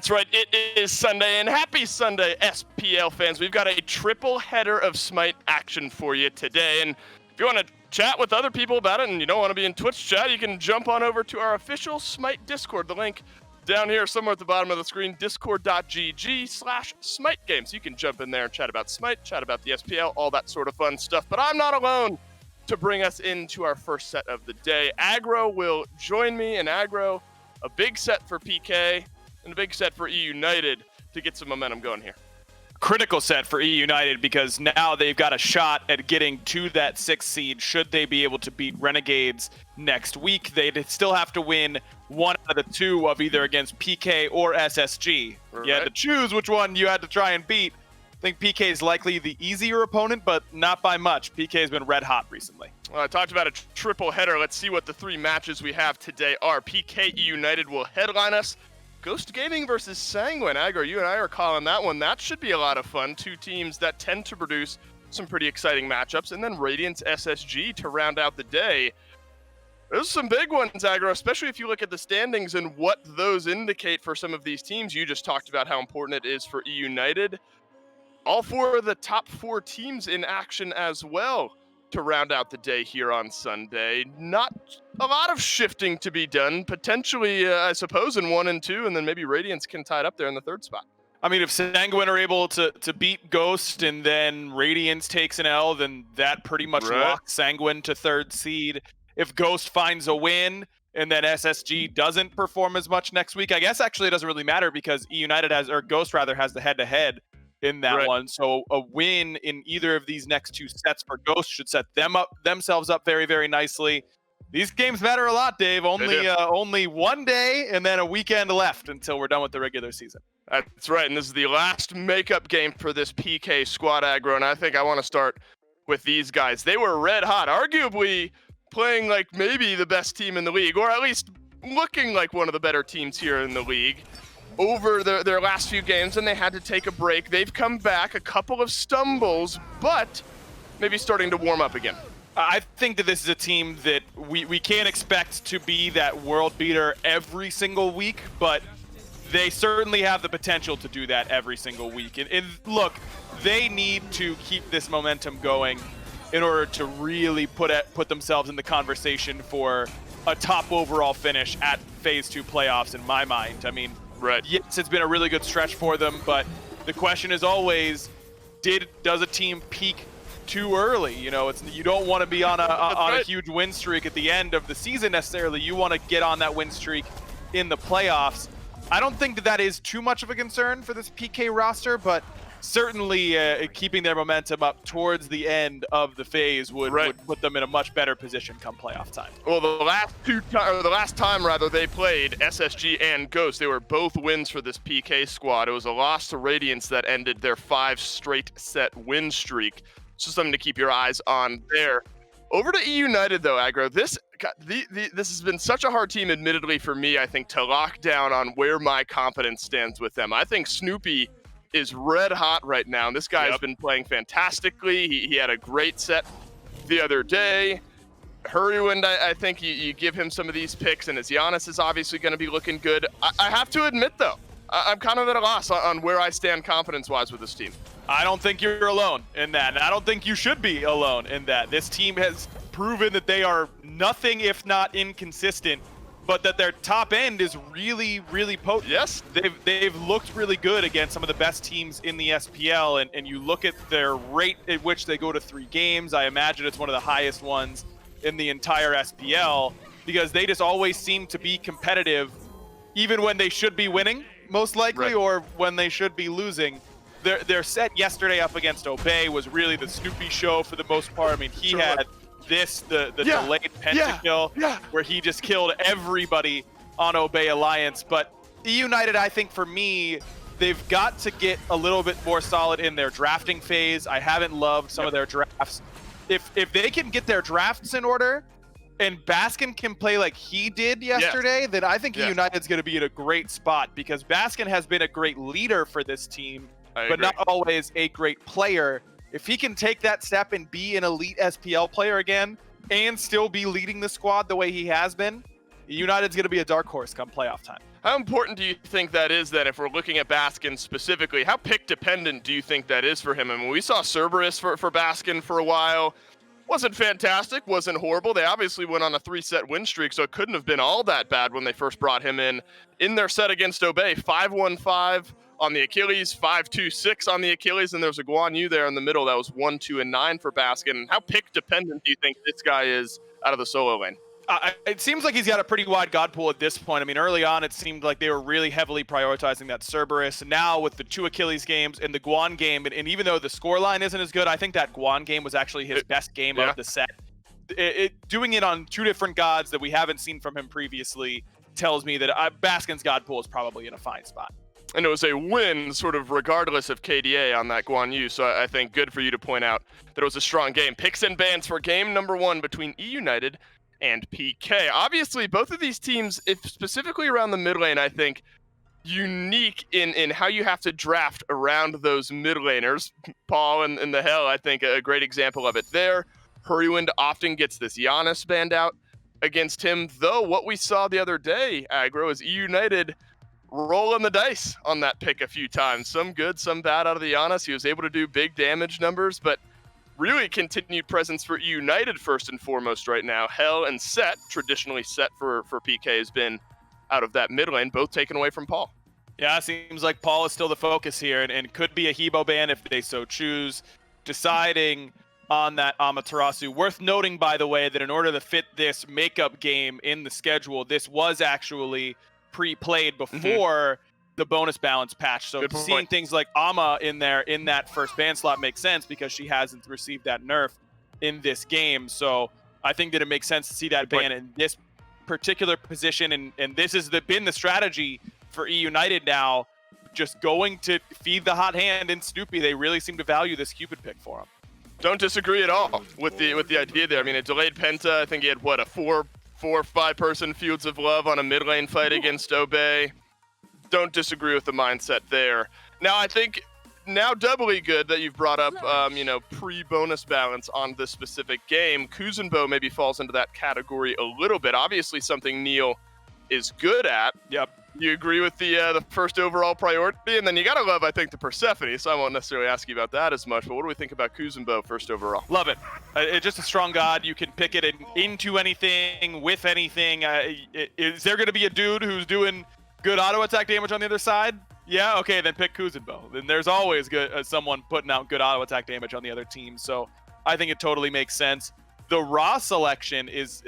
That's right, it is Sunday, and happy Sunday, SPL fans. We've got a triple header of SMITE action for you today, and if you want to chat with other people about it and you don't want to be in Twitch chat, you can jump on over to our official SMITE Discord. The link down here somewhere at the bottom of the screen, discord.gg/SMITE games. You can jump in there and chat about SMITE, chat about the SPL, all that sort of fun stuff. But I'm not alone to bring us into our first set of the day. Aggro will join me, and Aggro, a big set for PK and a big set for eUnited to get some momentum going here. Critical set for eUnited because now they've got a shot at getting to that 6th seed should they be able to beat Renegades next week. They'd still have to win one out of the two of either against PK or SSG. Right. You had to choose which one you had to try and beat. I think PK is likely the easier opponent, but not by much. PK has been red hot recently. Well, I talked about a triple header. Let's see what the three matches we have today are. PK eUnited will headline us. Ghost Gaming versus Sanguine. Aggro, you and I are calling that one. That should be a lot of fun. Two teams that tend to produce some pretty exciting matchups. And then Radiance SSG to round out the day. Those are some big ones, Aggro, especially if you look at the standings and what those indicate for some of these teams. You just talked about how important it is for eUnited. All four of the top four teams in action as well to round out the day here on Sunday. Not a lot of shifting to be done, potentially, I suppose, in 1 and 2, and then maybe Radiance can tie it up there in the third spot. I mean, if Sanguine are able to beat Ghost and then Radiance takes an L, then that pretty much locks Sanguine to 3rd seed. If Ghost finds a win and then SSG doesn't perform as much next week, I guess actually it doesn't really matter because eUnited has, or Ghost rather, has the head-to-head in that one. So a win in either of these next two sets for Ghost should set themselves up very, very nicely. These games matter a lot, Dave. Only one day and then a weekend left until we're done with the regular season. That's right, and this is the last makeup game for this PK squad, Aggro, and I think I want to start with these guys. They were red hot, arguably playing like maybe the best team in the league, or at least looking like one of the better teams here in the league over their last few games, and they had to take a break. They've come back, a couple of stumbles, but maybe starting to warm up again. I think that this is a team that we can't expect to be that world beater every single week, but they certainly have the potential to do that every single week. And look, they need to keep this momentum going in order to really put themselves in the conversation for a top overall finish at Phase 2 playoffs, in my mind. I mean, yes, it's been a really good stretch for them, but the question is always, does a team peak too early? You know, you don't want to be on a huge win streak at the end of the season necessarily. You want to get on that win streak in the playoffs. I don't think that is too much of a concern for this PK roster, but certainly keeping their momentum up towards the end of the phase would put them in a much better position come playoff time. Well, the last time they played SSG and Ghost, they were both wins for this PK squad. It was a loss to Radiance that ended their 5 straight set win streak. So something to keep your eyes on there. Over to eUnited though, Aggro. This has been such a hard team, admittedly, for me, I think, to lock down on where my confidence stands with them. I think Snoopy is red hot right now. And this guy has been playing fantastically. He had a great set the other day. Hurriwind, I think you give him some of these picks, and his Giannis is obviously going to be looking good. I have to admit, though, I'm kind of at a loss on where I stand confidence-wise with this team. I don't think you're alone in that, and I don't think you should be alone in that. This team has proven that they are nothing if not inconsistent, but that their top end is really, really potent. Yes. They've looked really good against some of the best teams in the SPL, and you look at their rate at which they go to 3 games, I imagine it's one of the highest ones in the entire SPL, because they just always seem to be competitive, even when they should be winning, most likely, or when they should be losing. Their set yesterday up against Obey was really the Snoopy show for the most part. I mean, he had the delayed pentakill where he just killed everybody on Obey Alliance. But eUnited, I think for me, they've got to get a little bit more solid in their drafting phase. I haven't loved some of their drafts. If they can get their drafts in order and Baskin can play like he did yesterday, then I think eUnited's going to be in a great spot, because Baskin has been a great leader for this team, but not always a great player. If he can take that step and be an elite SPL player again and still be leading the squad the way he has been, eUnited's going to be a dark horse come playoff time. How important do you think that is then, if we're looking at Baskin specifically? How pick dependent do you think that is for him? I mean, we saw Cerberus for Baskin for a while. Wasn't fantastic, wasn't horrible. They obviously went on a 3-set win streak, so it couldn't have been all that bad when they first brought him in their set against Obey. 5-1-5 on the Achilles, 5-2-6 on the Achilles, and there's a Guan Yu there in the middle that was 1-2-9 for Baskin. How pick dependent do you think this guy is out of the solo lane? It seems like he's got a pretty wide god pool at this point. I mean, early on, it seemed like they were really heavily prioritizing that Cerberus. Now, with the 2 Achilles games and the Guan game, and even though the scoreline isn't as good, I think that Guan game was actually his best game of the set. Doing it on 2 different gods that we haven't seen from him previously tells me that Baskin's god pool is probably in a fine spot. And it was a win sort of regardless of KDA on that Guan Yu, so I think good for you to point out that it was a strong game. Picks and bans for game number 1 between eUnited and PK. Obviously, both of these teams, if specifically around the mid lane, I think, unique in how you have to draft around those mid laners. Paul and the Hell, I think, a great example of it there. Hurrywind often gets this Giannis banned out against him, though what we saw the other day, Aggro, is eUnited rolling the dice on that pick a few times. Some good, some bad out of the Giannis. He was able to do big damage numbers, but really continued presence for eUnited first and foremost right now. Hell and Set, traditionally Set for PK, has been out of that mid lane, both taken away from Paul. Yeah, it seems like Paul is still the focus here, and could be a Hebo ban if they so choose, deciding on that Amaterasu. Worth noting, by the way, that in order to fit this makeup game in the schedule, this was actually pre-played before the bonus balance patch. So seeing things like Ama in there in that first ban slot makes sense because she hasn't received that nerf in this game. So I think that it makes sense to see that ban in this particular position. And this has been the strategy for eUnited now, just going to feed the hot hand in Snoopy. They really seem to value this Cupid pick for him. Don't disagree at all with the idea there. I mean, it delayed Penta. I think he had, what, a 4-5-person Fields of Love on a mid lane fight against Obey. Don't disagree with the mindset there. Now, I think now doubly good that you've brought up, pre-bonus balance on this specific game. Kuzenbo maybe falls into that category a little bit. Obviously, something Neil is good at. Yep. You agree with the first overall priority, and then you gotta love, I think, the Persephone. So I won't necessarily ask you about that as much. But what do we think about Kuzenbo first overall? Love it. It's just a strong god. You can pick it into anything, with anything. Is there going to be a dude who's doing good auto attack damage on the other side? Yeah, okay, then pick Kuzenbo. Then there's always someone putting out good auto attack damage on the other team. So I think it totally makes sense. The Ra selection is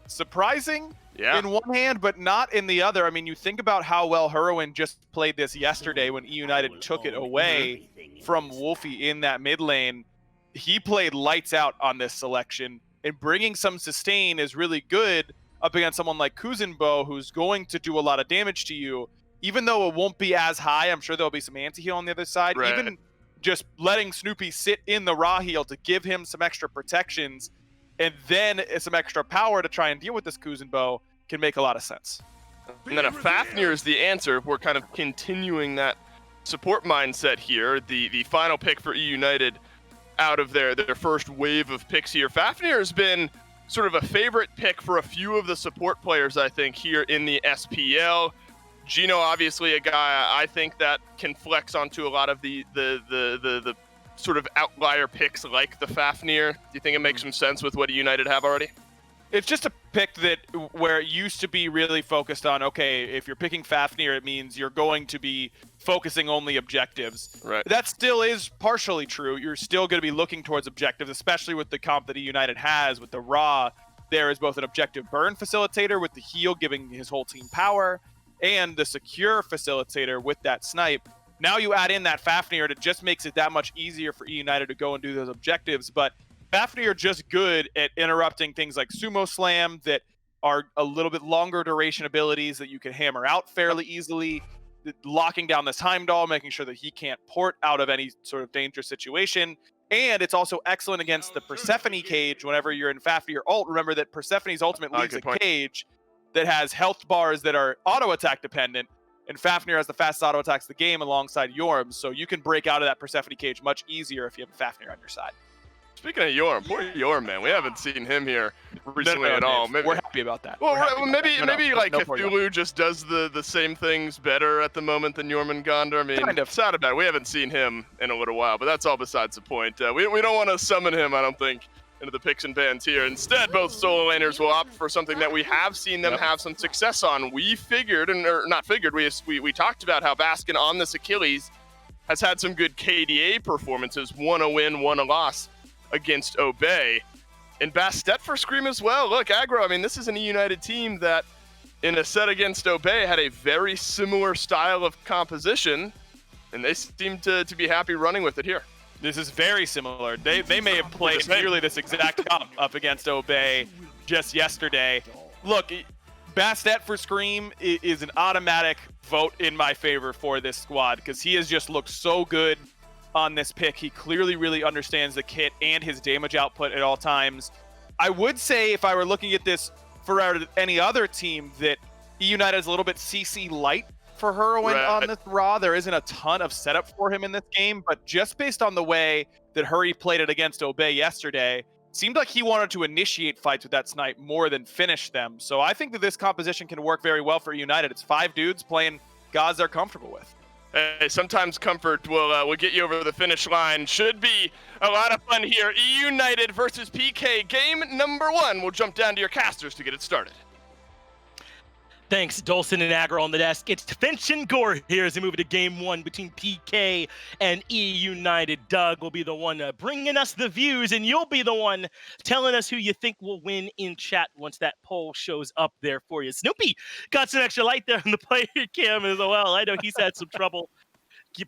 surprising in one hand, but not in the other. I mean, you think about how well Hurrywind just played this yesterday when eUnited took it away from Wolfie in that mid lane. He played lights out on this selection, and bringing some sustain is really good up against someone like Kuzenbo, who's going to do a lot of damage to you. Even though it won't be as high, I'm sure there'll be some anti-heal on the other side. Right. Even just letting Snoopy sit in the Ra heal to give him some extra protections and then some extra power to try and deal with this Kuzenbo can make a lot of sense. And then if Fafnir is the answer, we're kind of continuing that support mindset here. The final pick for eUnited out of their first wave of picks here. Fafnir has been sort of a favorite pick for a few of the support players, I think, here in the SPL. Gino, obviously a guy I think that can flex onto a lot of the sort of outlier picks like the Fafnir. Do you think it makes some sense with what eUnited have already? It's just a pick where it used to be really focused on, okay, if you're picking Fafnir, it means you're going to be focusing only objectives. Right. That still is partially true. You're still going to be looking towards objectives, especially with the comp that eUnited has with the Ra. There is both an objective burn facilitator with the heal giving his whole team power, and the secure facilitator with that snipe. Now you add in that Fafnir, and it just makes it that much easier for eUnited to go and do those objectives. But Fafnir are just good at interrupting things like Sumo Slam that are a little bit longer duration abilities that you can hammer out fairly easily, locking down this Heimdall, making sure that he can't port out of any sort of dangerous situation. And it's also excellent against the Persephone cage whenever you're in Fafnir ult. Remember that Persephone's ultimate leaves a cage that has health bars that are auto attack dependent, and Fafnir has the fastest auto attacks the game alongside Yorm, so you can break out of that Persephone cage much easier if you have Fafnir on your side. Speaking of Yorm, poor Yorm, man. We haven't seen him here recently at all. Maybe, we're happy about that. Well, maybe like Cthulhu just does the same things better at the moment than Jormungandr. I mean, kind of. sad about it. We haven't seen him in a little while, but that's all besides the point. We don't want to summon him, I don't think, into the picks and bans here. Instead, both solo laners will opt for something that we have seen them have some success on. We figured, or not figured, we talked about how Baskin on this Achilles has had some good KDA performances, one a win, one a loss against Obey. And Bastet for Scream as well. Look, Aggro, I mean, this is an eUnited team that in a set against Obey had a very similar style of composition, and they seem to be happy running with it here. This is very similar. They may have played nearly this exact comp up against Obey just yesterday. Look, Bastet for Scream is an automatic vote in my favor for this squad because he has just looked so good on this pick. He clearly really understands the kit and his damage output at all times. I would say if I were looking at this for any other team that eUnited is a little bit CC light for Heroin on this Raw. There isn't a ton of setup for him in this game, but just based on the way that Hurry played it against Obey yesterday, seemed like he wanted to initiate fights with that Snipe more than finish them. So I think that this composition can work very well for eUnited. It's 5 dudes playing gods they're comfortable with. Hey, sometimes comfort will get you over the finish line. Should be a lot of fun here. eUnited versus PK, game number 1. We'll jump down to your casters to get it started. Thanks, Dolson and Aggro on the desk. It's Finch and Gore here as we move into game 1 between PK and eUnited. Doug will be the one bringing us the views, and you'll be the one telling us who you think will win in chat once that poll shows up there for you. Snoopy got some extra light there on the player cam as well. I know he's had some trouble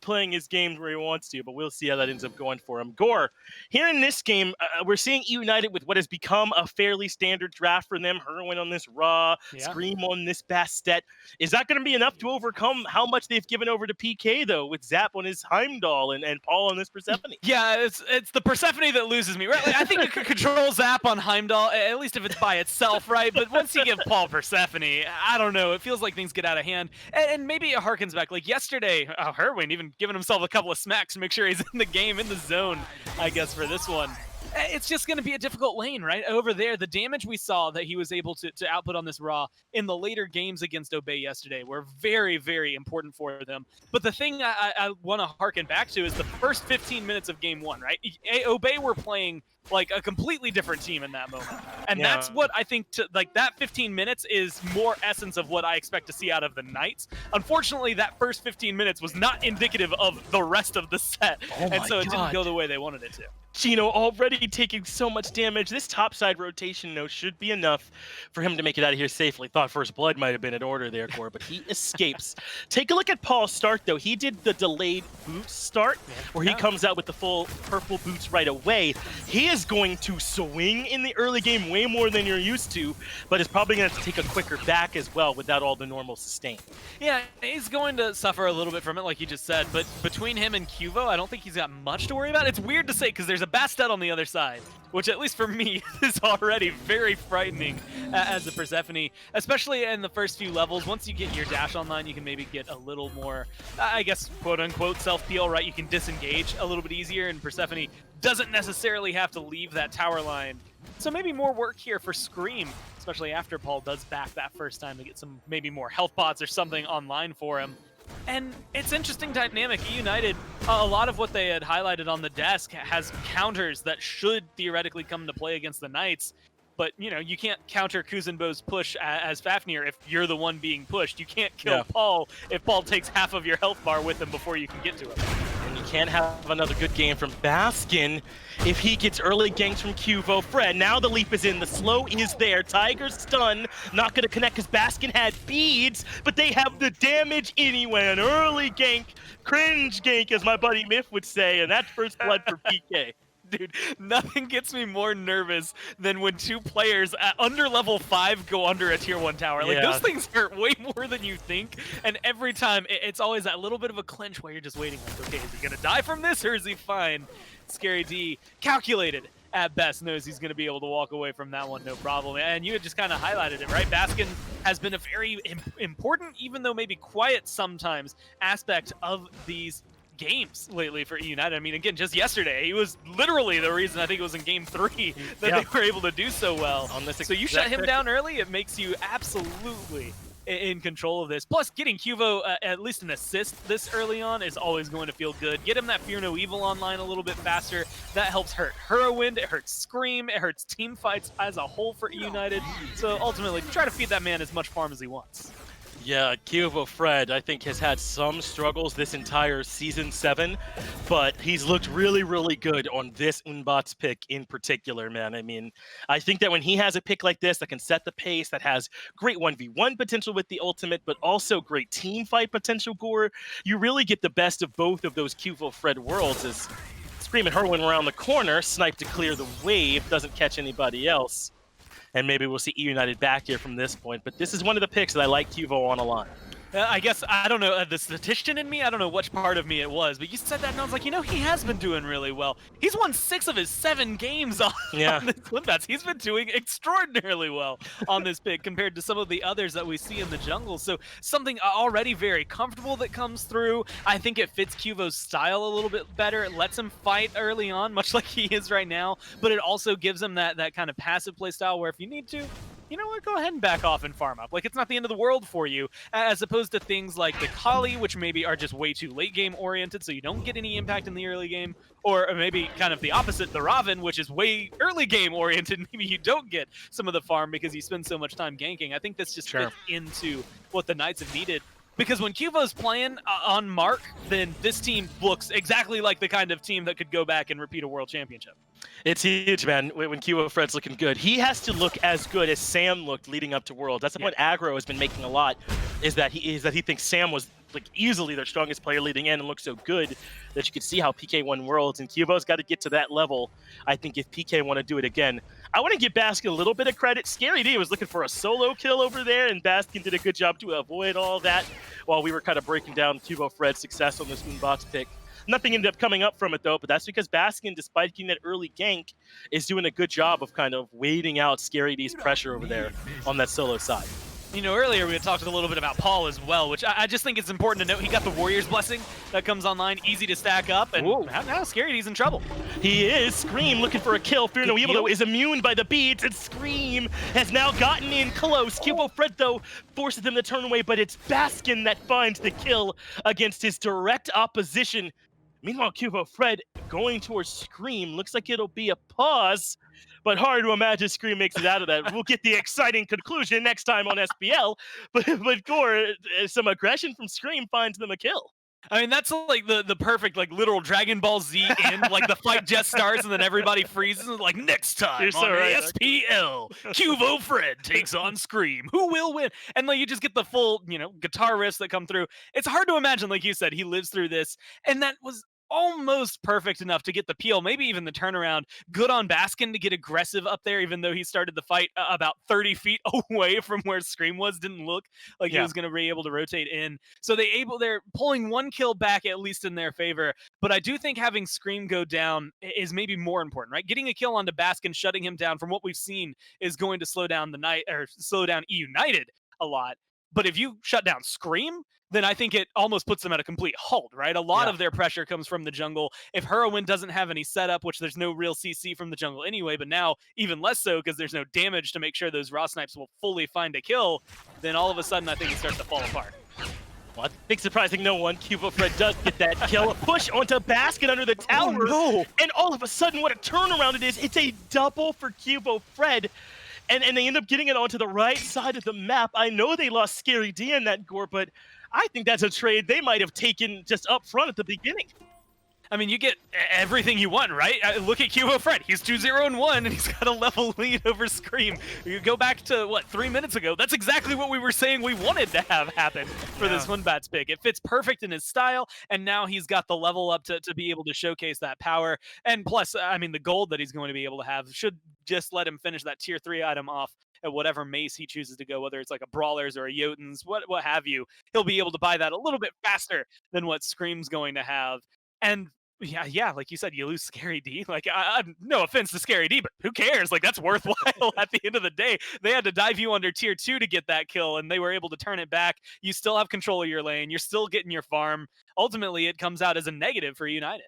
playing his games where he wants to, but we'll see how that ends up going for him. Gore, here in this game, we're seeing eUnited with what has become a fairly standard draft for them. Heroin on this Raw, Scream on this Bastet. Is that going to be enough to overcome how much they've given over to PK, though, with Zap on his Heimdall and Paul on this Persephone? Yeah, it's the Persephone that loses me, right? Like, I think you could control Zap on Heimdall, at least if it's by itself, right? But once you give Paul Persephone, I don't know. It feels like things get out of hand. And maybe it harkens back. Like yesterday, Heroin even giving himself a couple of smacks to make sure he's in the game, in the zone, I guess, for this one. It's just going to be a difficult lane, right? Over there, the damage we saw that he was able to output on this Raw in the later games against Obey yesterday were very, very important for them. But the thing I want to harken back to is the first 15 minutes of game 1, right? Obey were playing like a completely different team in that moment. And that's what I think, that 15 minutes is more essence of what I expect to see out of the Knights. Unfortunately, that first 15 minutes was not indicative of the rest of the set. And so it didn't go the way they wanted it to. Gino already taking so much damage. This topside rotation, though, should be enough for him to make it out of here safely. Thought First Blood might have been in order there, Gore, but he escapes. Take a look at Paul's start, though. He did the delayed boots start, where he comes out with the full purple boots right away. He is going to swing in the early game way more than you're used to, but is probably going to have to take a quicker back as well without all the normal sustain. Yeah, he's going to suffer a little bit from it, like you just said, but between him and Cuvo, I don't think he's got much to worry about. It's weird to say because there's a Bastet on the other side, which at least for me is already very frightening as a Persephone, especially in the first few levels. Once you get your dash online, you can maybe get a little more, I guess, quote-unquote self-peel, right? You can disengage a little bit easier, and Persephone doesn't necessarily have to leave that tower line. So maybe more work here for Scream, especially after Paul does back that first time to get some maybe more health pots or something online for him. And it's interesting dynamic. eUnited, a lot of what they had highlighted on the desk has counters that should theoretically come into play against the Knights. But, you know, you can't counter Kuzenbo's push as Fafnir if you're the one being pushed. You can't kill Paul if Paul takes half of your health bar with him before you can get to him. And you can't have another good game from Baskin if he gets early ganks from Cuvo. Fred, now the leap is in. The slow is there. Tiger's stun. Not going to connect because Baskin had beads, but they have the damage anyway. An early gank. Cringe gank, as my buddy Miff would say, and that's First Blood for PK. Dude, nothing gets me more nervous than when two players at under level 5 go under a tier 1 tower. Like, those things hurt way more than you think, and every time it's always that little bit of a clinch where you're just waiting, like, okay, is he gonna die from this or is he fine? Scary D, calculated at best, knows he's gonna be able to walk away from that one no problem. And you had just kind of highlighted it, right? Baskin has been a very important, even though maybe quiet sometimes, aspect of these games lately for eUnited. I mean, again, just yesterday, he was literally the reason I think it was in game 3 that they were able to do so well. On this so you shut him down early, it makes you absolutely in control of this. Plus, getting Cuvo at least an assist this early on is always going to feel good. Get him that Fear No Evil online a little bit faster. That helps hurt Whirlwind, it hurts Scream, it hurts team fights as a whole for eUnited. So ultimately, try to feed that man as much farm as he wants. Yeah, Cuvo Fred, I think, has had some struggles this entire Season 7, but he's looked really, really good on this Unbots pick in particular, man. I mean, I think that when he has a pick like this that can set the pace, that has great 1v1 potential with the ultimate, but also great team fight potential, Gore, you really get the best of both of those Cuvo Fred worlds as Scream and Herwin around the corner, snipe to clear the wave, doesn't catch anybody else. And maybe we'll see eUnited back here from this point. But this is one of the picks that I like Cuvo on a lot. I guess, I don't know, the statistician in me, I don't know which part of me it was, but you said that and I was like, you know, he has been doing really well. He's won 6 of his 7 games on this Unbots. He's been doing extraordinarily well on this pick compared to some of the others that we see in the jungle. So something already very comfortable that comes through. I think it fits Cuvo's style a little bit better. It lets him fight early on, much like he is right now, but it also gives him that kind of passive play style where if you need to, you know what, go ahead and back off and farm up. Like, it's not the end of the world for you, as opposed to things like the Kali, which maybe are just way too late game oriented, so you don't get any impact in the early game, or maybe kind of the opposite, the Raven, which is way early game oriented. Maybe you don't get some of the farm because you spend so much time ganking. I think this just fits into what the Knights have needed. Because when Cuvo's playing on Mark, then this team looks exactly like the kind of team that could go back and repeat a world championship. It's huge, man, when Cuvo Fred's looking good. He has to look as good as Sam looked leading up to Worlds. That's the point Aggro has been making a lot, is that he thinks Sam was like easily their strongest player leading in and looked so good that you could see how PK won Worlds, and Cuvo's got to get to that level. I think if PK want to do it again, I want to give Baskin a little bit of credit. Scary D was looking for a solo kill over there, and Baskin did a good job to avoid all that while we were kind of breaking down Cuvo Fred's success on this Moonbox pick. Nothing ended up coming up from it, though, but that's because Baskin, despite getting that early gank, is doing a good job of kind of waiting out Scary D's pressure over there on that solo side. You know, earlier we had talked a little bit about Paul as well, which I just think it's important to note. He got the Warrior's Blessing that comes online, easy to stack up, and now Scary D's in trouble. He is. Scream looking for a kill. Fear No Evil, though, is immune by the beads, and Scream has now gotten in close. Cuvo Fred, though, forces them to turn away, but it's Baskin that finds the kill against his direct opposition. Meanwhile, Cuvo Fred going towards Scream. Looks like it'll be a pause, but hard to imagine Scream makes it out of that. We'll get the exciting conclusion next time on SPL, but Gore, some aggression from Scream finds them a kill. I mean, that's like the perfect, like, literal Dragon Ball Z end. Like, the fight just starts and then everybody freezes. And like, next time You're so on right. SPL, Cuvo Fred takes on Scream. Who will win? And like, you just get the full, you know, guitar riffs that come through. It's hard to imagine, like you said, he lives through this. And that was almost perfect enough to get the peel, maybe even the turnaround. Good on Baskin to get aggressive up there, even though he started the fight about 30 feet away from where Scream was. Didn't look like he was going to be able to rotate in. So they're pulling one kill back, at least in their favor. But I do think having Scream go down is maybe more important, right? Getting a kill onto Baskin, shutting him down from what we've seen is going to slow down slow down eUnited a lot. But if you shut down Scream, then I think it almost puts them at a complete halt, right? A lot of their pressure comes from the jungle. If Herwin doesn't have any setup, which there's no real CC from the jungle anyway, but now even less so because there's no damage to make sure those raw snipes will fully find a kill, then all of a sudden I think it starts to fall apart. Well, I think surprising no one, Cuvo Fred does get that kill. A push onto Baskin under the tower. Oh, no. And all of a sudden, what a turnaround it is. It's a double for Cuvo Fred. And they end up getting it onto the right side of the map. I know they lost Scary D in that, Gore, but I think that's a trade they might have taken just up front at the beginning. I mean, you get everything you want, right? Look at Cuvo Fred. He's 2-0-1, and he's got a level lead over Scream. You go back to, what, 3 minutes ago? That's exactly what we were saying we wanted to have happen for this Unbots pick. It fits perfect in his style, and now he's got the level up to be able to showcase that power. And plus, I mean, the gold that he's going to be able to have should just let him finish that tier 3 item off at whatever mace he chooses to go, whether it's like a Brawler's or a Jotun's, what have you. He'll be able to buy that a little bit faster than what Scream's going to have. And Yeah, like you said, you lose Scary D. Like, no offense to Scary D, but who cares? Like, that's worthwhile at the end of the day. They had to dive you under tier 2 to get that kill, and they were able to turn it back. You still have control of your lane. You're still getting your farm. Ultimately, it comes out as a negative for United.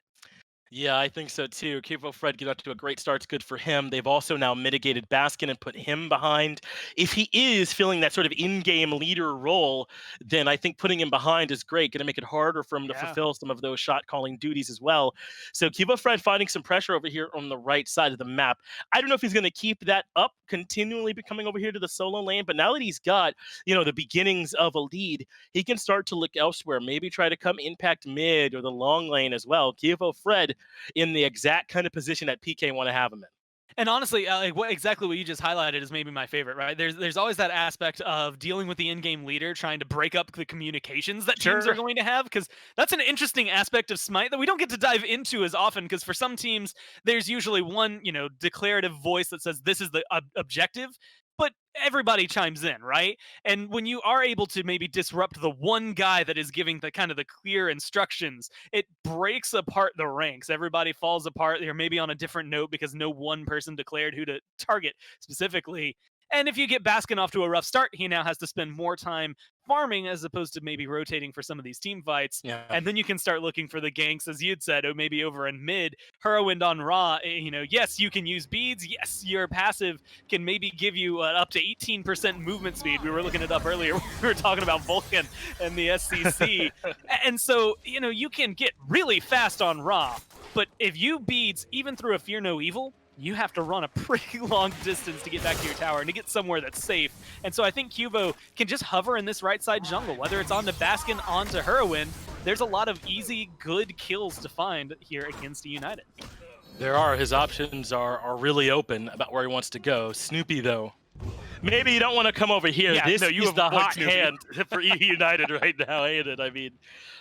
Yeah, I think so too. Kivo Fred get up to a great start. It's good for him. They've also now mitigated Baskin and put him behind. If he is feeling that sort of in-game leader role, then I think putting him behind is great. Going to make it harder for him to fulfill some of those shot-calling duties as well. So Kivo Fred finding some pressure over here on the right side of the map. I don't know if he's going to keep that up, continually becoming over here to the solo lane, but now that he's got, the beginnings of a lead, he can start to look elsewhere. Maybe try to come impact mid or the long lane as well. Kivo Fred in the exact kind of position that PK want to have him in. And honestly, exactly what you just highlighted is maybe my favorite, right? There's always that aspect of dealing with the in-game leader, trying to break up the communications that teams are going to have, because that's an interesting aspect of Smite that we don't get to dive into as often, because for some teams, there's usually one, declarative voice that says this is the objective, but everybody chimes in, right? And when you are able to maybe disrupt the one guy that is giving the kind of the clear instructions, it breaks apart the ranks. Everybody falls apart. They're maybe on a different note because no one person declared who to target specifically. And if you get Baskin off to a rough start, he now has to spend more time farming as opposed to maybe rotating for some of these team fights. Yeah. And then you can start looking for the ganks, as you'd said, or maybe over in mid. Whirlwind on Raw, yes, you can use beads. Yes, your passive can maybe give you up to 18% movement speed. We were looking it up earlier. We were talking about Vulcan and the SCC. And so, you can get really fast on Raw. But if you beads, even through a Fear No Evil, you have to run a pretty long distance to get back to your tower and to get somewhere that's safe. And so I think Cuvo can just hover in this right side jungle, whether it's onto Baskin, onto Whirlwind. There's a lot of easy, good kills to find here against eUnited. There are. His options are really open about where he wants to go. Snoopy, though. Maybe you don't want to come over here. Yeah, this no, you is the avoid hot Snoopy. hand for eUnited right now, ain't it? I mean,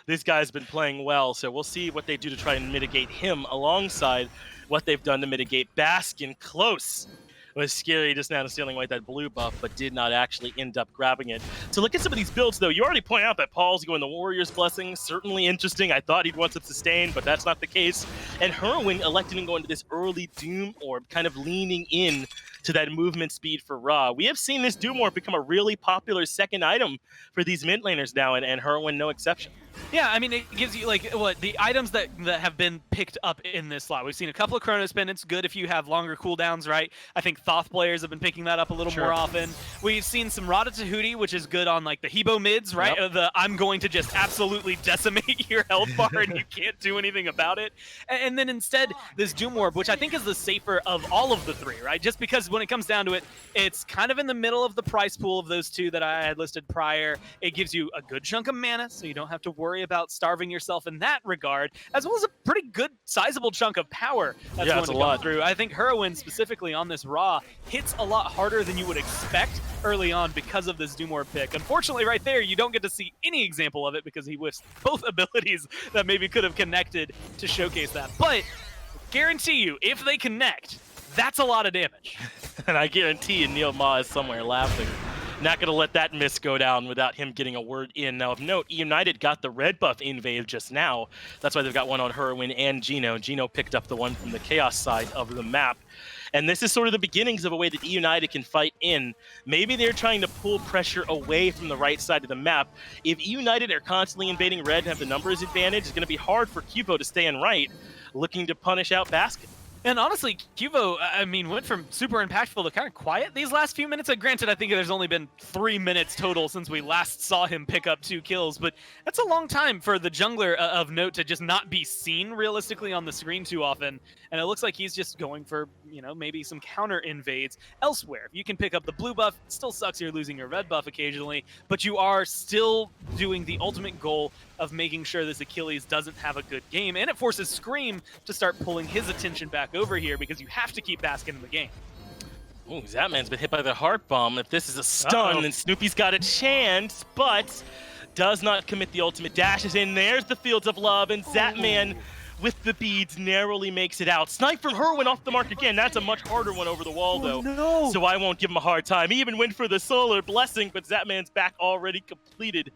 this guy's been playing well, so we'll see what they do to try and mitigate him alongside what they've done to mitigate Baskin. Close. It was scary just now stealing away that blue buff, but did not actually end up grabbing it. To look at some of these builds, though, you already point out that Paul's going the Warrior's Blessing. Certainly interesting. I thought he'd want some sustain, but that's not the case. And Whirlwind elected to go into this early Doom Orb, kind of leaning in to that movement speed for Ra. We have seen this Doom Orb become a really popular second item for these mid laners now, and Whirlwind no exception. Yeah, I mean, it gives you, the items that have been picked up in this slot. We've seen a couple of Chronos Pendants, good if you have longer cooldowns, right? I think Thoth players have been picking that up a little more often. We've seen some Rada Tahuti, which is good on, the Hebo mids, right? Yep. I'm going to just absolutely decimate your health bar and you can't do anything about it. And then instead, this Doom Orb, which I think is the safer of all of the three, right? Just because when it comes down to it, it's kind of in the middle of the price pool of those two that I had listed prior. It gives you a good chunk of mana, so you don't have to worry about starving yourself in that regard, as well as a pretty good sizable chunk of power that's going to come through. I think Whirlwind specifically on this Raw hits a lot harder than you would expect early on because of this Doom Orb pick. Unfortunately, right there, you don't get to see any example of it because he whiffs both abilities that maybe could have connected to showcase that. But guarantee you, if they connect, that's a lot of damage. And I guarantee you Neil Ma is somewhere laughing. Not going to let that miss go down without him getting a word in. Now, of note, eUnited got the red buff invade just now. That's why they've got one on Whirlwind and Gino. Gino picked up the one from the Chaos side of the map. And this is sort of the beginnings of a way that eUnited can fight in. Maybe they're trying to pull pressure away from the right side of the map. If eUnited are constantly invading red and have the numbers advantage, it's going to be hard for Cubo to stay in right, looking to punish out Baskin. And honestly, Cuvo, went from super impactful to kind of quiet these last few minutes. Granted, I think there's only been 3 minutes total since we last saw him pick up 2 kills, but that's a long time for the jungler of note to just not be seen realistically on the screen too often. And it looks like he's just going for, maybe some counter invades elsewhere. If you can pick up the blue buff, it still sucks you're losing your red buff occasionally, but you are still doing the ultimate goal of making sure this Achilles doesn't have a good game, and it forces Scream to start pulling his attention back over here because you have to keep Baskin in the game. Ooh, Zapman's been hit by the heart bomb. If this is a stun, then Snoopy's got a chance, but does not commit the ultimate. Dashes in, there's the Fields of Love, and Zapman with the beads narrowly makes it out. Snipe from Whirlwind off the mark again. That's a much harder one over the wall, though. No. So I won't give him a hard time. He even went for the Solar Blessing, but Zapman's back already completed.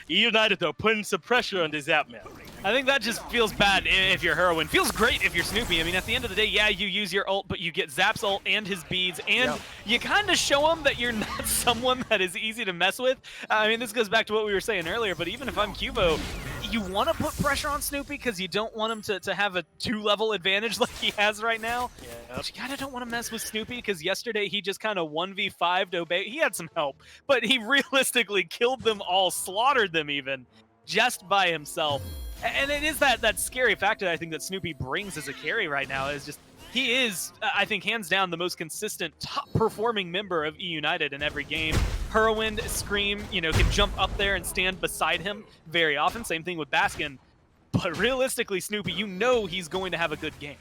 eUnited, though, putting some pressure on the Zapman. I think that just feels bad if you're Heroin. Feels great if you're Snoopy. I mean, at the end of the day, yeah, you use your ult, but you get Zap's ult and his beads, and you kind of show him that you're not someone that is easy to mess with. I mean, this goes back to what we were saying earlier, but even if I'm Cubo, you want to put pressure on Snoopy because you don't want him to have a 2-level advantage like he has right now. Yeah. But you kind of don't want to mess with Snoopy because yesterday he just kind of 1v5'd Obey. He had some help, but he realistically killed them all, slaughtered them even, just by himself. And it is that scary factor I think that Snoopy brings as a carry right now is just, he is, I think, hands down the most consistent, top-performing member of eUnited in every game. Whirlwind, Scream, you know, can jump up there and stand beside him very often. Same thing with Baskin. But realistically, Snoopy, you know he's going to have a good game.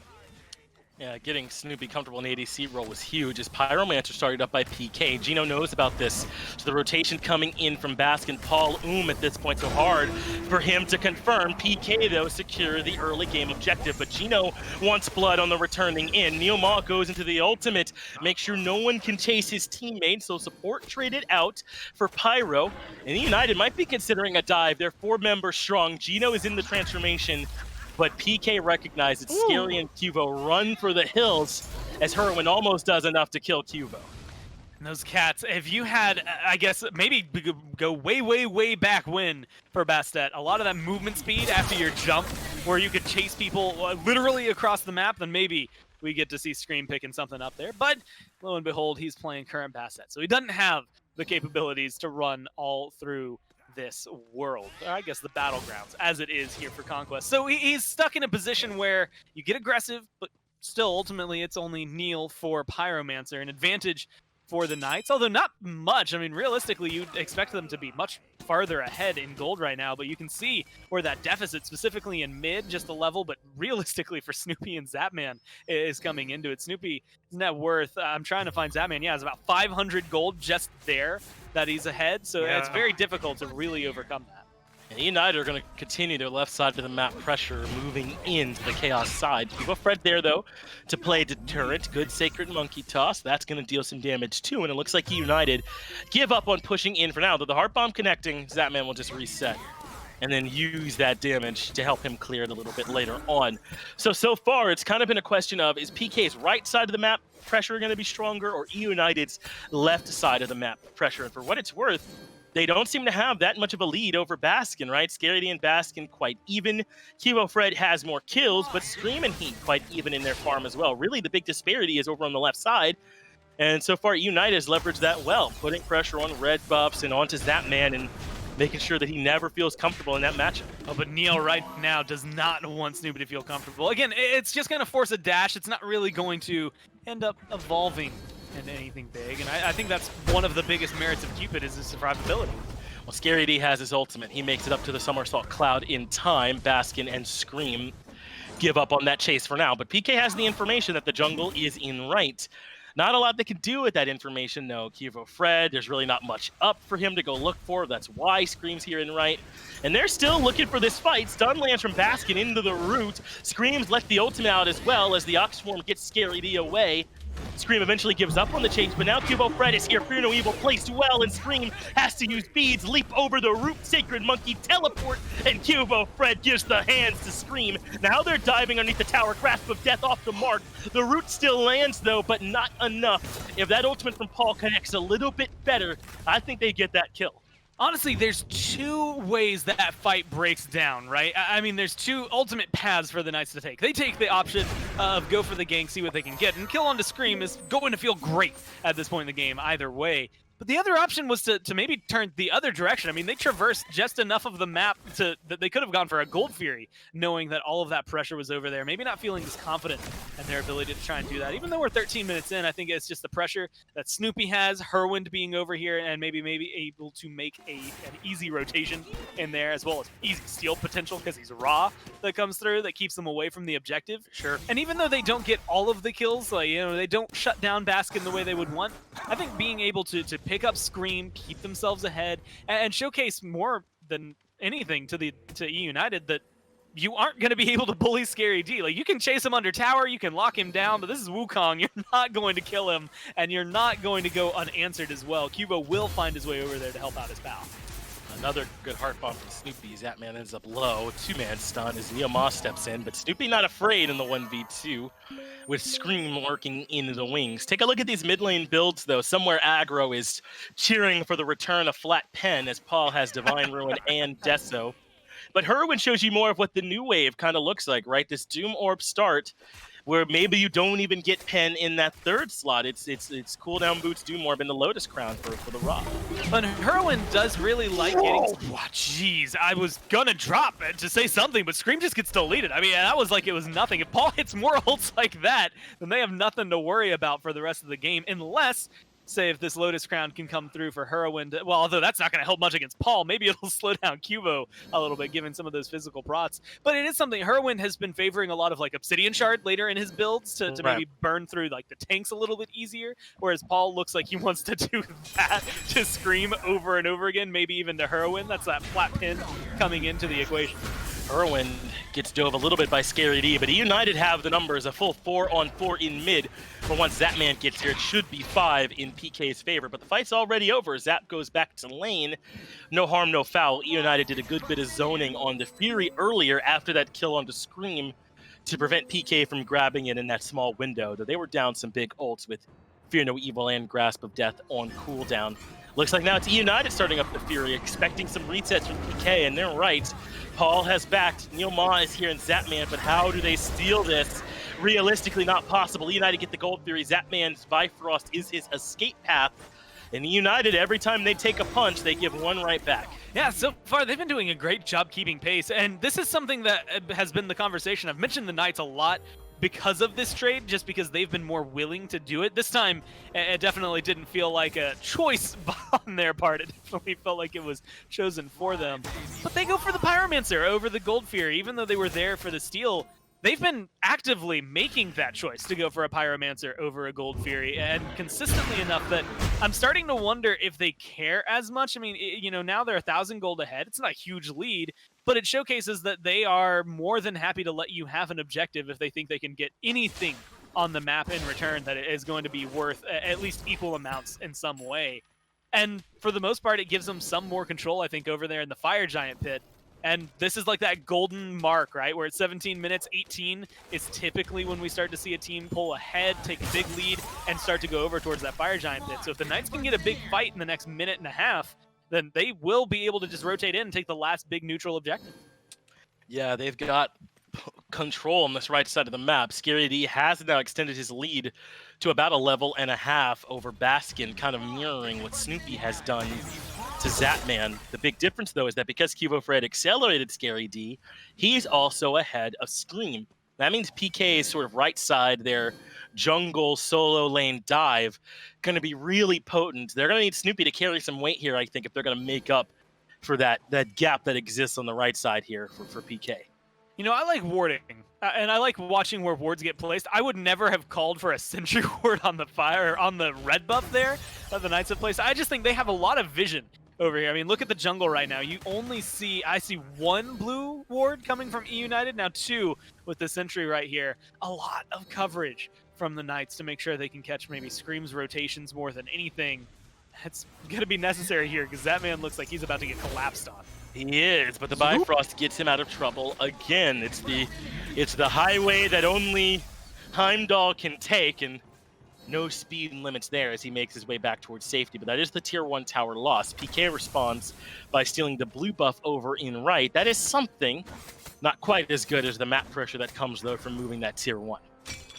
Yeah, getting Snoopy comfortable in the ADC role was huge as Pyromancer started up by PK. Gino knows about this. So the rotation coming in from Baskin, Paul, at this point, so hard for him to confirm. PK, though, secure the early game objective. But Gino wants blood on the returning in. Neomar goes into the ultimate, make sure no one can chase his teammate. So support traded out for Pyro. And United might be considering a dive. They're 4 members strong. Gino is in the transformation. But PK recognized that Scary and Cuvo run for the hills as Heroin almost does enough to kill Cuvo. And those cats, if you had, I guess, maybe go way, way, way back when for Bastet, a lot of that movement speed after your jump where you could chase people literally across the map, then maybe we get to see Scream picking something up there. But lo and behold, he's playing current Bastet. So he doesn't have the capabilities to run all through this world, or I guess the battlegrounds, as it is here for Conquest. So he's stuck in a position where you get aggressive, but still, ultimately, it's only kneel for Pyromancer, an advantage for the Knights, although not much. I mean, realistically, you'd expect them to be much farther ahead in gold right now, but you can see where that deficit, specifically in mid, just the level, but realistically for Snoopy and Zapman is coming into it. Snoopy, net worth, I'm trying to find Zapman, yeah, it's about 500 gold just there that he's ahead, so it's very difficult to really overcome that. And eUnited are going to continue their left side of the map pressure, moving into the Chaos side. You have Fred there, though, to play deterrent. Good Sacred Monkey Toss. That's going to deal some damage, too. And it looks like eUnited give up on pushing in for now. Though the Heart Bomb connecting, Zapman will just reset and then use that damage to help him clear it a little bit later on. So far, it's kind of been a question of, is PK's right side of the map pressure going to be stronger, or eUnited's left side of the map pressure? And for what it's worth, they don't seem to have that much of a lead over Baskin, right? Scaredy and Baskin quite even. Kibo Fred has more kills, but Scream and Heat quite even in their farm as well. Really, the big disparity is over on the left side. And so far, United has leveraged that well, putting pressure on red buffs and onto Zapman and making sure that he never feels comfortable in that matchup. Oh, but Neil right now does not want Snoopy to feel comfortable. Again, it's just going to force a dash. It's not really going to end up evolving into anything big, and I think that's one of the biggest merits of Cupid is his survivability. Well, Scary D has his ultimate. He makes it up to the Somersault Cloud in time. Baskin and Scream give up on that chase for now, but PK has the information that the jungle is in right. Not a lot they can do with that information, though. Kivo Fred, there's really not much up for him to go look for. That's why Scream's here in right. And they're still looking for this fight. Stun lands from Baskin into the root. Scream's let the ultimate out as well as the Oxform gets Scary D away. Scream eventually gives up on the chase, but now Cubo Fred is here. Fear No Evil placed well, and Scream has to use beads, leap over the root, Sacred Monkey, teleport, and Cubo Fred gives the hands to Scream. Now they're diving underneath the tower, Grasp of Death off the mark. The root still lands, though, but not enough. If that ultimate from Paul connects a little bit better, I think they get that kill. Honestly, there's two ways that fight breaks down, right? I mean, there's two ultimate paths for the Knights to take. They take the option of go for the gank, see what they can get, and kill on to Scream is going to feel great at this point in the game either way. But the other option was to maybe turn the other direction. I mean, they traversed just enough of the map that they could have gone for a Gold Fury, knowing that all of that pressure was over there. Maybe not feeling as confident in their ability to try and do that. Even though we're 13 minutes in, I think it's just the pressure that Snoopy has, Herwind being over here, and maybe able to make an easy rotation in there, as well as easy steal potential because he's raw that comes through that keeps them away from the objective. Sure. And even though they don't get all of the kills, like, you know, they don't shut down Baskin the way they would want, I think being able to pick up Scream, keep themselves ahead, and showcase more than anything to eUnited that you aren't going to be able to bully Scary D. Like, you can chase him under tower, you can lock him down, but this is Wukong. You're not going to kill him, and you're not going to go unanswered as well. Cubo will find his way over there to help out his pal. Another good heart bomb from Snoopy. Zapman ends up low. Two-man stun as Neomar steps in, but Snoopy not afraid in the 1v2 with Scream lurking in the wings. Take a look at these mid lane builds, though. Somewhere aggro is cheering for the return of Flat Pen as Paul has Divine Ruin and Deso. But Herwin shows you more of what the new wave kind of looks like, right? This Doom Orb start where maybe you don't even get Pen in that third slot. It's cooldown boots, Doom Orb, and the Lotus Crown for the Raw. But Herwin does really like getting... Jeez, I was gonna drop it to say something, but Scream just gets deleted. I mean, that was like it was nothing. If Paul hits more ults like that, then they have nothing to worry about for the rest of the game, unless... say if this Lotus Crown can come through for Herwin. Well, although that's not going to help much against Paul, maybe it'll slow down Cuvo a little bit, given some of those physical prots. But it is something Herwin has been favoring a lot of like Obsidian Shard later in his builds to maybe burn through like the tanks a little bit easier, whereas Paul looks like he wants to do that to Scream over and over again, maybe even to Herwin. That's that flat pin coming into the equation. Herwin gets dove a little bit by Scary D, but eUnited have the numbers, a full 4-on-4 in mid. But once Zapman gets here, it should be 5 in PK's favor. But the fight's already over. Zap goes back to lane. No harm, no foul. eUnited did a good bit of zoning on the Fury earlier after that kill on the Scream to prevent PK from grabbing it in that small window. Though they were down some big ults with Fear No Evil and Grasp of Death on cooldown. Looks like now it's eUnited starting up the Fury, expecting some resets from PK, and they're right. Paul has backed, Neomar is here in Zapman, but how do they steal this? Realistically, not possible. eUnited get the Gold Fury, Zapman's Bifrost is his escape path, and eUnited, every time they take a punch, they give one right back. Yeah, so far they've been doing a great job keeping pace, and this is something that has been the conversation. I've mentioned the Knights a lot because of this trade, just because they've been more willing to do it. This time, it definitely didn't feel like a choice on their part. It definitely felt like it was chosen for them. But they go for the Pyromancer over the Gold Fury, even though they were there for the steal. They've been actively making that choice to go for a Pyromancer over a Gold Fury, and consistently enough that I'm starting to wonder if they care as much. I mean, you know, now they're 1,000 gold ahead. It's not a huge lead, but it showcases that they are more than happy to let you have an objective if they think they can get anything on the map in return that is going to be worth at least equal amounts in some way. And for the most part, it gives them some more control, I think, over there in the Fire Giant pit. And this is like that golden mark, right? Where it's 17 minutes, 18 is typically when we start to see a team pull ahead, take a big lead, and start to go over towards that Fire Giant pit. So if the Knights can get a big fight in the next minute and a half, then they will be able to just rotate in and take the last big neutral objective. Yeah, they've got control on this right side of the map. Scary D has now extended his lead to about a level and a half over Baskin, kind of mirroring what Snoopy has done to Zapman. The big difference, though, is that because Cuvo Fred accelerated Scary D, he's also ahead of Scream. That means PK's sort of right side, their jungle solo lane dive, going to be really potent. They're going to need Snoopy to carry some weight here, I think, if they're going to make up for that gap that exists on the right side here for PK. You know, I like warding, and I like watching where wards get placed. I would never have called for a sentry ward on the fire, on the red buff there that the Knights have placed. I just think they have a lot of vision over here. I mean, look at the jungle right now. You only see, I see one blue ward coming from eUnited, now two with the sentry right here. A lot of coverage from the Knights to make sure they can catch maybe Scream's rotations more than anything. It's going to be necessary here because that man looks like he's about to get collapsed on. He is, but the Bifrost gets him out of trouble again. It's the highway that only Heimdall can take, and no speed limits there as he makes his way back towards safety. But that is the tier 1 tower loss. PK responds by stealing the blue buff over in right. That is something, not quite as good as the map pressure that comes, though, from moving that tier 1.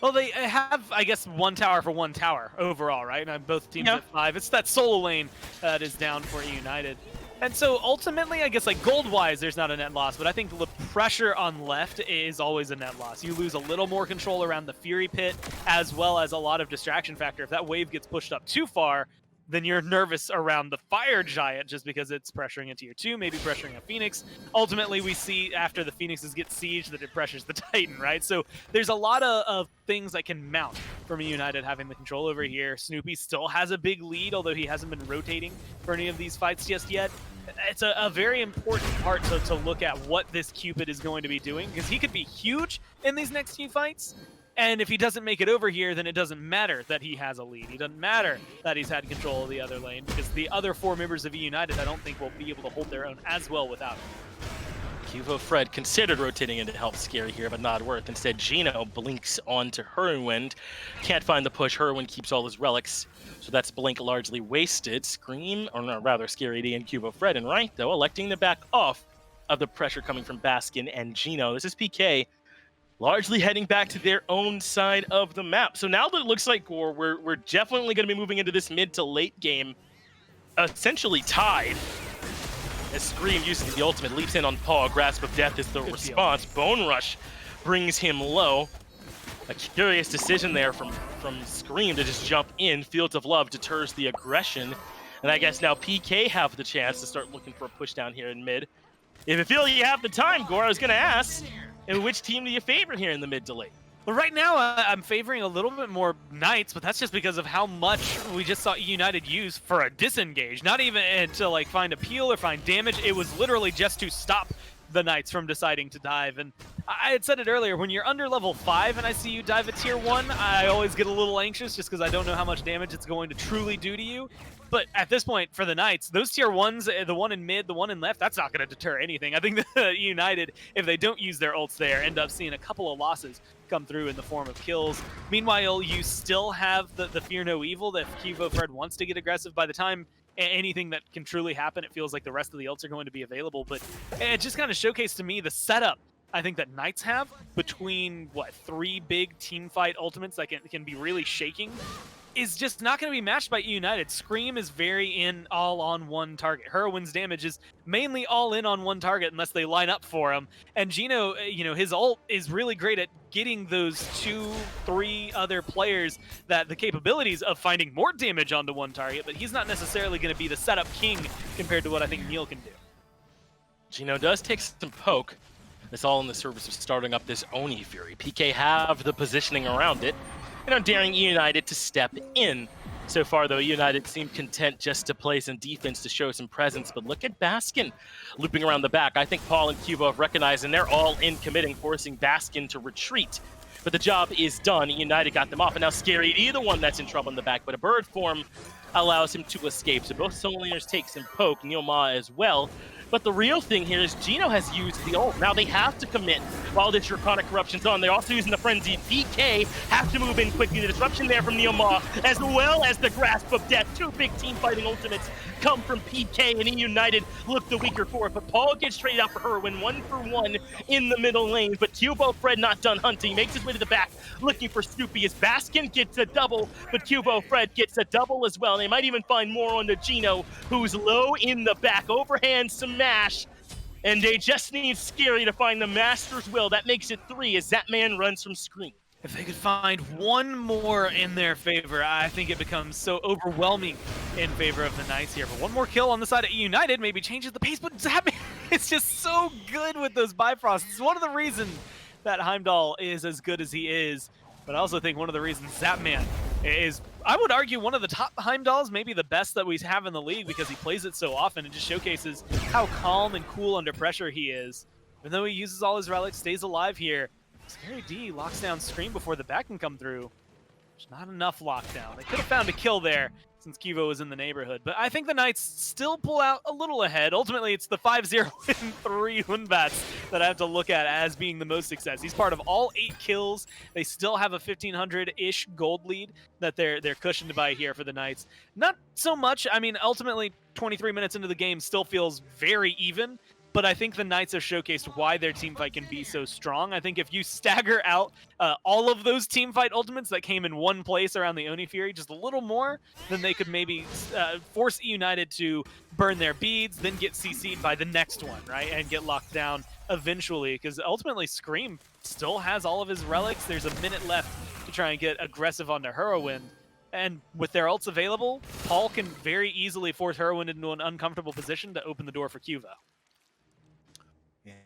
Well, they have, I guess, one tower for one tower overall, right? And both teams at 5. It's that solo lane that is down for eUnited. And so ultimately, I guess, like gold-wise, there's not a net loss, but I think the pressure on left is always a net loss. You lose a little more control around the Fury pit, as well as a lot of distraction factor. If that wave gets pushed up too far, then you're nervous around the Fire Giant just because it's pressuring a tier 2, maybe pressuring a Phoenix. Ultimately, we see after the Phoenixes get sieged that it pressures the Titan, right? So there's a lot of things that can mount from eUnited having the control over here. Snoopy still has a big lead, although he hasn't been rotating for any of these fights just yet. It's a very important part to look at what this Cupid is going to be doing, because he could be huge in these next few fights, And if he doesn't make it over here, then it doesn't matter that he has a lead. It doesn't matter that he's had control of the other lane, because the other 4 members of eUnited, I don't think will be able to hold their own as well without him. Cuvo Fred considered rotating in to help Scary here, but not worth. Instead, Gino blinks onto Hurwind. Can't find the push. Hurwind keeps all his relics, so that's blink largely wasted. Scream, or no, rather Scary D and Cuvo Fred, and right, though, electing to back off of the pressure coming from Baskin and Gino. This is PK largely heading back to their own side of the map. So now that it looks like, Gore, we're definitely going to be moving into this mid to late game essentially tied. As Scream uses the ultimate, leaps in on Paul. Grasp of Death is the response. Bone Rush brings him low. A curious decision there from Scream to just jump in. Fields of Love deters the aggression. And I guess now PK have the chance to start looking for a push down here in mid. If you feel you have the time, Gore, I was going to ask, and which team do you favor here in the mid to late? Well, right now, I'm favoring a little bit more Knights, but that's just because of how much we just saw eUnited use for a disengage. Not even to like find a peel or find damage. It was literally just to stop the Knights from deciding to dive. And I had said it earlier, when you're under level 5 and I see you dive a tier 1, I always get a little anxious just because I don't know how much damage it's going to truly do to you. But at this point, for the Knights, those tier 1s, the one in mid, the one in left, that's not going to deter anything. I think the eUnited, if they don't use their ults there, end up seeing a couple of losses come through in the form of kills. Meanwhile, you still have the Fear No Evil that if Cuvo Fred wants to get aggressive. By the time anything that can truly happen, it feels like the rest of the ults are going to be available. But it just kind of showcased to me the setup I think that Knights have between, what, 3 big team fight ultimates that can be really shaking, is just not going to be matched by eUnited. Scream is very in all on one target. Hurwind's damage is mainly all in on one target unless they line up for him. And Gino, his ult is really great at getting those 2-3 other players that the capabilities of finding more damage onto one target, but he's not necessarily going to be the setup king compared to what I think Neil can do. Gino does take some poke. It's all in the service of starting up this Oni Fury. PK have the positioning around it, daring eUnited to step in. So far, though, eUnited seemed content just to play some defense to show some presence. But look at Baskin looping around the back. I think Paul and Cuvo have recognized, and they're all in committing, forcing Baskin to retreat. But the job is done. eUnited got them off, and now Scary D, the one that's in trouble in the back. But a bird form allows him to escape. So both solo laners take some poke, Neil Ma as well. But the real thing here is Gino has used the ult. Now they have to commit while this Draconic Corruption's on. They're also using the Frenzy. PK have to move in quickly. The disruption there from Neil Ma, as well as the Grasp of Death. 2 big team fighting ultimates come from PK, and eUnited look the weaker for it. But Paul gets traded out for Hurwin, 1-for-1 in the middle lane. But Cuvo Fred not done hunting. Makes his way to the back, looking for Snoopy as Baskin gets a double, but Cuvo Fred gets a double as well. They might even find more on the Gino, who's low in the back. Overhand smash, and they just need Scary to find the Master's Will. That makes it 3 as that man runs from Scream. If they could find one more in their favor, I think it becomes so overwhelming in favor of the Knights here. But one more kill on the side of eUnited maybe changes the pace, but Zapman is just so good with those Bifrosts. It's one of the reasons that Heimdall is as good as he is, but I also think one of the reasons Zapman is, I would argue, one of the top Heimdalls, maybe the best that we have in the league, because he plays it so often. It just showcases how calm and cool under pressure he is. Even though he uses all his relics, stays alive here. Scary D locks down Scream before the back can come through. There's not enough lockdown. They could have found a kill there since Cuvo was in the neighborhood. But I think the Knights still pull out a little ahead. Ultimately, it's the 5-0 and 3 Hunbats that I have to look at as being the most success. He's part of all 8 kills. They still have a 1,500-ish gold lead that they're cushioned by here for the Knights. Not so much. I mean, ultimately, 23 minutes into the game still feels very even. But I think the Knights have showcased why their teamfight can be so strong. I think if you stagger out all of those teamfight ultimates that came in one place around the Oni Fury just a little more, then they could maybe force eUnited to burn their beads, then get CC'd by the next one, right? And get locked down eventually, because ultimately Scream still has all of his relics. There's a minute left to try and get aggressive onto Hurwind. And with their ults available, Paul can very easily force Hurwind into an uncomfortable position to open the door for Cuvo.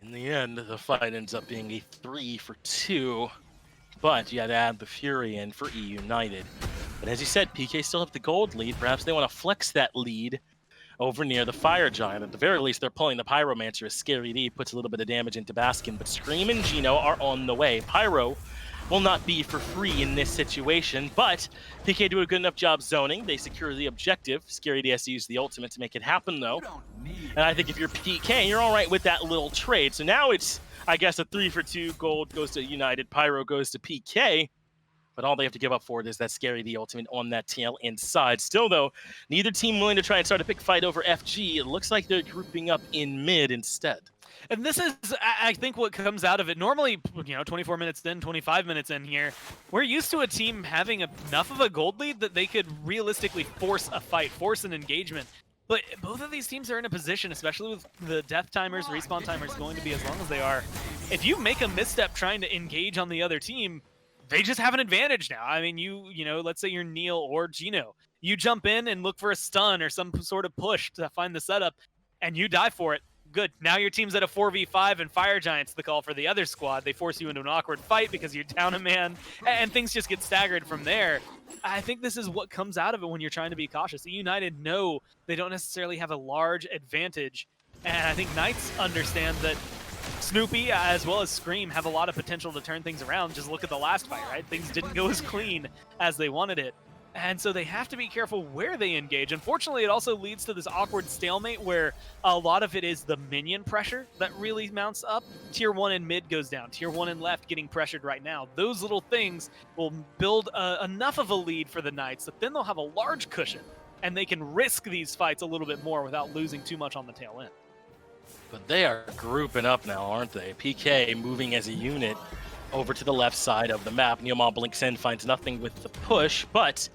In the end, the fight ends up being a 3-for-2, but you had to add the Fury in for eUnited. But as you said, PK still have the gold lead. Perhaps they want to flex that lead over near the Fire Giant. At the very least, they're pulling the Pyromancer as Scary D puts a little bit of damage into Baskin, but Scream and Gino are on the way. Pyro will not be for free in this situation, but PK do a good enough job zoning. They secure the objective. Scary D has to use the ultimate to make it happen, though. And I think if you're PK, you're all right with that little trade. So now it's, I guess, a 3-for-2. Gold goes to United, Pyro goes to PK. But all they have to give up for it is that Scary D ultimate on that tail inside. Still, though, neither team willing to try and start a big fight over FG. It looks like they're grouping up in mid instead. And this is, I think, what comes out of it. Normally, 24 minutes in, 25 minutes in here, we're used to a team having enough of a gold lead that they could realistically force a fight, force an engagement. But both of these teams are in a position, especially with the death timers, respawn timers going to be as long as they are. If you make a misstep trying to engage on the other team, they just have an advantage now. I mean, let's say you're Neil or Gino. You jump in and look for a stun or some sort of push to find the setup, and you die for it. Good. Now your team's at a 4v5 and Fire Giant's the call for the other squad. They force you into an awkward fight because you're down a man, and things just get staggered from there. I think this is what comes out of it when you're trying to be cautious. eUnited know they don't necessarily have a large advantage, and I think Knights understand that Snoopy as well as Scream have a lot of potential to turn things around. Just look at the last fight, right? Things didn't go as clean as they wanted it. And so they have to be careful where they engage. Unfortunately, it also leads to this awkward stalemate where a lot of it is the minion pressure that really mounts up. Tier 1 in mid goes down. Tier 1 in left getting pressured right now. Those little things will build enough of a lead for the Knights that then they'll have a large cushion and they can risk these fights a little bit more without losing too much on the tail end. But they are grouping up now, aren't they? PK moving as a unit over to the left side of the map. Neomon blinks in, finds nothing with the push, but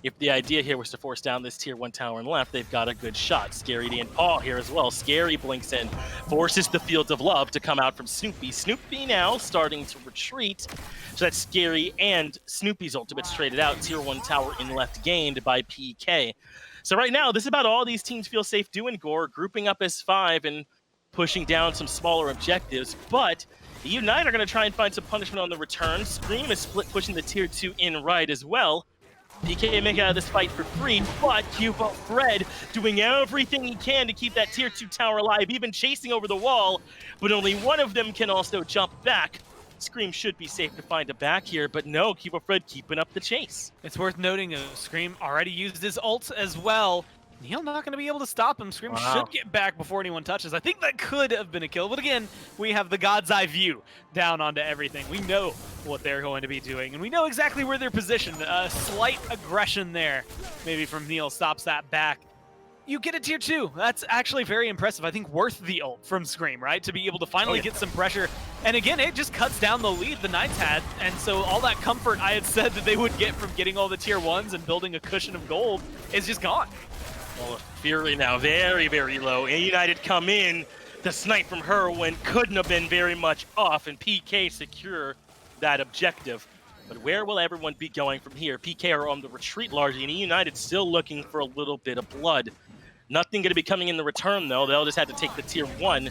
if the idea here was to force down this tier 1 tower and left, they've got a good shot. Scary D and Paul here as well. Scary blinks in, forces the Fields of Love to come out from Snoopy. Snoopy now starting to retreat, so that's Scary and Snoopy's ultimates traded out. Tier 1 tower in left gained by PK. So right now, this is about all these teams feel safe doing, Gore, grouping up as 5 and pushing down some smaller objectives, but eUnited are going to try and find some punishment on the return. Scream is split pushing the tier 2 in right as well. PK making out of this fight for free, but Cuba Fred doing everything he can to keep that tier 2 tower alive, even chasing over the wall, but only one of them can also jump back. Scream should be safe to find a back here, but no, Cuba Fred keeping up the chase. It's worth noting Scream already used his ult as well. Neil not going to be able to stop him. Scream should get back before anyone touches. I think that could have been a kill, but again, we have the God's Eye view down onto everything. We know what they're going to be doing, and we know exactly where they're positioned. A slight aggression there, maybe from Neil, stops that back. You get a tier 2. That's actually very impressive. I think worth the ult from Scream, right? To be able to finally get some pressure. And again, it just cuts down the lead the Knights had. And so all that comfort I had said that they would get from getting all the tier 1s and building a cushion of gold is just gone. Well, Fury now very, very low. eUnited come in to snipe from her when couldn't have been very much off, and PK secure that objective. But where will everyone be going from here? PK are on the retreat largely, and eUnited still looking for a little bit of blood. Nothing going to be coming in the return, though. They'll just have to take the tier 1,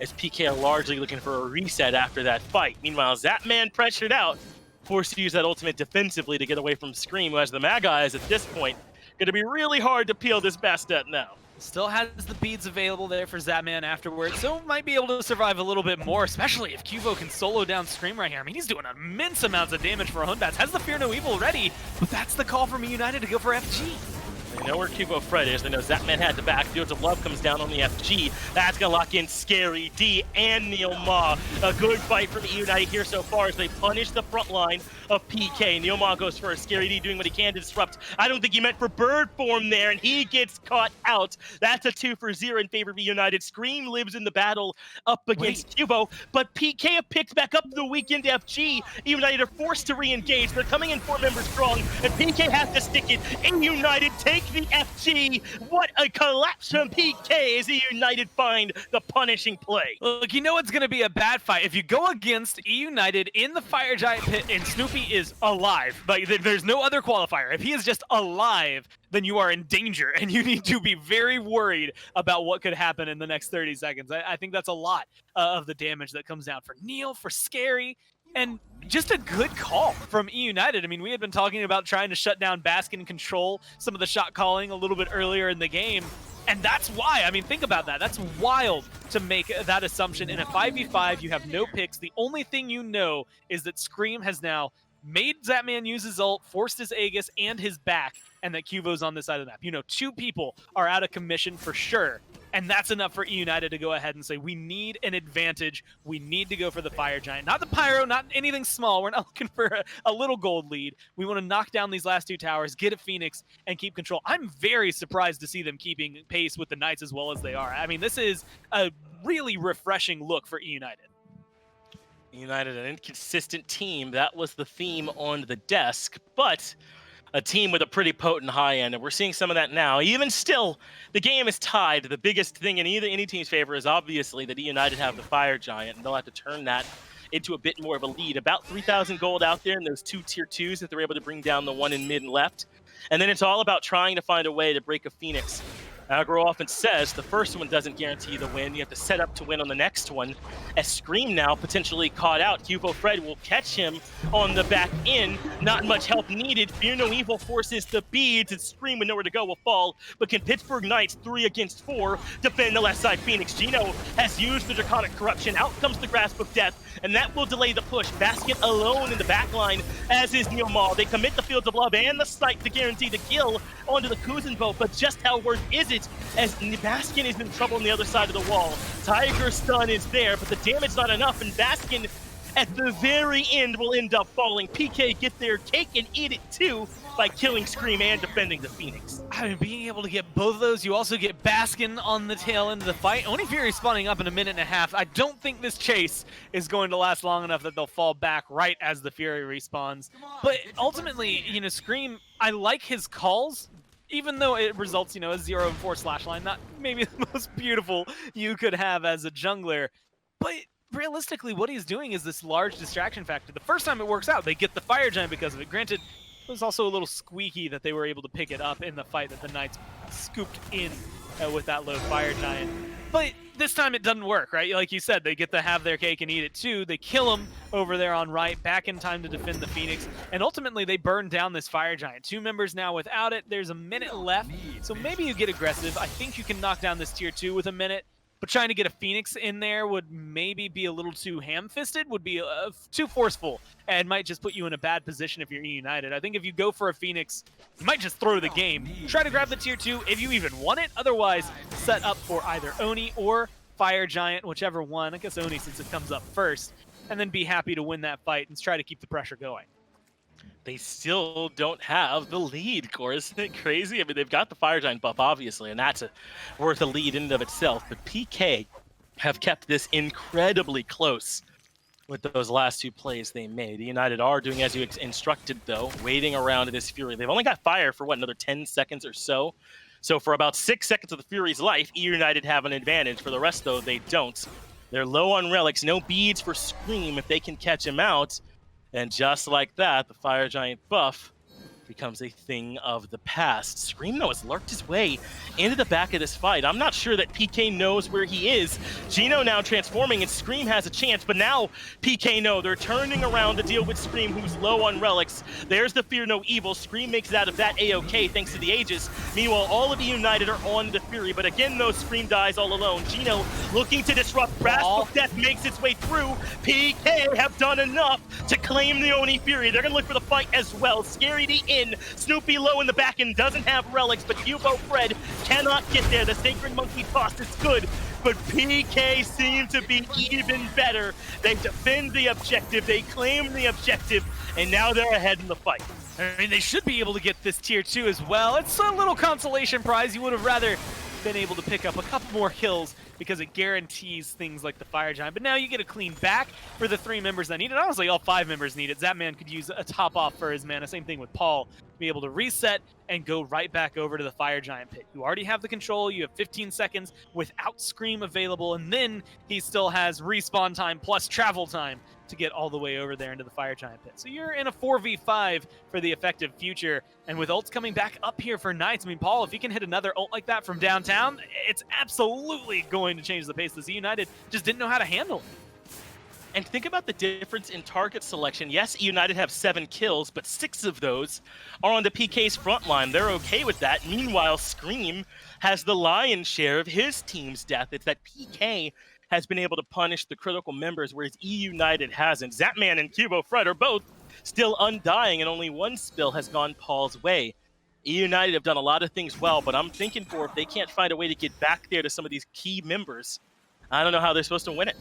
as PK are largely looking for a reset after that fight. Meanwhile, Zapman pressured out, forced to use that ultimate defensively to get away from Scream, who has the Magi Eyes at this point. Going to be really hard to peel this Bastet now. Still has the beads available there for Zapman afterwards, so might be able to survive a little bit more, especially if Cuvo can solo down Scream right here. I mean, he's doing immense amounts of damage for Hunbats. Has the Fear No Evil ready, but that's the call from eUnited to go for FG. They know where Cubo Fred is. They know Zapman had the back. Fields of Love comes down on the FG. That's going to lock in Scary D and Neil Ma. A good fight from eUnited here so far as they punish the front line of PK. Neil Ma goes first. Scary D doing what he can to disrupt. I don't think he meant for bird form there, and he gets caught out. That's a 2-for-0 in favor of eUnited. Scream lives in the battle up against Cubo, but PK have picked back up the weekend FG. eUnited are forced to re-engage. They're coming in 4 members strong, and PK has to stick it. eUnited take the FG. What a collapse from PK as eUnited find the punishing play. Look, you know it's going to be a bad fight. If you go against eUnited in the Fire Giant pit and Snoopy is alive, like there's no other qualifier. If he is just alive, then you are in danger and you need to be very worried about what could happen in the next 30 seconds. I think that's a lot of the damage that comes down for Neil, for Scary, and just a good call from eUnited. I mean, we had been talking about trying to shut down Baskin and control some of the shot calling a little bit earlier in the game. And that's why, I mean, think about that. That's wild to make that assumption. In a 5v5, you have no picks. The only thing you know is that Scream has now made Zapman use his ult, forced his Aegis and his back, and that Cuvo's on this side of the map. You know, 2 people are out of commission for sure. And that's enough for eUnited to go ahead and say, we need an advantage. We need to go for the Fire Giant. Not the Pyro, not anything small. We're not looking for a little gold lead. We want to knock down these last 2 towers, get a Phoenix, and keep control. I'm very surprised to see them keeping pace with the Knights as well as they are. I mean, this is a really refreshing look for eUnited. United, an inconsistent team. That was the theme on the desk, but a team with a pretty potent high end, and we're seeing some of that now. Even still, the game is tied. The biggest thing in any team's favor is obviously that eUnited have the Fire Giant, and they'll have to turn that into a bit more of a lead. About 3,000 gold out there in those 2 tier 2s that they're able to bring down the one in mid and left. And then it's all about trying to find a way to break a Phoenix. Aggro often says the first one doesn't guarantee the win. You have to set up to win on the next one. As Scream now potentially caught out, Cuvo Fred will catch him on the back end. Not much help needed. Fear No Evil forces the beads, and Scream with nowhere to go will fall. But can Pittsburgh Knights 3 against 4 defend the left side Phoenix? Gino has used the Draconic Corruption. Out comes the Grasp of Death, and that will delay the push. Baskin alone in the back line, as is Neil Maul. They commit the Fields of Love and the Smite to guarantee the kill onto the Kuzenbo, but just how worth is it as Baskin is in trouble on the other side of the wall? Tiger Stun is there, but the damage not enough, and Baskin at the very end will end up falling. PK get their cake and eat it too by killing Scream and defending the Phoenix. I mean, being able to get both of those, you also get Baskin on the tail end of the fight. Oni Fury spawning up in a minute and a half. I don't think this chase is going to last long enough that they'll fall back right as the Fury respawns. But ultimately, you know, Scream, I like his calls, even though it results, you know, a 0 and 4 slash line. Not maybe the most beautiful you could have as a jungler, but realistically, what he's doing is this large distraction factor. The first time it works out, they get the Fire Giant because of it. Granted, it was also a little squeaky that they were able to pick it up in the fight that the Knights scooped in with that low Fire Giant. But this time it doesn't work, right? Like you said, they get to have their cake and eat it too. They kill him over there on right, back in time to defend the Phoenix, and ultimately they burn down this Fire Giant. 2 members now without it. There's a minute left, so maybe you get aggressive. I think you can knock down this tier 2 with a minute. But trying to get a Phoenix in there would maybe be a little too ham-fisted, would be too forceful, and might just put you in a bad position if you're eUnited. I think if you go for a Phoenix, you might just throw the game. Try to grab the tier 2 if you even want it. Otherwise, set up for either Oni or Fire Giant, whichever one. I guess Oni since it comes up first. And then be happy to win that fight and try to keep the pressure going. They still don't have the lead, Core. Isn't it crazy? I mean, they've got the Fire Giant buff, obviously, and that's worth a lead in and of itself. But PK have kept this incredibly close with those last 2 plays they made. United are doing as you instructed, though, waiting around this Fury. They've only got fire for, what, another 10 seconds or so? So for about 6 seconds of the Fury's life, eUnited have an advantage. For the rest, though, they don't. They're low on relics, no beads for Scream if they can catch him out. And just like that, the Fire Giant buff becomes a thing of the past. Scream, though, has lurked his way into the back of this fight. I'm not sure that PK knows where he is. Gino now transforming, and Scream has a chance, but now PK know. They're turning around to deal with Scream, who's low on relics. There's the Fear No Evil. Scream makes it out of that A-OK thanks to the Aegis. Meanwhile, all of eUnited are on the Fury, but again, though, Scream dies all alone. Gino looking to disrupt. Grasp of Death makes its way through. PK have done enough to claim the Oni Fury. They're going to look for the fight as well. Scary to in. Snoopy low in the back end doesn't have relics, but Cuvo Fred cannot get there. The Sacred Monkey toss is good, but PK seem to be even better. They defend the objective, they claim the objective, and now they're ahead in the fight. I mean, they should be able to get this tier 2 as well. It's a little consolation prize. You would have rather been able to pick up a couple more kills because it guarantees things like the Fire Giant. But now you get a clean back for the 3 members that need it. Honestly, all 5 members need it. Zapman could use a top off for his mana. Same thing with Paul. Be able to reset and go right back over to the Fire Giant pit. You already have the control. You have 15 seconds without Scream available. And then he still has respawn time plus travel time to get all the way over there into the Fire Giant pit. So you're in a 4v5 for the effective future. And with ults coming back up here for Knights, I mean, Paul, if you can hit another ult like that from downtown, it's absolutely going to change the pace. The United just didn't know how to handle it. And think about the difference in target selection. Yes, United have 7 kills, but 6 of those are on the PK's front line. They're okay with that. Meanwhile, Scream has the lion's share of his team's death. It's that PK has been able to punish the critical members, whereas eUnited hasn't. Zapman and Cuvo Fred are both still undying, and only one spill has gone Paul's way. eUnited have done a lot of things well, but I'm thinking for if they can't find a way to get back there to some of these key members, I don't know how they're supposed to win it.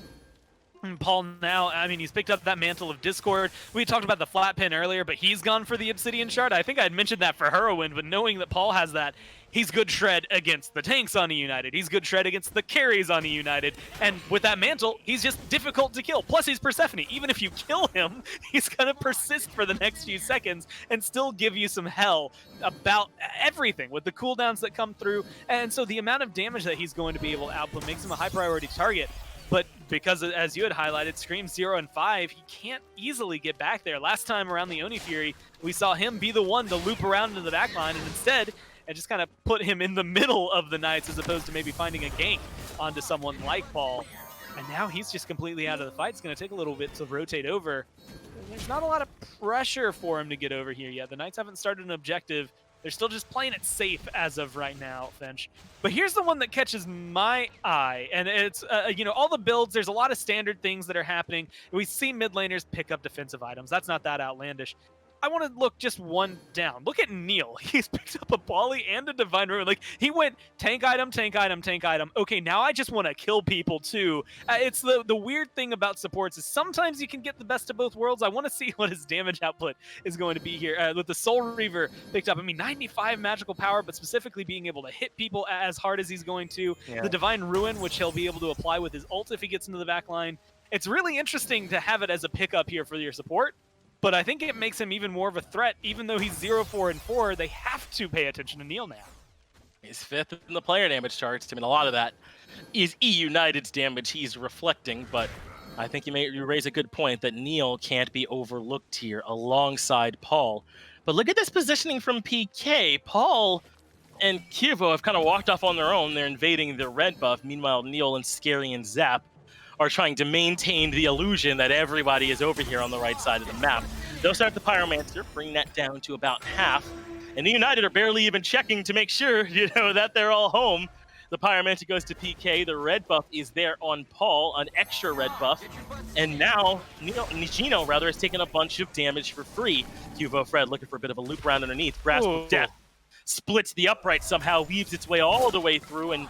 And Paul now, I mean, he's picked up that Mantle of Discord. We talked about the flat pin earlier, but he's gone for the Obsidian Shard. I think I had mentioned that for Heroin, but knowing that Paul has that, he's good shred against the tanks on eUnited. He's good shred against the carries on eUnited. And with that Mantle, he's just difficult to kill. Plus, he's Persephone. Even if you kill him, he's going to persist for the next few seconds and still give you some hell about everything with the cooldowns that come through. And so the amount of damage that he's going to be able to output makes him a high priority target. But because, as you had highlighted, Scream 0 and 5, he can't easily get back there. Last time around the Oni Fury, we saw him be the one to loop around into the backline, and instead, it just kind of put him in the middle of the Knights as opposed to maybe finding a gank onto someone like Paul. And now he's just completely out of the fight. It's going to take a little bit to rotate over. There's not a lot of pressure for him to get over here yet. The Knights haven't started an objective. They're still just playing it safe as of right now, Finch. But here's the one that catches my eye, and it's, you know, all the builds, there's a lot of standard things that are happening. We see mid laners pick up defensive items. That's not that outlandish. I want to look just one down. Look at Neil. He's picked up a Poly and a Divine Ruin. Like, he went tank item, tank item, tank item. Okay, now I just want to kill people too. It's the weird thing about supports is sometimes you can get the best of both worlds. I want to see what his damage output is going to be here. With the Soul Reaver picked up, I mean, 95 magical power, but specifically being able to hit people as hard as he's going to. Yeah. The Divine Ruin, which he'll be able to apply with his ult if he gets into the back line. It's really interesting to have it as a pickup here for your support. But I think it makes him even more of a threat. Even though he's 0-4-4, they have to pay attention to Neil now. He's 5th in the player damage charts. I mean, a lot of that is eUnited's damage he's reflecting, but I think you raise a good point that Neil can't be overlooked here alongside Paul. But look at this positioning from PK. Paul and Kirvo have kind of walked off on their own. They're invading the red buff. Meanwhile, Neil and Scary and Zap are trying to maintain the illusion that everybody is over here on the right side of the map. They'll start the Pyromancer, bring that down to about half, and the United are barely even checking to make sure, you know, that they're all home. The Pyromancer goes to PK, the red buff is there on Paul, an extra red buff, and now Gino has taken a bunch of damage for free. Cuvo Fred looking for a bit of a loop around underneath. Grasp of Death splits the upright somehow, weaves its way all the way through, and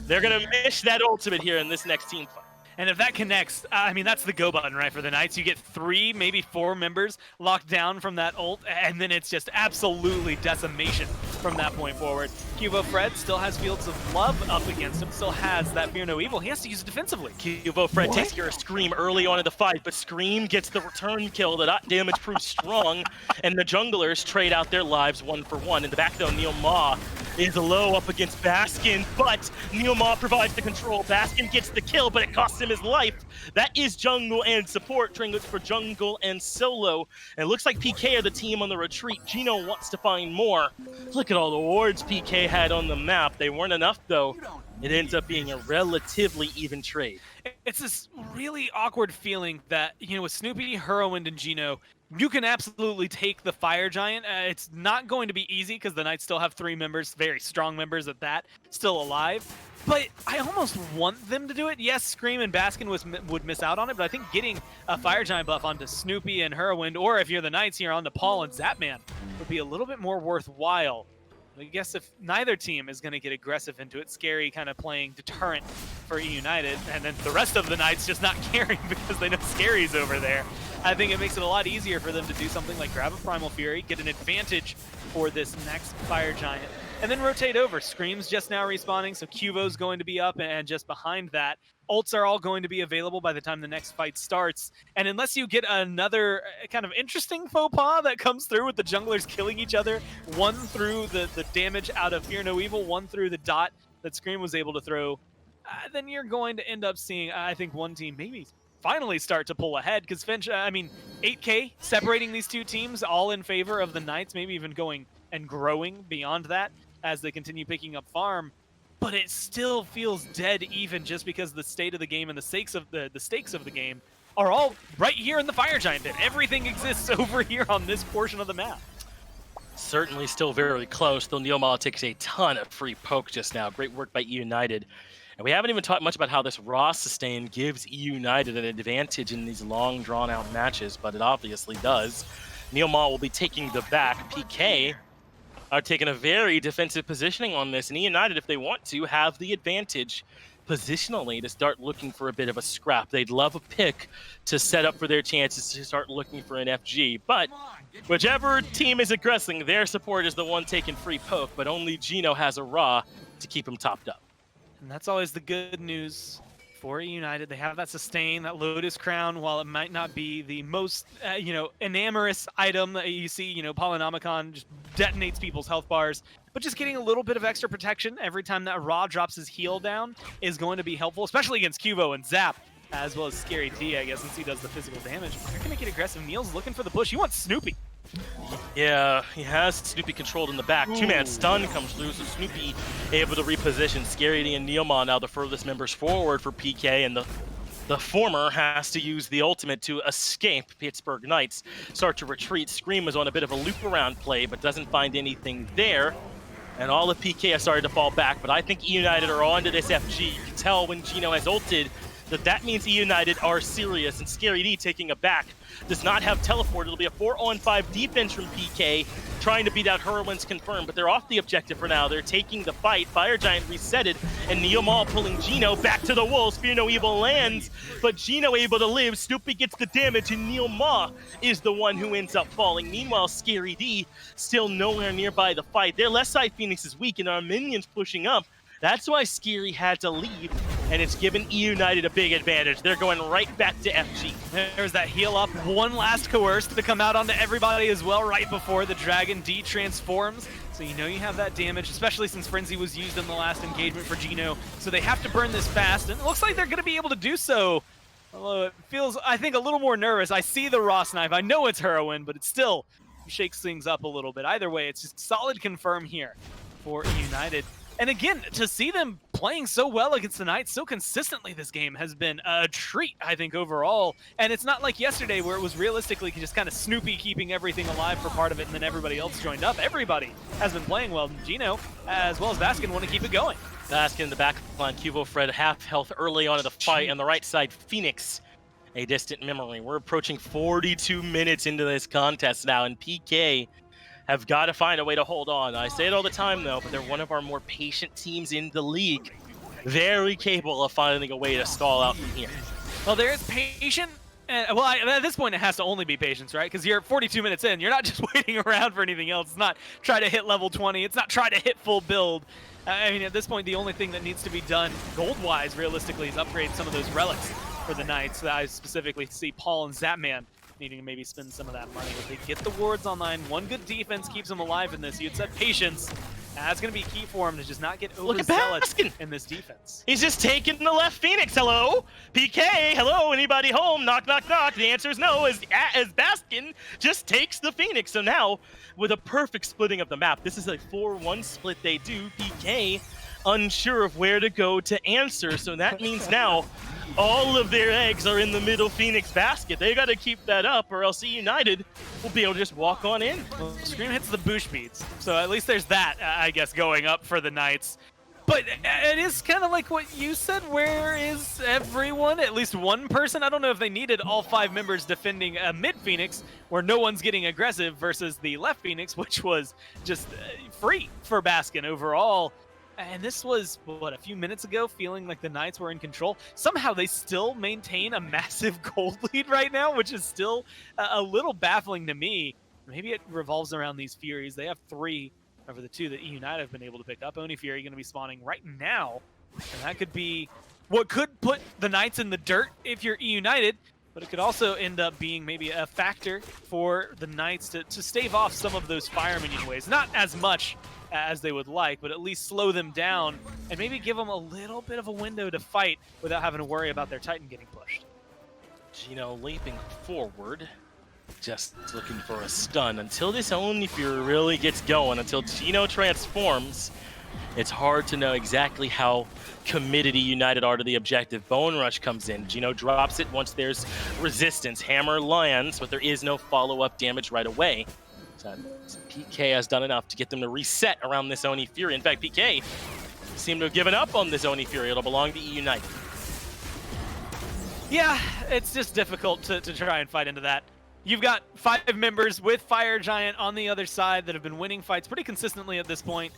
they're going to miss that ultimate here in this next team fight. And if that connects, I mean, that's the go button, right, for the Knights. You get 3, maybe 4 members locked down from that ult, and then it's just absolutely decimation from that point forward. Cuvo Fred still has Fields of Love up against him, still has that Fear No Evil. He has to use it defensively. Cuvo Fred takes care of Scream early on in the fight, but Scream gets the return kill. The damage proves strong, and the junglers trade out their lives 1 for 1. In the back, though, Neil Ma is low up against Baskin, but Neil Ma provides the control. Baskin gets the kill, but it costs him his life. That is jungle and support, trying for jungle and solo. And it looks like PK are the team on the retreat. Gino wants to find more. Look at all the wards PK had on the map. They weren't enough, though. It ends up being a relatively even trade. It's this really awkward feeling that, you know, with Snoopy, Heroin, and Gino, you can absolutely take the Fire Giant. It's not going to be easy because the Knights still have 3 members, very strong members at that, still alive. But I almost want them to do it. Yes, Scream and Baskin would miss out on it, but I think getting a Fire Giant buff onto Snoopy and Heroin, or if you're the Knights here, onto Paul and Zapman, would be a little bit more worthwhile. I guess if neither team is going to get aggressive into it, Scary kind of playing deterrent for eUnited, and then the rest of the Knights just not caring because they know Scary's over there. I think it makes it a lot easier for them to do something like grab a Primal Fury, get an advantage for this next Fire Giant, and then rotate over. Scream's just now respawning, so Cuvo's going to be up, and just behind that, ults are all going to be available by the time the next fight starts. And unless you get another kind of interesting faux pas that comes through with the junglers killing each other, one through the damage out of Fear No Evil, one through the dot that Scream was able to throw, then you're going to end up seeing, I think, one team maybe finally start to pull ahead, because Finch, I mean, 8K separating these two teams, all in favor of the Knights, maybe even going and growing beyond that as they continue picking up farm. But it still feels dead even just because the state of the game and the stakes of the game are all right here in the Fire Giant pit. Everything exists over here on this portion of the map. Certainly still very close, though Neil Ma takes a ton of free poke just now. Great work by eUnited. And we haven't even talked much about how this raw sustain gives eUnited an advantage in these long, drawn-out matches, but it obviously does. Neomall will be taking the back. PK are taking a very defensive positioning on this, and eUnited, if they want to, have the advantage positionally to start looking for a bit of a scrap. They'd love a pick to set up for their chances to start looking for an FG, but whichever team is aggressing, their support is the one taking free poke, but only Gino has a raw to keep him topped up. And that's always the good news for eUnited. They have that sustain, that Lotus Crown, while it might not be the most, enamorous item that you see, Polynomicon just detonates people's health bars, but just getting a little bit of extra protection every time that Raw drops his heal down is going to be helpful, especially against Cuvo and Zap, as well as Scary D, I guess, since he does the physical damage. They're going to get aggressive. Neil's looking for the push. He wants Snoopy. Yeah, he has Snoopy controlled in the back. Two-man stun comes through, so Snoopy able to reposition. Scary D and Neomon now the furthest members forward for PK, and the former has to use the ultimate to escape. Pittsburgh Knights start to retreat. Scream is on a bit of a loop-around play, but doesn't find anything there. And all of PK has started to fall back, but I think eUnited are onto this FG. You can tell when Gino has ulted that means eUnited are serious, and Scary D taking a back does not have teleport. It'll be a 4-on-5 defense from PK, trying to beat out Heroine's confirmed, but they're off the objective for now. They're taking the fight. Fire Giant resetted, and Neomall pulling Gino back to the wolves. Fear No Evil lands, but Gino able to live. Snoopy gets the damage, and Neomall is the one who ends up falling. Meanwhile, Scary D still nowhere nearby the fight. Their left side Phoenix is weak, and our minions pushing up. That's why Scary had to leave, and it's given eUnited a big advantage. They're going right back to FG. There's that heal up. One last coerce to come out onto everybody as well right before the Dragon D transforms. So you know you have that damage, especially since Frenzy was used in the last engagement for Gino. So they have to burn this fast, and it looks like they're going to be able to do so. Although it feels, I think, a little more nervous. I see the Ross knife. I know it's Heroine, but it still shakes things up a little bit. Either way, it's just solid confirm here for eUnited. And again, to see them playing so well against the Knights so consistently this game has been a treat, I think, overall. And it's not like yesterday where it was realistically just kind of Snoopy keeping everything alive for part of it and then everybody else joined up. Everybody has been playing well. Gino, as well as Baskin, want to keep it going. Baskin in the back line, Cuvo Fred half health early on in the fight. On the right side, Phoenix, a distant memory. We're approaching 42 minutes into this contest now, and PK have got to find a way to hold on. I say it all the time, though, but they're one of our more patient teams in the league. Very capable of finding a way to stall out from here. Well, there is patient. At this point, it has to only be patience, right? Because you're 42 minutes in. You're not just waiting around for anything else. It's not try to hit level 20. It's not try to hit full build. I mean, at this point, the only thing that needs to be done gold-wise, realistically, is upgrade some of those relics for the Knights. I specifically see Paul and Zapman needing to maybe spend some of that money. If they get the wards online, one good defense keeps them alive in this. You had said patience. That's going to be key for him to just not get overzealous in this defense. He's just taking the left Phoenix. Hello? PK, hello? Anybody home? Knock, knock, knock. The answer is no, as Baskin just takes the Phoenix. So now, with a perfect splitting of the map, this is a 4-1 split they do. PK unsure of where to go to answer, so that means now all of their eggs are in the middle Phoenix basket. They got to keep that up, or else eUnited will be able to just walk on in. Well, Scream hits the boosh beats, so at least there's that, I guess, going up for the Knights. But it is kind of like what you said, where is everyone? At least one person? I don't know if they needed all 5 members defending a mid-Phoenix, where no one's getting aggressive, versus the left Phoenix, which was just free for Baskin overall. And this was, what, a few minutes ago, feeling like the Knights were in control. Somehow they still maintain a massive gold lead right now, which is still a little baffling to me. Maybe it revolves around these Furies. They have 3 over the 2 that eUnited have been able to pick up. Oni Fury going to be spawning right now. And that could be what could put the Knights in the dirt if you're eUnited. But it could also end up being maybe a factor for the Knights to stave off some of those fire minion waves. Not as much as they would like, but at least slow them down and maybe give them a little bit of a window to fight without having to worry about their Titan getting pushed. Gino leaping forward, just looking for a stun. Until this Oni Fury really gets going, until Gino transforms, it's hard to know exactly how committed eUnited are to the objective. Bone Rush comes in. Gino drops it once there's resistance. Hammer lands, but there is no follow-up damage right away. So PK has done enough to get them to reset around this Oni Fury. In fact, PK seem to have given up on this Oni Fury. It'll belong to eUnited. Yeah, it's just difficult to try and fight into that. You've got 5 members with Fire Giant on the other side that have been winning fights pretty consistently at this point.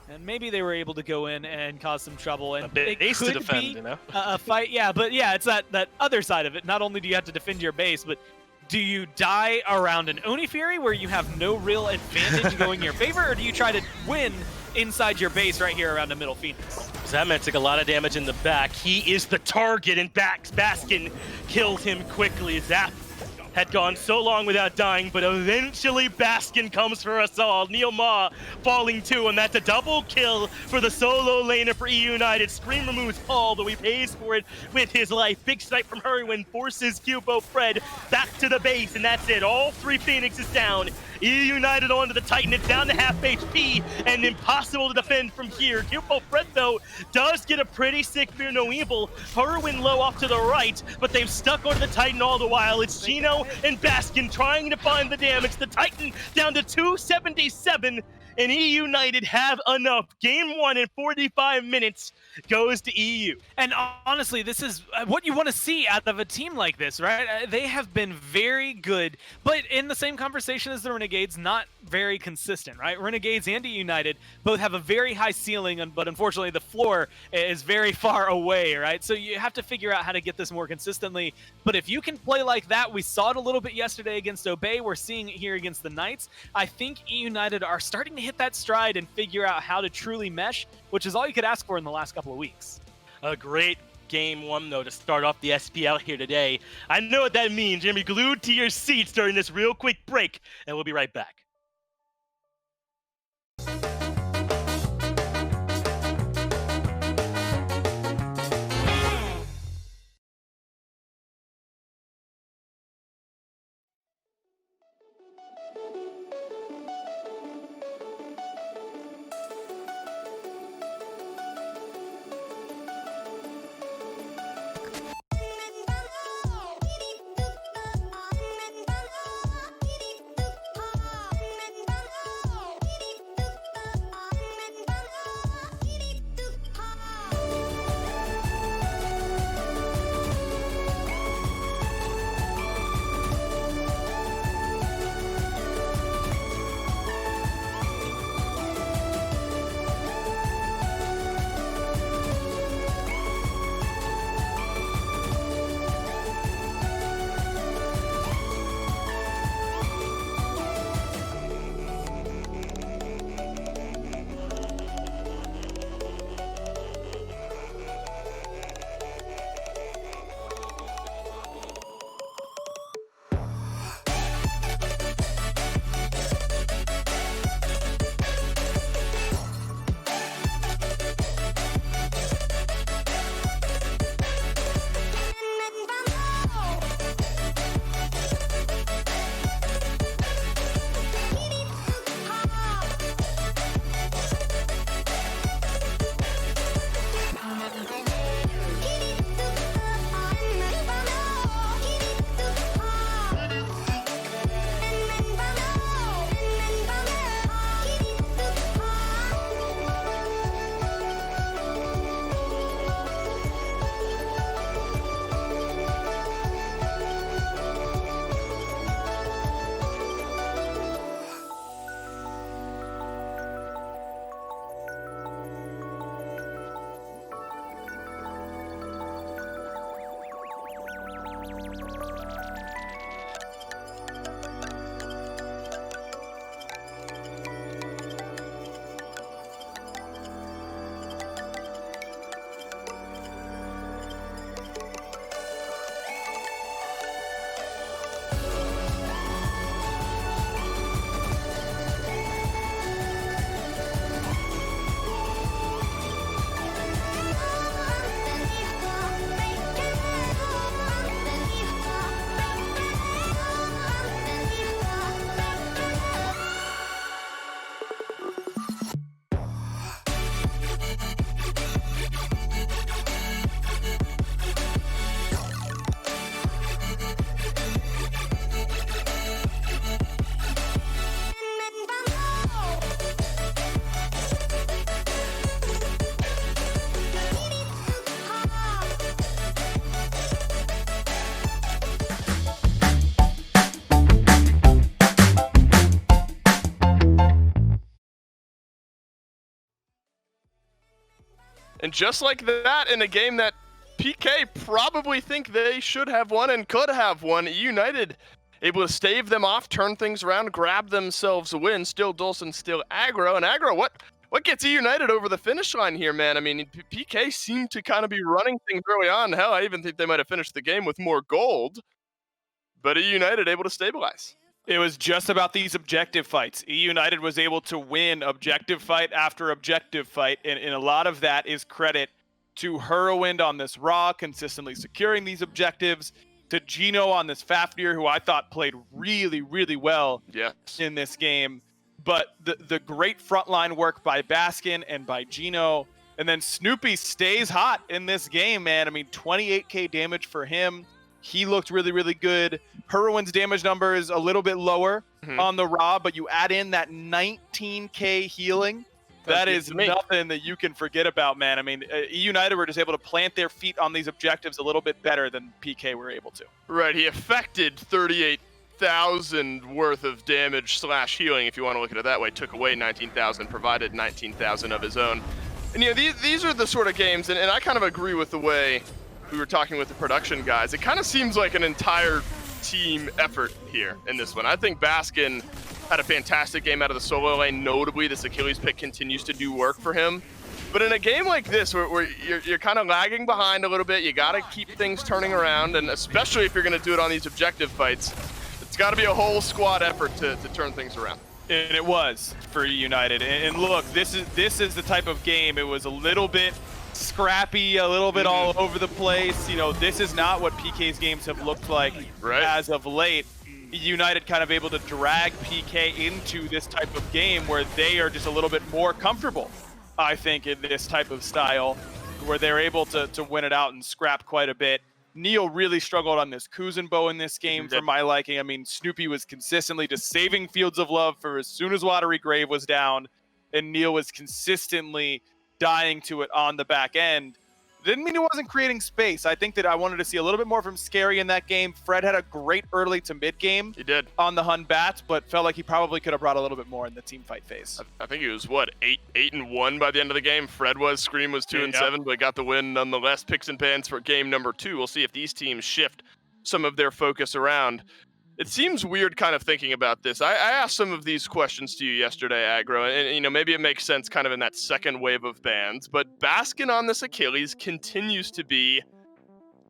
And maybe they were able to go in and cause some trouble. And A bit it to could defend, be you know? a fight. Yeah, but yeah, it's that other side of it. Not only do you have to defend your base, but do you die around an Oni Fury where you have no real advantage going in your favor, or do you try to win inside your base right here around a middle Phoenix? Zadman took a lot of damage in the back. He is the target, and Baskin kills him quickly. Zap had gone so long without dying, but eventually Baskin comes for us all. Neil Ma falling too, and that's a double kill for the solo laner for eUnited. Scream removes Paul, though he pays for it with his life. Big snipe from Hurrywin forces Cubo Fred back to the base, and that's it. All 3 Phoenixes down. eUnited onto the Titan. It's down to half HP, and impossible to defend from here. Cubo Fred, though, does get a pretty sick Fear No Evil. Hurrywin low off to the right, but they've stuck onto the Titan all the while. It's Gino and Baskin trying to find the damage. The Titan down to 277, and eUnited have enough. Game 1 in 45 minutes goes to EU. And honestly, this is what you want to see out of a team like this, right? They have been very good, but in the same conversation as the Renegades, not very consistent, right? Renegades and eUnited both have a very high ceiling, but unfortunately the floor is very far away, right? So you have to figure out how to get this more consistently. But if you can play like that, we saw it a little bit yesterday against Obey, we're seeing it here against the Knights. I think eUnited are starting to hit that stride and figure out how to truly mesh, which is all you could ask for in the last couple of weeks. A great game 1, though, to start off the SPL here today. I know what that means. You're going to be glued to your seats during this real quick break, and we'll be right back. And just like that, in a game that PK probably think they should have won and could have won, eUnited able to stave them off, turn things around, grab themselves a win. Still Dulcin, still Aggro. And Aggro, what gets eUnited over the finish line here, man? I mean, PK seemed to kind of be running things early on. Hell, I even think they might have finished the game with more gold. But eUnited able to stabilize. It was just about these objective fights. eUnited was able to win objective fight after objective fight, and a lot of that is credit to Whirlwind on this Raw, consistently securing these objectives, to Gino on this Fafnir, who I thought played really, really well in this game. But the great frontline work by Baskin and by Gino, and then Snoopy stays hot in this game, man. I mean, 28k damage for him. He looked really, really good. Whirlwind's damage number is a little bit lower on the Raw, but you add in that 19k healing. That is nothing that you can forget about, man. I mean, eUnited were just able to plant their feet on these objectives a little bit better than PK were able to. Right, he affected 38,000 worth of damage / healing, if you want to look at it that way. Took away 19,000, provided 19,000 of his own. And, you know, these are the sort of games, and I kind of agree with the way we were talking with the production guys. It kind of seems like an entire team effort here in this one. I think Baskin had a fantastic game out of the solo lane. Notably, this Achilles pick continues to do work for him. But in a game like this, where you're kind of lagging behind a little bit, you got to keep things turning around, and especially if you're going to do it on these objective fights, it's got to be a whole squad effort to turn things around. And it was for eUnited. And look, this is the type of game. It was a little bit scrappy, a little bit all over the place. You know, this is not what PK's games have looked like as of late. eUnited kind of able to drag PK into this type of game where they are just a little bit more comfortable, I think, in this type of style, where they're able to win it out and scrap quite a bit. Neil really struggled on this Kuzenbo in this game for my liking. I mean, Snoopy was consistently just saving Fields of Love for as soon as Watery Grave was down, and Neil was consistently dying to it on the back end. Didn't mean he wasn't creating space. I think that I wanted to see a little bit more from Scary in that game. Fred had a great early to mid game. He did. On the Hun Bats, but felt like he probably could have brought a little bit more in the team fight phase. I think he was, what, 8-1 by the end of the game? Fred was, Scream was 2-7, but got the win nonetheless. Picks and pans for game number 2. We'll see if these teams shift some of their focus around. It seems weird kind of thinking about this. I asked some of these questions to you yesterday, Aggro, and you know, maybe it makes sense kind of in that second wave of bans, but Baskin on this Achilles continues to be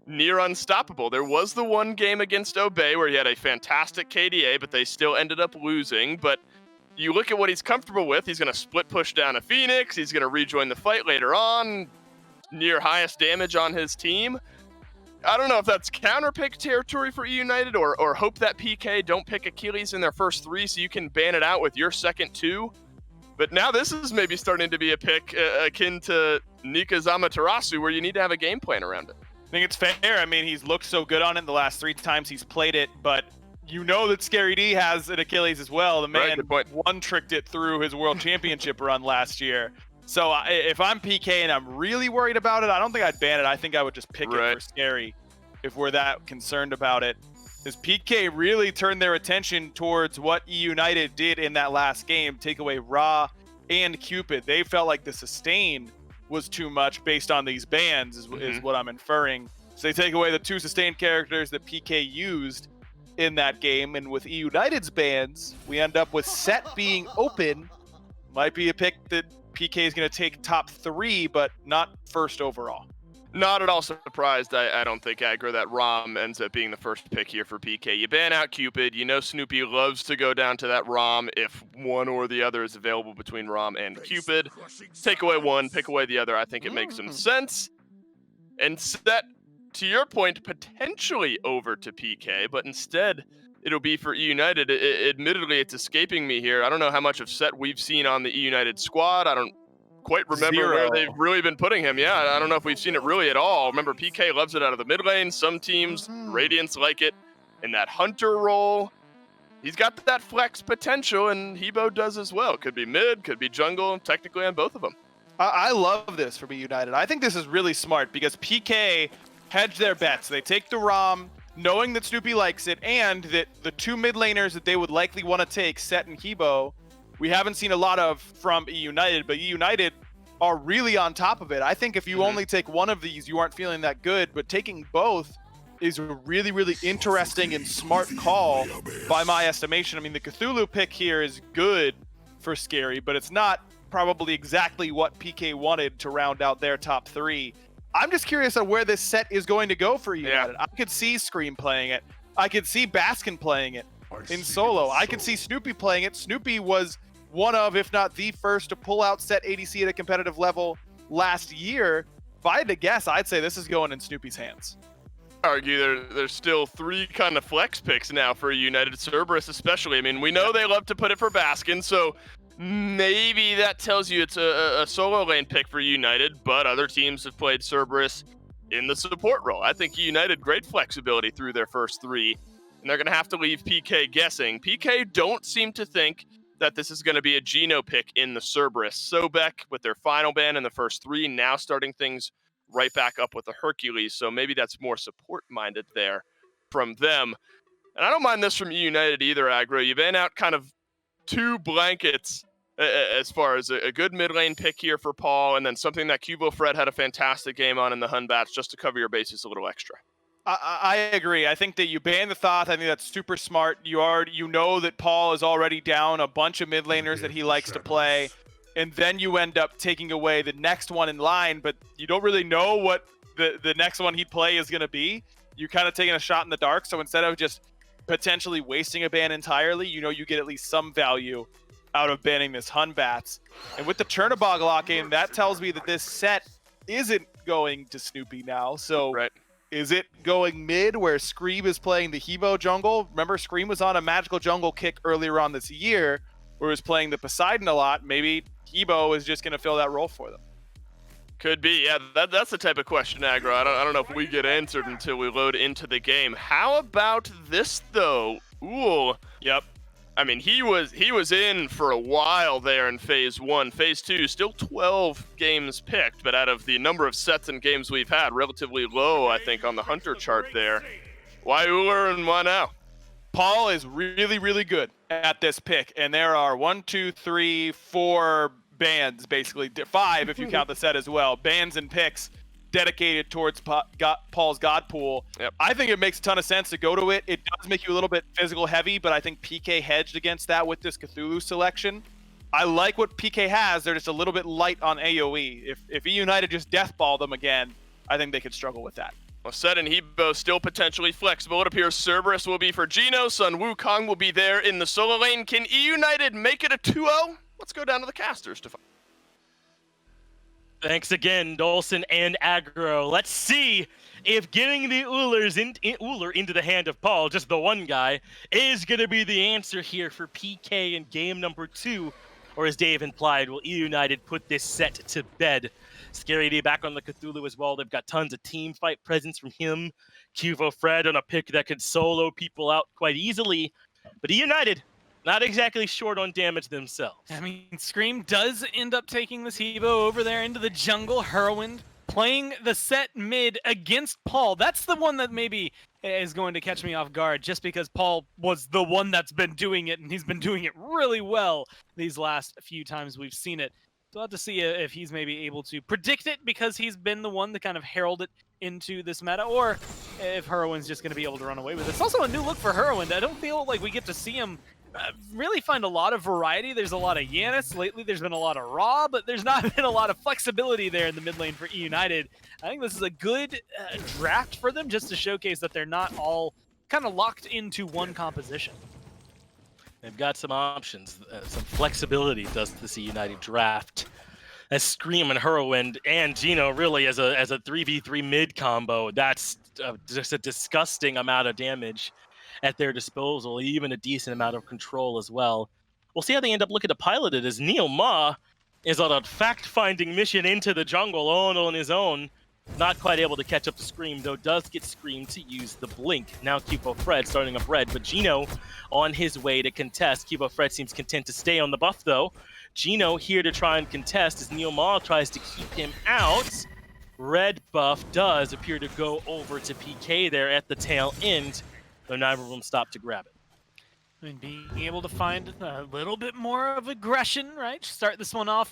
near unstoppable. There was the one game against Obey where he had a fantastic KDA, but they still ended up losing. But you look at what he's comfortable with. He's going to split push down a Phoenix. He's going to rejoin the fight later on. Near highest damage on his team. I don't know if that's counter-pick territory for eUnited or hope that PK don't pick Achilles in their first 3 so you can ban it out with your second 2. But now this is maybe starting to be a pick akin to Nika Zamaterasu where you need to have a game plan around it. I think it's fair. I mean, he's looked so good on it the last 3 times he's played it, but you know that Scary D has an Achilles as well. The man one-tricked it through his World Championship run last year. So if I'm PK and I'm really worried about it, I don't think I'd ban it. I think I would just pick it for Scary if we're that concerned about it. Because PK really turned their attention towards what eUnited did in that last game, take away Ra and Cupid. They felt like the sustain was too much based on these bans, is what I'm inferring. So they take away the 2 sustained characters that PK used in that game, and with eUnited's bans, we end up with Set being open. Might be a pick that PK is going to take top 3, but not first overall. Not at all surprised, I don't think, Aggro, that Rom ends up being the first pick here for PK. You ban out Cupid. You know Snoopy loves to go down to that Rom if one or the other is available between Rom and Cupid. Take away one, pick away the other. I think it makes some sense. And Set, to your point, potentially over to PK, but instead it'll be for eUnited. Admittedly, it's escaping me here. I don't know how much of Set we've seen on the eUnited squad. I don't quite remember where they've really been putting him. Yeah, I don't know if we've seen it really at all. Remember, PK loves it out of the mid lane. Some teams, Radiance, like it in that Hunter role. He's got that flex potential, and Hebo does as well. Could be mid, could be jungle, technically on both of them. I love this from eUnited. I think this is really smart because PK hedge their bets. They take the Rom, knowing that Snoopy likes it, and that the 2 mid laners that they would likely want to take, Set and Hebo, we haven't seen a lot of from eUnited, but eUnited are really on top of it. I think if you only take one of these, you aren't feeling that good, but taking both is a really, really interesting and smart call by my estimation. I mean, the Cthulhu pick here is good for Scary, but it's not probably exactly what PK wanted to round out their top 3. I'm just curious on where this set is going to go for United. Yeah. I could see Scream playing it. I could see Baskin playing it in solo. I could see Snoopy playing it. Snoopy was one of, if not the first, to pull out set ADC at a competitive level last year. If I had to guess, I'd say this is going in Snoopy's hands. Argue there's still 3 kind of flex picks now for United, Cerberus especially. I mean, we know they love to put it for Baskin, so maybe that tells you it's a solo lane pick for United, but other teams have played Cerberus in the support role. I think United, great flexibility through their first 3, and they're going to have to leave PK guessing. PK don't seem to think that this is going to be a Geno pick in the Cerberus. Sobek, with their final ban in the first 3, now starting things right back up with the Hercules, so maybe that's more support-minded there from them. And I don't mind this from eUnited either, Aggro. You ban out kind of 2 blankets as far as a good mid lane pick here for Paul, and then something that Cubo Fred had a fantastic game on in the Hun Bats just to cover your bases a little extra. I agree. I think that you ban the Thoth. I think that's super smart. You know that Paul is already down a bunch of mid laners that he likes to play, and then you end up taking away the next one in line, but you don't really know what the next one he'd play is going to be. You're kind of taking a shot in the dark, so instead of just potentially wasting a ban entirely, you know you get at least some value out of banning this Hun Bats. And with the Chernobog lock-in, that tells me that this set isn't going to Snoopy now, so Right. Is it going mid where Scream is playing the Hebo jungle? Remember, Scream was on a magical jungle kick earlier on this year where he was playing the Poseidon a lot. Maybe Hebo is just going to fill that role for them. Could be, yeah. That's the type of question, Aggro. I don't know if we get answered until we load into the game. How about this though? Ooh. Yep. I mean, he was in for a while there in Phase 1. Phase 2, still 12 games picked, but out of the number of sets and games we've had, relatively low, I think, on the Hunter chart there. Why Uller and why now? Paul is really, really good at this pick, and there are 1, 2, 3, 4 bans, basically 5 if you count the set as well. Bans and picks dedicated towards Paul's God Pool. Yep. I think it makes a ton of sense to go to it. It does make you a little bit physical heavy, but I think PK hedged against that with this Cthulhu selection. I like what PK has. They're just a little bit light on AoE. If eUnited just deathball them again, I think they could struggle with that. Well, Set and Hebo still potentially flexible. It appears Cerberus will be for Geno. Sun Wukong will be there in the solo lane. Can eUnited make it a 2-0? Let's go down to the casters to find. Thanks again, Dolson and Aggro. Let's see if getting the Uller into the hand of Paul, just the one guy, is going to be the answer here for PK in game number 2. Or as Dave implied, will eUnited put this set to bed? Scary D back on the Cthulhu as well. They've got tons of team fight presence from him. Cuvo Fred on a pick that could solo people out quite easily. But eUnited, not exactly short on damage themselves. I mean, Scream does end up taking this Hebo over there into the jungle. Herwind playing the set mid against Paul. That's the one that maybe is going to catch me off guard, just because Paul was the one that's been doing it, and he's been doing it really well these last few times we've seen it. So I'll have to see if he's maybe able to predict it, because he's been the one to kind of herald it into this meta, or if Herwind's just going to be able to run away with it. It's also a new look for Herwind. I don't feel like we get to see him really find a lot of variety. There's a lot of Yanis. Lately there's been a lot of Raw, but there's not been a lot of flexibility there in the mid lane for eUnited. I think this is a good draft for them, just to showcase that they're not all kind of locked into one composition. They've got some options, some flexibility does this eUnited draft. As Scream and Herwind and Geno really as a 3v3 mid combo, that's just a disgusting amount of damage at their disposal, even a decent amount of control as well. We'll see how they end up looking to pilot it, as Neil Ma is on a fact-finding mission into the jungle all on his own. Not quite able to catch up to Scream, though does get Scream to use the blink. Now Cubo Fred starting up red, but Geno on his way to contest. Cubo Fred seems content to stay on the buff, though. Geno here to try and contest as Neil Ma tries to keep him out. Red buff does appear to go over to PK there at the tail end, though neither of them stop to grab it. I mean, being able to find a little bit more of aggression, right? Start this one off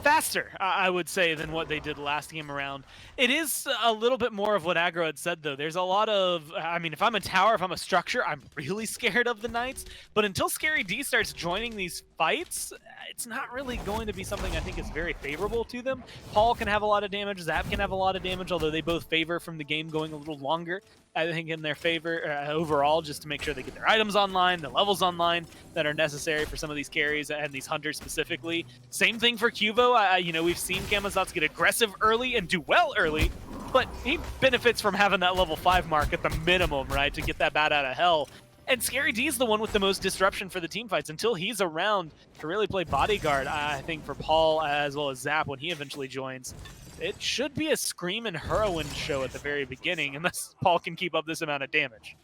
faster, I would say, than what they did last game around. It is a little bit more of what Aggro had said, though. There's a lot of, I mean, if I'm a tower, if I'm a structure, I'm really scared of the Knights. But until Scary D starts joining these fights, it's not really going to be something I think is very favorable to them. Paul can have a lot of damage, Zap can have a lot of damage, although they both favor from the game going a little longer. I think in their favor overall, just to make sure they get their items online, the levels online that are necessary for some of these carries and these hunters specifically. Same thing for Cuvo. You know, we've seen Camazotz get aggressive early and do well early, but he benefits from having that level 5 mark at the minimum, right, to get that bat out of hell. And Scary D is the one with the most disruption for the team fights until he's around to really play bodyguard, I think, for Paul as well as Zap when he eventually joins. It should be a Scream and Whirlwind show at the very beginning, unless Paul can keep up this amount of damage.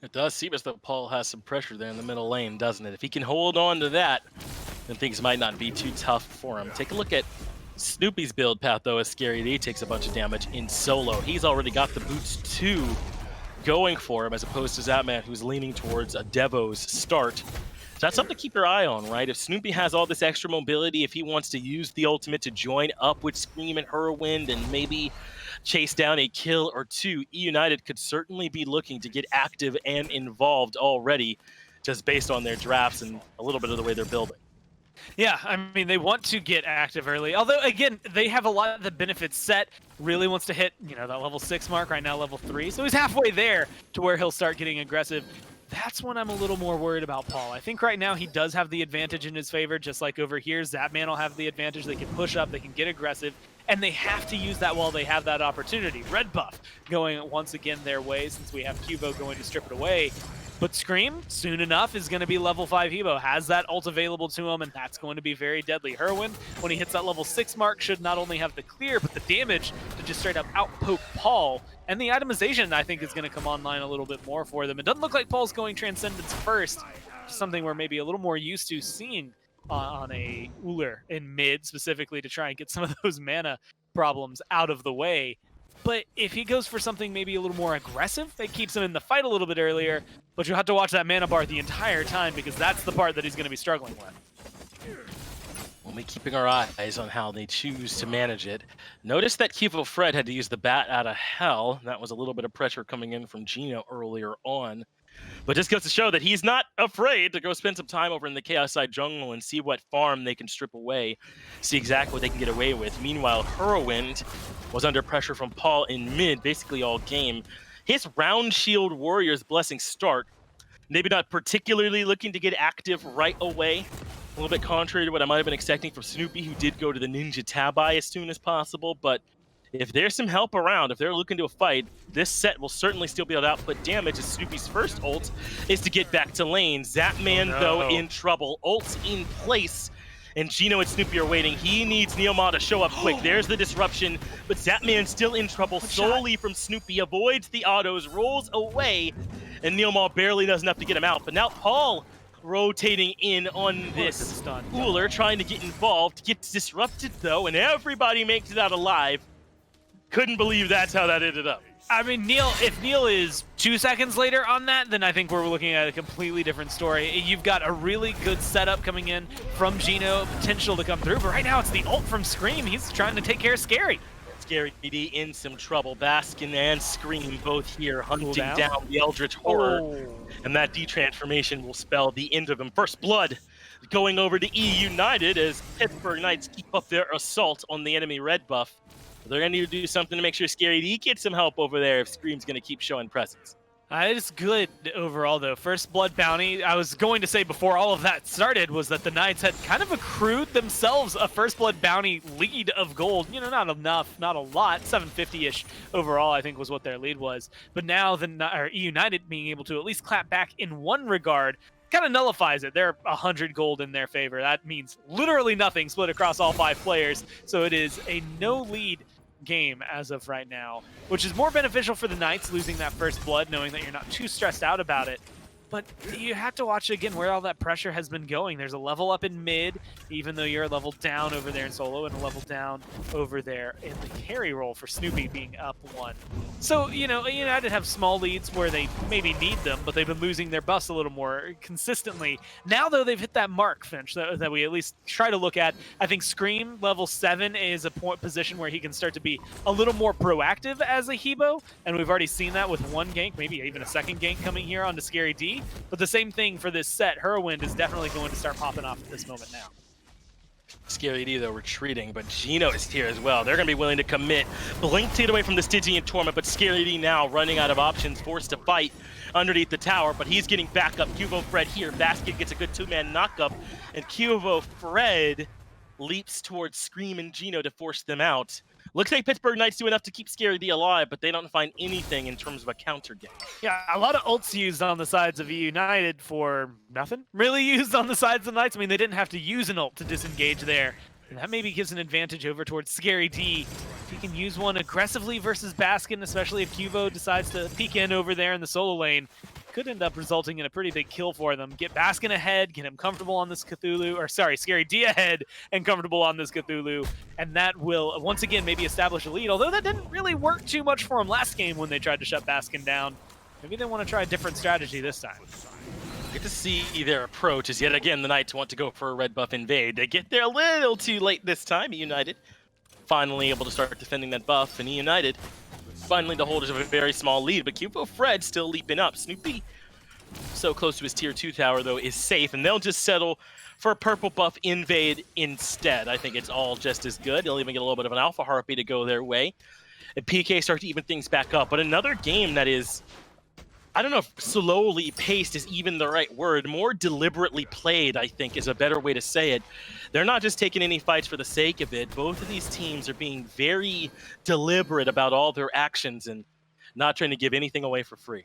It does seem as though Paul has some pressure there in the middle lane, doesn't it? If he can hold on to that, then things might not be too tough for him. Take a look at Snoopy's build path, though, as Scary D takes a bunch of damage in solo. He's already got the boots 2 going for him, as opposed to Zapman, who's leaning towards a Devo's start. So that's something to keep your eye on, right? If Snoopy has all this extra mobility, if he wants to use the ultimate to join up with Scream and Whirlwind and maybe chase down a kill or two, eUnited could certainly be looking to get active and involved already, just based on their drafts and a little bit of the way they're building. Yeah, I mean, they want to get active early. Although, again, they have a lot of the benefits set. Really wants to hit, you know, that level 6 mark, right now level 3. So he's halfway there to where he'll start getting aggressive. That's when I'm a little more worried about Paul. I think right now he does have the advantage in his favor, just like over here. Zapman will have the advantage. They can push up, they can get aggressive, and they have to use that while they have that opportunity. Red buff going once again their way since we have Cubo going to strip it away. But Scream, soon enough, is going to be level 5 Hebo, has that ult available to him, and that's going to be very deadly. Whirlwind, when he hits that level 6 mark, should not only have the clear, but the damage to just straight up outpoke Paul. And the itemization, I think, is going to come online a little bit more for them. It doesn't look like Paul's going Transcendence first, something we're maybe a little more used to seeing on a Uller in mid, specifically to try and get some of those mana problems out of the way. But if he goes for something maybe a little more aggressive, it keeps him in the fight a little bit earlier, but you'll have to watch that mana bar the entire time because that's the part that he's going to be struggling with. We'll be keeping our eyes on how they choose to manage it. Notice that Cuvo Fred had to use the bat out of hell. That was a little bit of pressure coming in from Gino earlier on. But just goes to show that he's not afraid to go spend some time over in the Chaos Side jungle and see what farm they can strip away, see exactly what they can get away with. Meanwhile, Whirlwind was under pressure from Paul in mid basically all game. His Round Shield Warrior's Blessing start, maybe not particularly looking to get active right away. A little bit contrary to what I might have been expecting from Snoopy, who did go to the Ninja Tabi as soon as possible, but if there's some help around, if they're looking to a fight, this set will certainly still be able to output damage as Snoopy's first ult is to get back to lane. Zapman, though, in trouble. Ult's in place, and Gino and Snoopy are waiting. He needs Neomar to show up quick. There's the disruption, but Zapman's still in trouble solely from Snoopy. Avoids the autos, rolls away, and Neomar barely does enough to get him out. But now Paul rotating in on this Uller, trying to get involved. Gets disrupted, though, and everybody makes it out alive. Couldn't believe that's how that ended up. I mean, if Neil is 2 seconds later on that, then I think we're looking at a completely different story. You've got a really good setup coming in from Gino, potential to come through, but right now it's the ult from Scream. He's trying to take care of Scary. Scary D in some trouble. Baskin and Scream both here hunting down the Eldritch Horror. And that detransformation will spell the end of him. First blood going over to eUnited as Pittsburgh Knights keep up their assault on the enemy red buff. They're going to need to do something to make sure Scary D gets some help over there if Scream's going to keep showing presence. It's good overall, though. First blood bounty, I was going to say before all of that started, was that the Knights had kind of accrued themselves a first blood bounty lead of gold. You know, not enough, not a lot. 750-ish overall, I think, was what their lead was. But now eUnited being able to at least clap back in one regard kind of nullifies it. They're 100 gold in their favor. That means literally nothing split across all 5 players. So it is a no lead game as of right now, which is more beneficial for the Knights losing that first blood, knowing that you're not too stressed out about it. But you have to watch again where all that pressure has been going. There's a level up in mid, even though you're a level down over there in solo, and a level down over there in the carry role for Snoopy being up 1. So, you know, United have small leads where they maybe need them, but they've been losing their buffs a little more consistently. Now, though, they've hit that mark, Finch, that we at least try to look at. I think Scream level 7 is a position where he can start to be a little more proactive as a Hebo, and we've already seen that with 1 gank, maybe even a 2nd gank coming here onto Scary D. But the same thing for this set. Whirlwind is definitely going to start popping off at this moment now. Scary D, though, retreating, but Gino is here as well. They're going to be willing to commit. Blink to get away from the Stygian Torment, but Scary D now running out of options, forced to fight underneath the tower, but he's getting back up. Cuvo Fred here. Basket gets a good 2-man knockup, and Cuvo Fred leaps towards Scream and Gino to force them out. Looks like Pittsburgh Knights do enough to keep Scary D alive, but they don't find anything in terms of a counter game. Yeah, a lot of ults used on the sides of eUnited for nothing. Really used on the sides of the Knights. I mean, they didn't have to use an ult to disengage there. And that maybe gives an advantage over towards Scary D. If he can use one aggressively versus Baskin, especially if Cuvo decides to peek in over there in the solo lane, could end up resulting in a pretty big kill for them. Get Baskin ahead, get him comfortable on this Cthulhu, or sorry, Scary D ahead and comfortable on this Cthulhu, and that will once again maybe establish a lead, although that didn't really work too much for him last game when they tried to shut Baskin down. Maybe they want to try a different strategy this time. Good to see their approach as yet again the Knights want to go for a red buff invade. They get there a little too late this time. eUnited finally able to start defending that buff, and eUnited finally the holders of a very small lead, but Cuvo Fred still leaping up. Snoopy, so close to his tier 2 tower though, is safe, and they'll just settle for a purple buff invade instead. I think it's all just as good. They'll even get a little bit of an Alpha Harpy to go their way. And PK start to even things back up, but another game that is, I don't know if slowly paced is even the right word, more deliberately played, I think, is a better way to say it. They're not just taking any fights for the sake of it. Both of these teams are being very deliberate about all their actions and not trying to give anything away for free.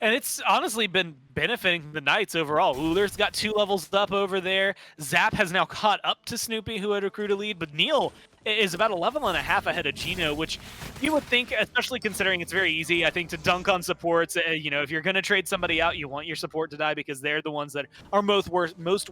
And it's honestly been benefiting the Knights overall. Ullr's got 2 levels up over there. Zap has now caught up to Snoopy, who had accrued a lead, but Neil is about a level and a half ahead of Gino, which you would think, especially considering it's very easy, I think, to dunk on supports. You know, if you're going to trade somebody out, you want your support to die because they're the ones that are most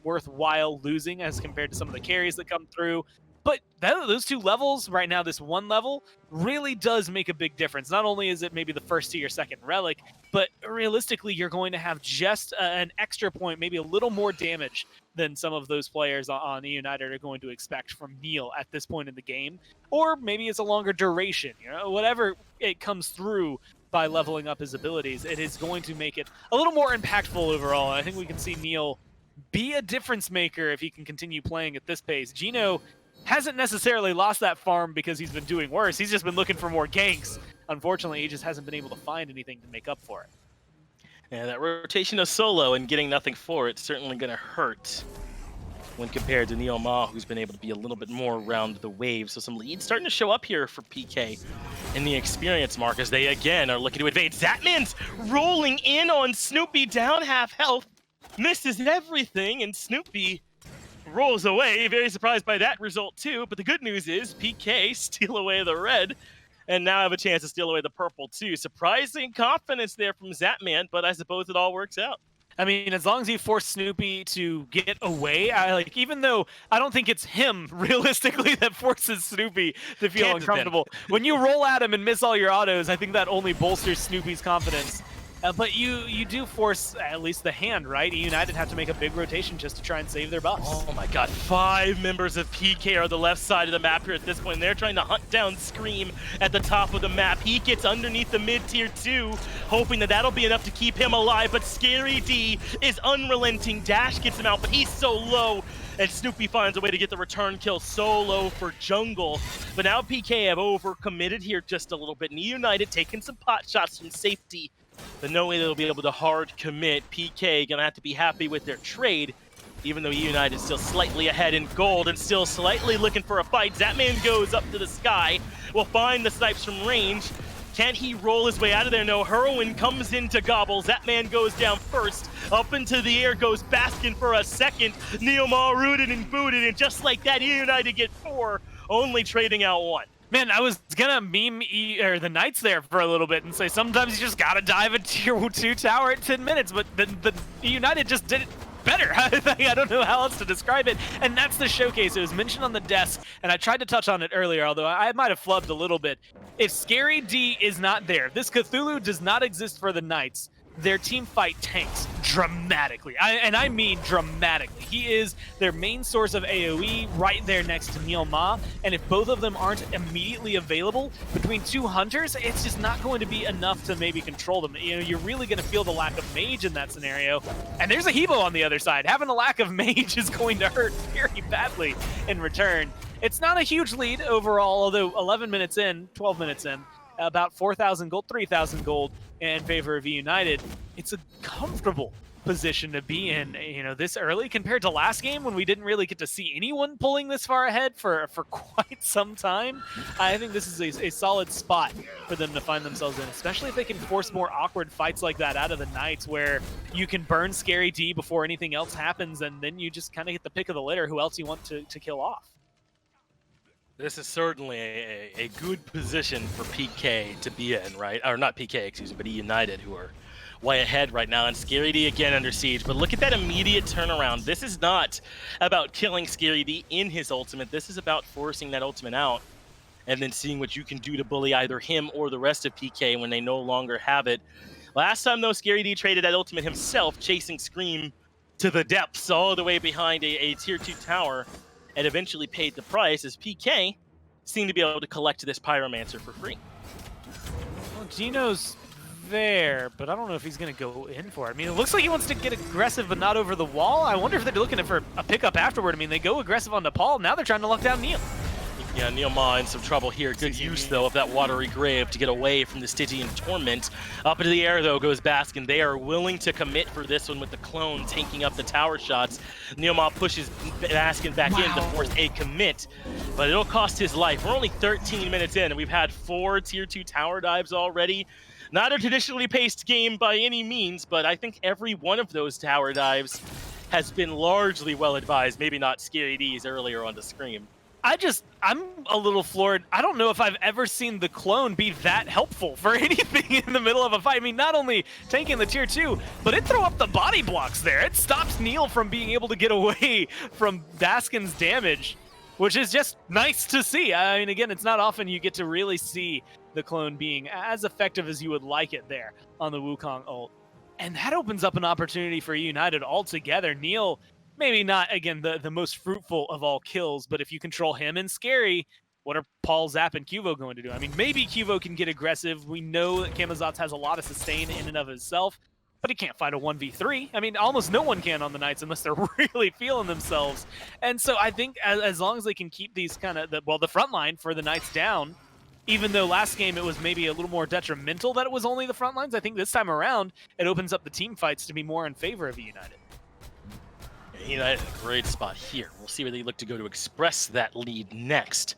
worthwhile losing as compared to some of the carries that come through. But those 2 levels right now, this 1 level, really does make a big difference. Not only is it maybe the first to your second relic, but realistically, you're going to have just an extra point, maybe a little more damage than some of those players on eUnited are going to expect from Neil at this point in the game. Or maybe it's a longer duration, you know, whatever it comes through by leveling up his abilities, it is going to make it a little more impactful overall. I think we can see Neil be a difference maker if he can continue playing at this pace. Gino hasn't necessarily lost that farm because he's been doing worse. He's just been looking for more ganks. Unfortunately, he just hasn't been able to find anything to make up for it. Yeah, that rotation of solo and getting nothing for it certainly going to hurt when compared to Neil Ma, who's been able to be a little bit more around the wave. So some leads starting to show up here for PK in the experience mark as they again are looking to invade. Zatman's rolling in on Snoopy, down half health, misses everything, and Snoopy rolls away. Very surprised by that result too, but the good news is PK steal away the red and now have a chance to steal away the purple too. Surprising confidence there from Zatman, but I suppose it all works out. I mean, as long as you force Snoopy to get away, even though I don't think it's him realistically that forces Snoopy to feel uncomfortable. When you roll at him and miss all your autos, I think that only bolsters Snoopy's confidence. But you do force at least the hand, right? eUnited have to make a big rotation just to try and save their buffs. Oh my god, 5 members of PK are the left side of the map here at this point. They're trying to hunt down Scream at the top of the map. He gets underneath the mid-tier 2, hoping that that'll be enough to keep him alive, but Scary D is unrelenting. Dash gets him out, but he's so low, and Snoopy finds a way to get the return kill solo for jungle. But now PK have overcommitted here just a little bit, and eUnited taking some pot shots from safety. But no way they'll be able to hard commit. PK gonna have to be happy with their trade, even though eUnited is still slightly ahead in gold and still slightly looking for a fight. Zatman goes up to the sky, will find the snipes from range. Can he roll his way out of there? No, Heroin comes in to gobble. Zatman goes down first. Up into the air goes Baskin for a second. Neomar rooted and booted, and just like that, eUnited get 4, only trading out 1. Man, I was gonna meme the Knights there for a little bit and say sometimes you just gotta dive a tier 2 tower at 10 minutes, but the eUnited just did it better. I don't know how else to describe it, and that's the showcase. It was mentioned on the desk, and I tried to touch on it earlier, although I might have flubbed a little bit. If Scary D is not there, if this Cthulhu does not exist for the Knights, their team fight tanks dramatically. And I mean dramatically. He is their main source of AoE right there next to Neil Ma, and if both of them aren't immediately available between two hunters, it's just not going to be enough to maybe control them. You know, you're really going to feel the lack of mage in that scenario, and there's a Hebo on the other side. Having a lack of mage is going to hurt very badly in return. It's not a huge lead overall, although 11 minutes in, 12 minutes in, about 4,000 gold, 3,000 gold in favor of eUnited. It's a comfortable position to be in, you know, this early compared to last game when we didn't really get to see anyone pulling this far ahead for quite some time. I think this is a solid spot for them to find themselves in, especially if they can force more awkward fights like that out of the Knights where you can burn Scary D before anything else happens, and then you just kind of get the pick of the litter who else you want to kill off. This is certainly a good position for PK to be in, right? Or not PK, excuse me, but eUnited, who are way ahead right now. And Scary D again under siege. But look at that immediate turnaround. This is not about killing Scary D in his ultimate. This is about forcing that ultimate out and then seeing what you can do to bully either him or the rest of PK when they no longer have it. Last time, though, Scary D traded that ultimate himself, chasing Scream to the depths all the way behind a tier 2 tower, and eventually paid the price as PK seemed to be able to collect this Pyromancer for free. Well, Gino's there, but I don't know if he's going to go in for it. I mean, it looks like he wants to get aggressive but not over the wall. I wonder if they're looking for a pickup afterward. I mean, they go aggressive on Nepal. Now they're trying to lock down Neil. Yeah, Neil Ma in some trouble here. Good use, though, of that Watery Grave to get away from the Stygian Torment. Up into the air, though, goes Baskin. They are willing to commit for this one with the clone taking up the tower shots. Neil Ma pushes Baskin back in to force a commit, but it'll cost his life. We're only 13 minutes in, and we've had 4 tier 2 tower dives already. Not a traditionally paced game by any means, but I think every one of those tower dives has been largely well-advised. Maybe not Scary D's earlier on the Scream. I'm a little floored. I don't know if I've ever seen the clone be that helpful for anything in the middle of a fight. I mean, not only taking the tier 2, but it threw up the body blocks there. It stops Neil from being able to get away from Baskin's damage, which is just nice to see. I mean, again, it's not often you get to really see the clone being as effective as you would like it there on the Wukong ult. And that opens up an opportunity for eUnited altogether. Neil, maybe not, again, the most fruitful of all kills, but if you control him and Scary, what are Paul, Zap, and Cuvo going to do? I mean, maybe Cuvo can get aggressive. We know that Camazotz has a lot of sustain in and of itself, but he can't fight a 1v3. I mean, almost no one can on the Knights unless they're really feeling themselves. And so I think as long as they can keep these kind of, the front line for the Knights down, even though last game it was maybe a little more detrimental that it was only the front lines, I think this time around it opens up the team fights to be more in favor of eUnited. United in a great spot here. We'll see where they look to go to express that lead next.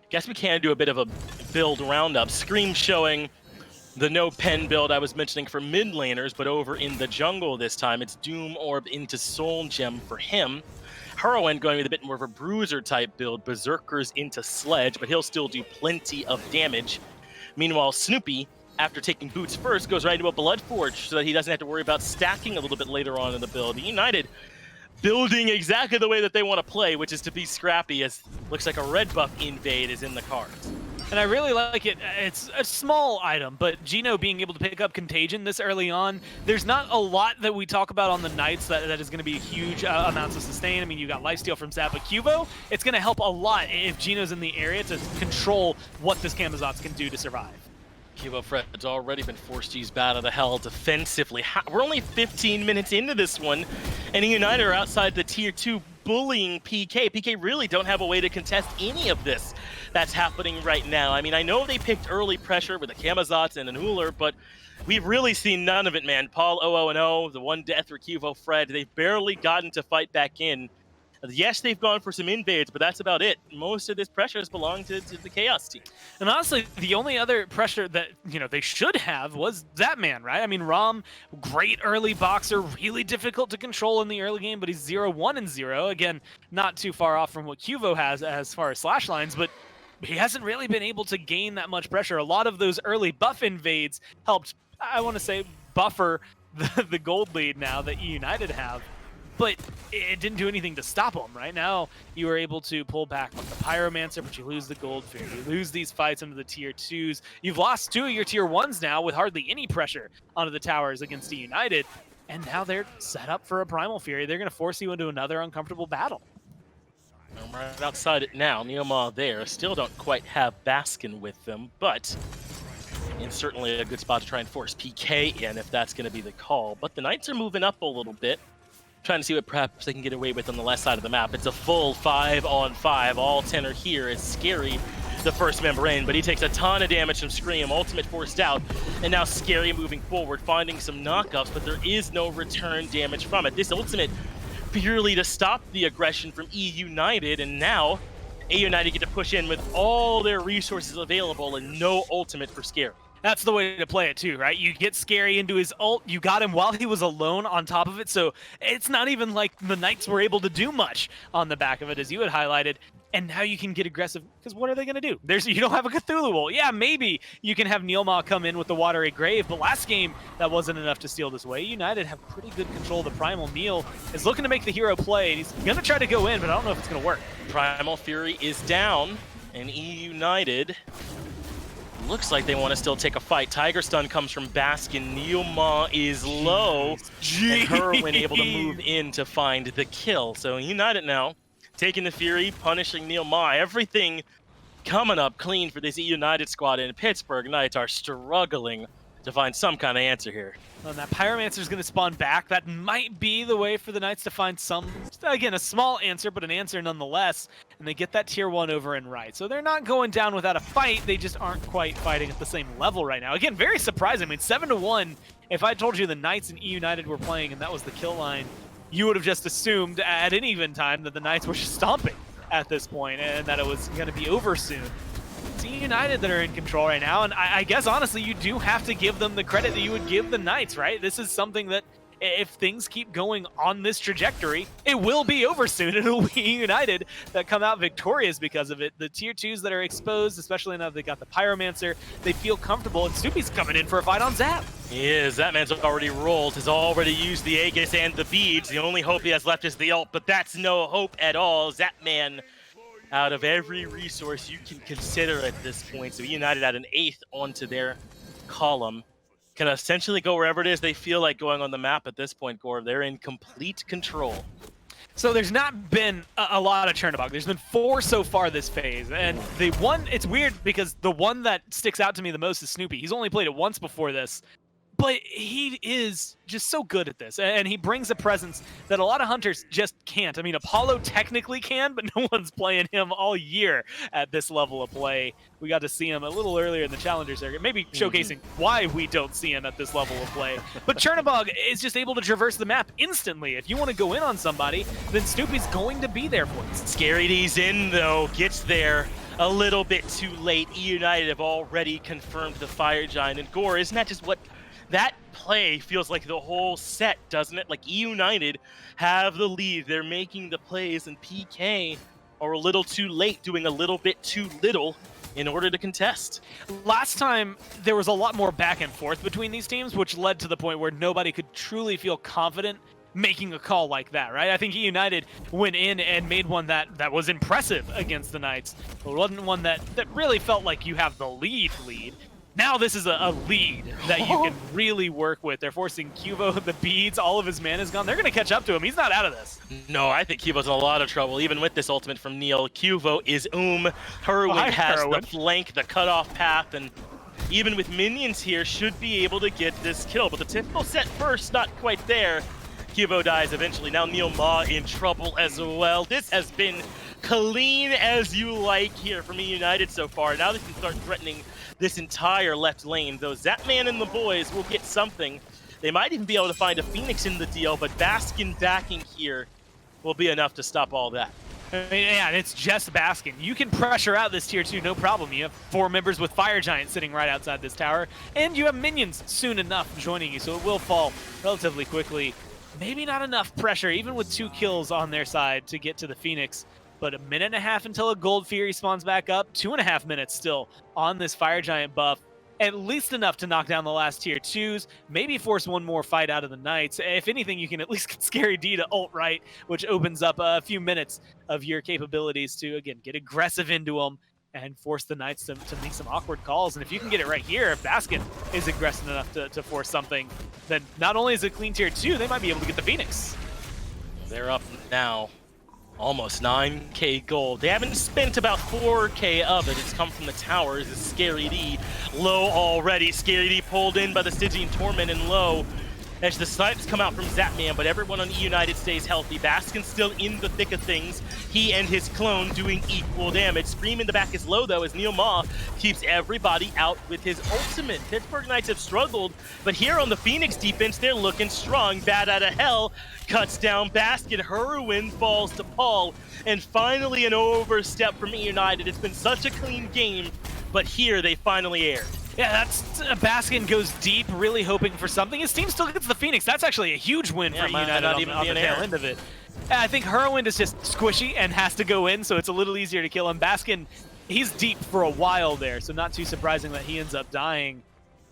Guess we can do a bit of a build roundup. Scream showing the no pen build I was mentioning for mid laners, but over in the jungle this time, it's Doom Orb into Soul Gem for him. Heroin going with a bit more of a bruiser type build, Berserkers into Sledge, but he'll still do plenty of damage. Meanwhile, Snoopy, after taking boots first, goes right into a Bloodforge so that he doesn't have to worry about stacking a little bit later on in the build. United building exactly the way that they want to play, which is to be scrappy, as looks like a red buff invade is in the cards. And I really like it. It's a small item, but Gino being able to pick up Contagion this early on, there's not a lot that we talk about on the Knights that is going to be huge amounts of sustain. I mean, you got lifesteal from Zap, but Cuvo, it's going to help a lot if Gino's in the area to control what this Camazotz can do to survive. Cuvo Fred's already been forced to use Bat of the Hell defensively. We're only 15 minutes into this one, and eUnited are outside the tier 2 bullying PK. PK really don't have a way to contest any of this that's happening right now. I mean, I know they picked early pressure with a Camazotz and an Uller, but we've really seen none of it, man. Paul 0-0-0, the one death for Cuvo Fred. They've barely gotten to fight back in. Yes, they've gone for some invades, but that's about it. Most of this pressure has belonged to the Chaos team. And honestly, the only other pressure that, you know, they should have was that man, right? I mean, Rom, great early boxer, really difficult to control in the early game, but he's 0-1-0. Again, not too far off from what Cuvo has as far as slash lines, but he hasn't really been able to gain that much pressure. A lot of those early buff invades helped, I want to say, buffer the gold lead now that eUnited have. But it didn't do anything to stop them. Right now, you were able to pull back with the Pyromancer, but you lose the Gold Fear. You lose these fights into the tier 2s. You've lost 2 of your tier 1s now with hardly any pressure onto the towers against eUnited. And now they're set up for a Primal Fury. They're going to force you into another uncomfortable battle. I'm right outside it now. Neoma there. Still don't quite have Baskin with them, but it's certainly a good spot to try and force PK in if that's going to be the call. But the Knights are moving up a little bit, trying to see what perhaps they can get away with on the left side of the map. It's a full 5-on-5. All 10 are here. It's Scary, the first member in, but he takes a ton of damage from Scream. Ultimate forced out, and now Scary moving forward, finding some knockups, but there is no return damage from it. This ultimate purely to stop the aggression from eUnited, and now eUnited get to push in with all their resources available and no ultimate for Scary. That's the way to play it too, right? You get Scary into his ult, you got him while he was alone on top of it, so it's not even like the Knights were able to do much on the back of it, as you had highlighted, and now you can get aggressive, because what are they going to do? You don't have a Cthulhu ult. Yeah, maybe you can have Neilmaw come in with the Watery Grave, but last game, that wasn't enough to steal this way. United have pretty good control of the Primal. Neil is looking to make the hero play, and he's going to try to go in, but I don't know if it's going to work. Primal Fury is down, and eUnited looks like they want to still take a fight. Tiger Stun comes from Baskin. Neilmaw is low, and Herwin able to move in to find the kill. So United now taking the Fury, punishing Neilmaw. Everything coming up clean for this eUnited squad, and Pittsburgh Knights are struggling to find some kind of answer here. And that Pyromancer is going to spawn back. That might be the way for the Knights to find some, again, a small answer, but an answer nonetheless. And they get that tier 1 over and right. So they're not going down without a fight. They just aren't quite fighting at the same level right now. Again, very surprising. I mean, 7-1. If I told you the Knights and eUnited were playing and that was the kill line, you would have just assumed at any given time that the Knights were just stomping at this point and that it was going to be over soon. It's eUnited that are in control right now, and I guess honestly you do have to give them the credit that you would give the Knights, right? This is something that if things keep going on this trajectory, it will be over soon, and it'll be eUnited that come out victorious because of it. The tier 2s that are exposed, especially now they got the Pyromancer, they feel comfortable, and Snoopy's coming in for a fight on Zap. He is. That man's already rolled, has already used the Aegis and the beads. The only hope he has left is the ult, but that's no hope at all. Zapman, out of every resource you can consider at this point, so United add an 8th onto their column. Can essentially go wherever it is they feel like going on the map at this point, Gore. They're in complete control. So there's not been a lot of Chernobog. There's been 4 so far this phase, and the one, it's weird because the one that sticks out to me the most is Snoopy. He's only played it once before this, but he is just so good at this, and he brings a presence that a lot of hunters just can't. I mean, Apollo technically can, but no one's playing him all year at this level of play. We got to see him a little earlier in the Challenger circuit, maybe showcasing why we don't see him at this level of play. But Chernobog is just able to traverse the map instantly. If you want to go in on somebody, then Snoopy's going to be there for you. Scary D's in, though, gets there a little bit too late. eUnited have already confirmed the Fire Giant, and Gore, isn't that just what that play feels like the whole set, doesn't it? Like eUnited have the lead, they're making the plays, and PK are a little too late, doing a little bit too little in order to contest. Last time, there was a lot more back and forth between these teams, which led to the point where nobody could truly feel confident making a call like that, right? I think eUnited went in and made one that was impressive against the Knights. It wasn't one that really felt like you have the lead. Now this is a lead that you can really work with. They're forcing Cuvo the beads, all of his mana's gone. They're going to catch up to him. He's not out of this. No, I think Cuvo's in a lot of trouble, even with this ultimate from Neil. Cuvo is Herwin has the flank, the cutoff path, and even with minions here, should be able to get this kill. But the typical set first, not quite there. Cuvo dies eventually. Now Neilmaw in trouble as well. This has been clean as you like here from eUnited so far. Now they can start threatening this entire left lane, though Zapman and the boys will get something. They might even be able to find a Phoenix in the deal, but Baskin backing here will be enough to stop all that. I mean, yeah, and it's just Baskin. You can pressure out this tier 2, no problem. You have 4 members with Fire Giant sitting right outside this tower, and you have minions soon enough joining you, so it will fall relatively quickly. Maybe not enough pressure, even with 2 kills on their side, to get to the Phoenix. but a minute and a half until a Gold Fury spawns back up, 2.5 minutes still on this Fire Giant buff. At least enough to knock down the last tier 2s, maybe force one more fight out of the Knights. If anything, you can at least get Scary D to ult right, which opens up a few minutes of your capabilities to, again, get aggressive into them and force the Knights to make some awkward calls. And if you can get it right here, if Baskin is aggressive enough to force something, then not only is it clean tier 2, they might be able to get the Phoenix. They're up now. Almost 9k gold. They haven't spent about 4k of it. It's come from the towers. It's Scary D low already. Scary D pulled in by the Stygian Torment and low. As the snipes come out from Zapman, but everyone on eUnited stays healthy. Baskin's still in the thick of things. He and his clone doing equal damage. Scream in the back is low though, as Neil Ma keeps everybody out with his ultimate. Pittsburgh Knights have struggled, but here on the Phoenix defense, they're looking strong. Bad out of hell cuts down Baskin. Heroin falls to Paul, and finally an overstep from eUnited. It's been such a clean game, but here they finally aired. Yeah, that's Baskin goes deep, really hoping for something. His team still gets the Phoenix. That's actually a huge win for eUnited on the tail end of it. I think Heroin is just squishy and has to go in, so it's a little easier to kill him. Baskin, he's deep for a while there, so not too surprising that he ends up dying.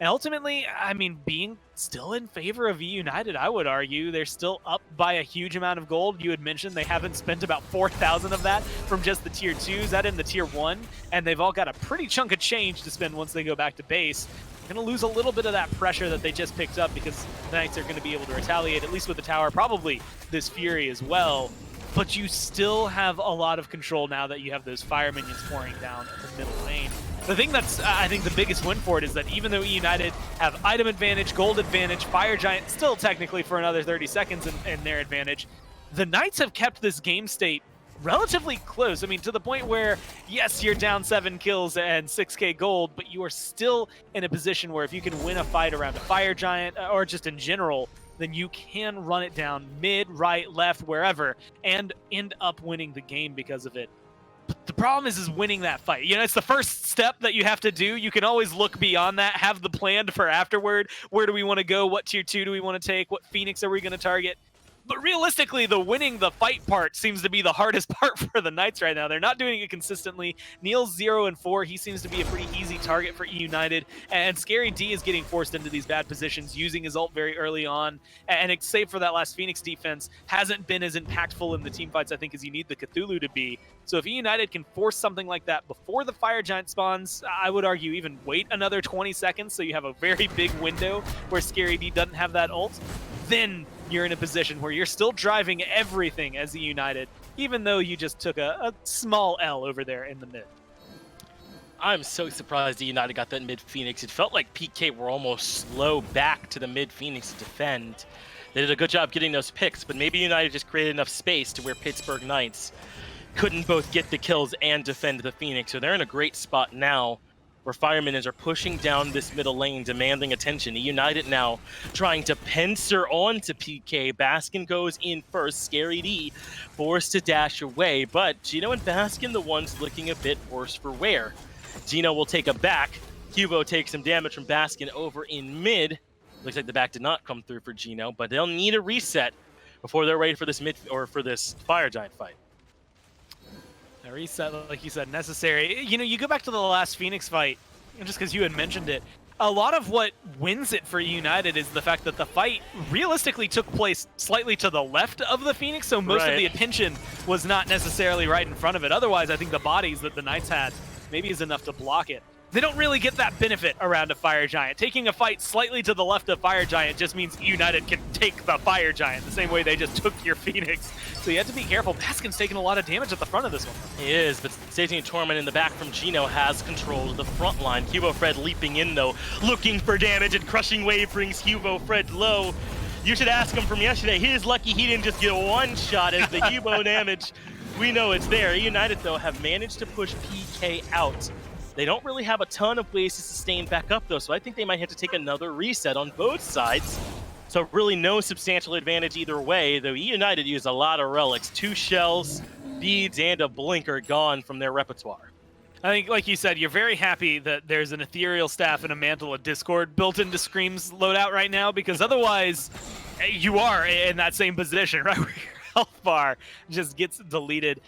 And ultimately, I mean, being still in favor of eUnited, I would argue. They're still up by a huge amount of gold. You had mentioned they haven't spent about 4,000 of that from just the tier 2s, that in the tier 1, and they've all got a pretty chunk of change to spend once they go back to base. Gonna lose a little bit of that pressure that they just picked up because the Knights are gonna be able to retaliate, at least with the tower, probably this Fury as well. But you still have a lot of control now that you have those fire minions pouring down the middle lane. The thing that's, I think, the biggest win for it is that even though eUnited have item advantage, gold advantage, Fire Giant still technically for another 30 seconds in their advantage, the Knights have kept this game state relatively close. I mean, to the point where, yes, you're down 7 kills and 6k gold, but you are still in a position where if you can win a fight around a Fire Giant, or just in general, then you can run it down mid, right, left, wherever, and end up winning the game because of it. But the problem is winning that fight. You know, it's the first step that you have to do. You can always look beyond that, have the plan for afterward. Where do we want to go? What tier 2 do we want to take? What Phoenix are we going to target? But realistically, the winning the fight part seems to be the hardest part for the Knights right now. They're not doing it consistently. Neil's 0 and 4. He seems to be a pretty easy target for eUnited. And Scary D is getting forced into these bad positions, using his ult very early on. And save for that last Phoenix defense, hasn't been as impactful in the team fights, I think, as you need the Cthulhu to be. So if eUnited can force something like that before the Fire Giant spawns, I would argue even wait another 20 seconds so you have a very big window where Scary D doesn't have that ult, then you're in a position where you're still driving everything as eUnited, even though you just took a small L over there in the mid. I'm so surprised eUnited got that mid-Phoenix. It felt like PK were almost slow back to the mid-Phoenix to defend. They did a good job getting those picks, but maybe United just created enough space to where Pittsburgh Knights couldn't both get the kills and defend the Phoenix. So they're in a great spot now where Firemen are pushing down this middle lane, demanding attention. eUnited now trying to pincer on to PK. Baskin goes in first. Scary D forced to dash away, but Gino and Baskin the ones looking a bit worse for wear. Gino will take a back. Hugo takes some damage from Baskin over in mid. Looks like the back did not come through for Gino, but they'll need a reset before they're ready for this mid or for this Fire Giant fight. A reset, like you said, necessary. You know, you go back to the last Phoenix fight, just because you had mentioned it, a lot of what wins it for United is the fact that the fight realistically took place slightly to the left of the Phoenix, so most of the attention was not necessarily right in front of it. Otherwise, I think the bodies that the Knights had maybe is enough to block it. They don't really get that benefit around a Fire Giant. Taking a fight slightly to the left of Fire Giant just means United can take the Fire Giant, the same way they just took your Phoenix. So you have to be careful. Baskin's taking a lot of damage at the front of this one. He is, but Stygian Torment in the back from Gino has control of the front line. Hugo Fred leaping in though, looking for damage, and Crushing Wave brings Hugo Fred low. You should ask him from yesterday. He is lucky he didn't just get one shot as the Hugo damage. We know it's there. United though have managed to push PK out. They don't really have a ton of ways to sustain back up though, so I think they might have to take another reset on both sides. So really no substantial advantage either way, though eUnited used a lot of relics. 2 shells, beads, and a blinker gone from their repertoire. I think, like you said, you're very happy that there's an Ethereal Staff and a Mantle of Discord built into Scream's loadout right now, because otherwise you are in that same position, right, where your health bar just gets deleted.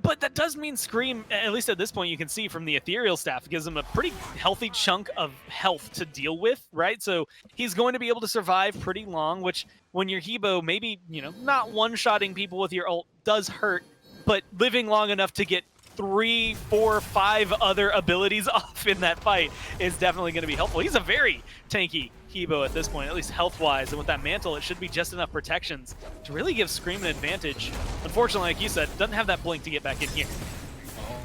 But that does mean Scream, at least at this point, you can see from the ethereal staff, gives him a pretty healthy chunk of health to deal with, right? So he's going to be able to survive pretty long, which when you're Hebo, maybe, not one-shotting people with your ult does hurt, but living long enough to get 3, 4, 5 other abilities off in that fight is definitely going to be helpful. He's a very tanky Hebo at this point, at least health-wise, and with that mantle, it should be just enough protections to really give Scream an advantage. Unfortunately, like you said, doesn't have that blink to get back in here.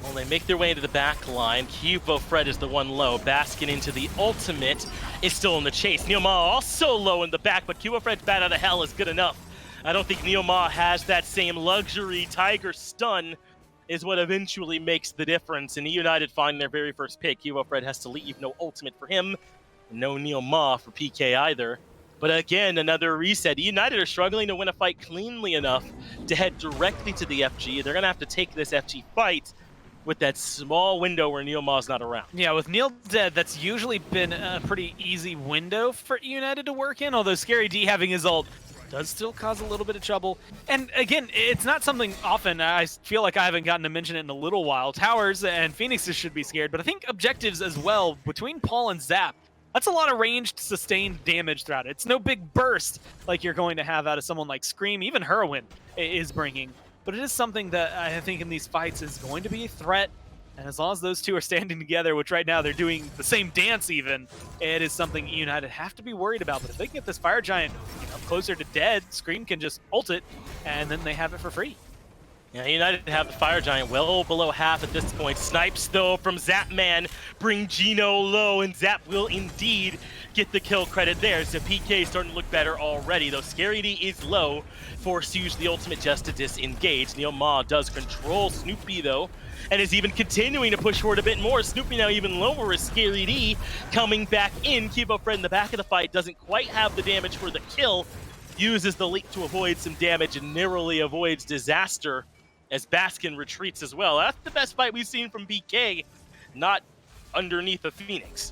Well, they make their way into the back line. Cuvo Fred is the one low. Baskin into the ultimate is still in the chase. Neoma also low in the back, but Cuvo Fred's bat out of hell is good enough. I don't think Neoma has that same luxury. Tiger stun is what eventually makes the difference. And eUnited find their very first pick. Cuvo Fred has to leave. No ultimate for him. No Neoma for PK either. But again, another reset. eUnited are struggling to win a fight cleanly enough to head directly to the FG. They're going to have to take this FG fight with that small window where Neoma's not around. Yeah, with Neil dead, that's usually been a pretty easy window for eUnited to work in, although Scary D having his ult does still cause a little bit of trouble. And again, it's not something often, I feel like I haven't gotten to mention it in a little while. Towers and Phoenixes should be scared, but I think objectives as well, between Paul and Zap, that's a lot of ranged, sustained damage throughout it. It's no big burst like you're going to have out of someone like Scream, even Heroin is bringing. But it is something that I think in these fights is going to be a threat. And as long as those two are standing together, which right now they're doing the same dance even, it is something eUnited have to be worried about. But if they can get this Fire Giant closer to dead, Scream can just ult it, and then they have it for free. Yeah, eUnited have the Fire Giant well below half at this point. Snipes, though, from Zapman bring Gino low, and Zap will indeed get the kill credit there. So PK is starting to look better already, though Scary D is low. Force to use the ultimate just to disengage. Neoma does control Snoopy, though, and is even continuing to push forward a bit more. Snoopy now even lower as Scary D coming back in. Cubo Fred in the back of the fight doesn't quite have the damage for the kill. Uses the leak to avoid some damage and narrowly avoids disaster as Baskin retreats as well. That's the best fight we've seen from BK, not underneath a Phoenix.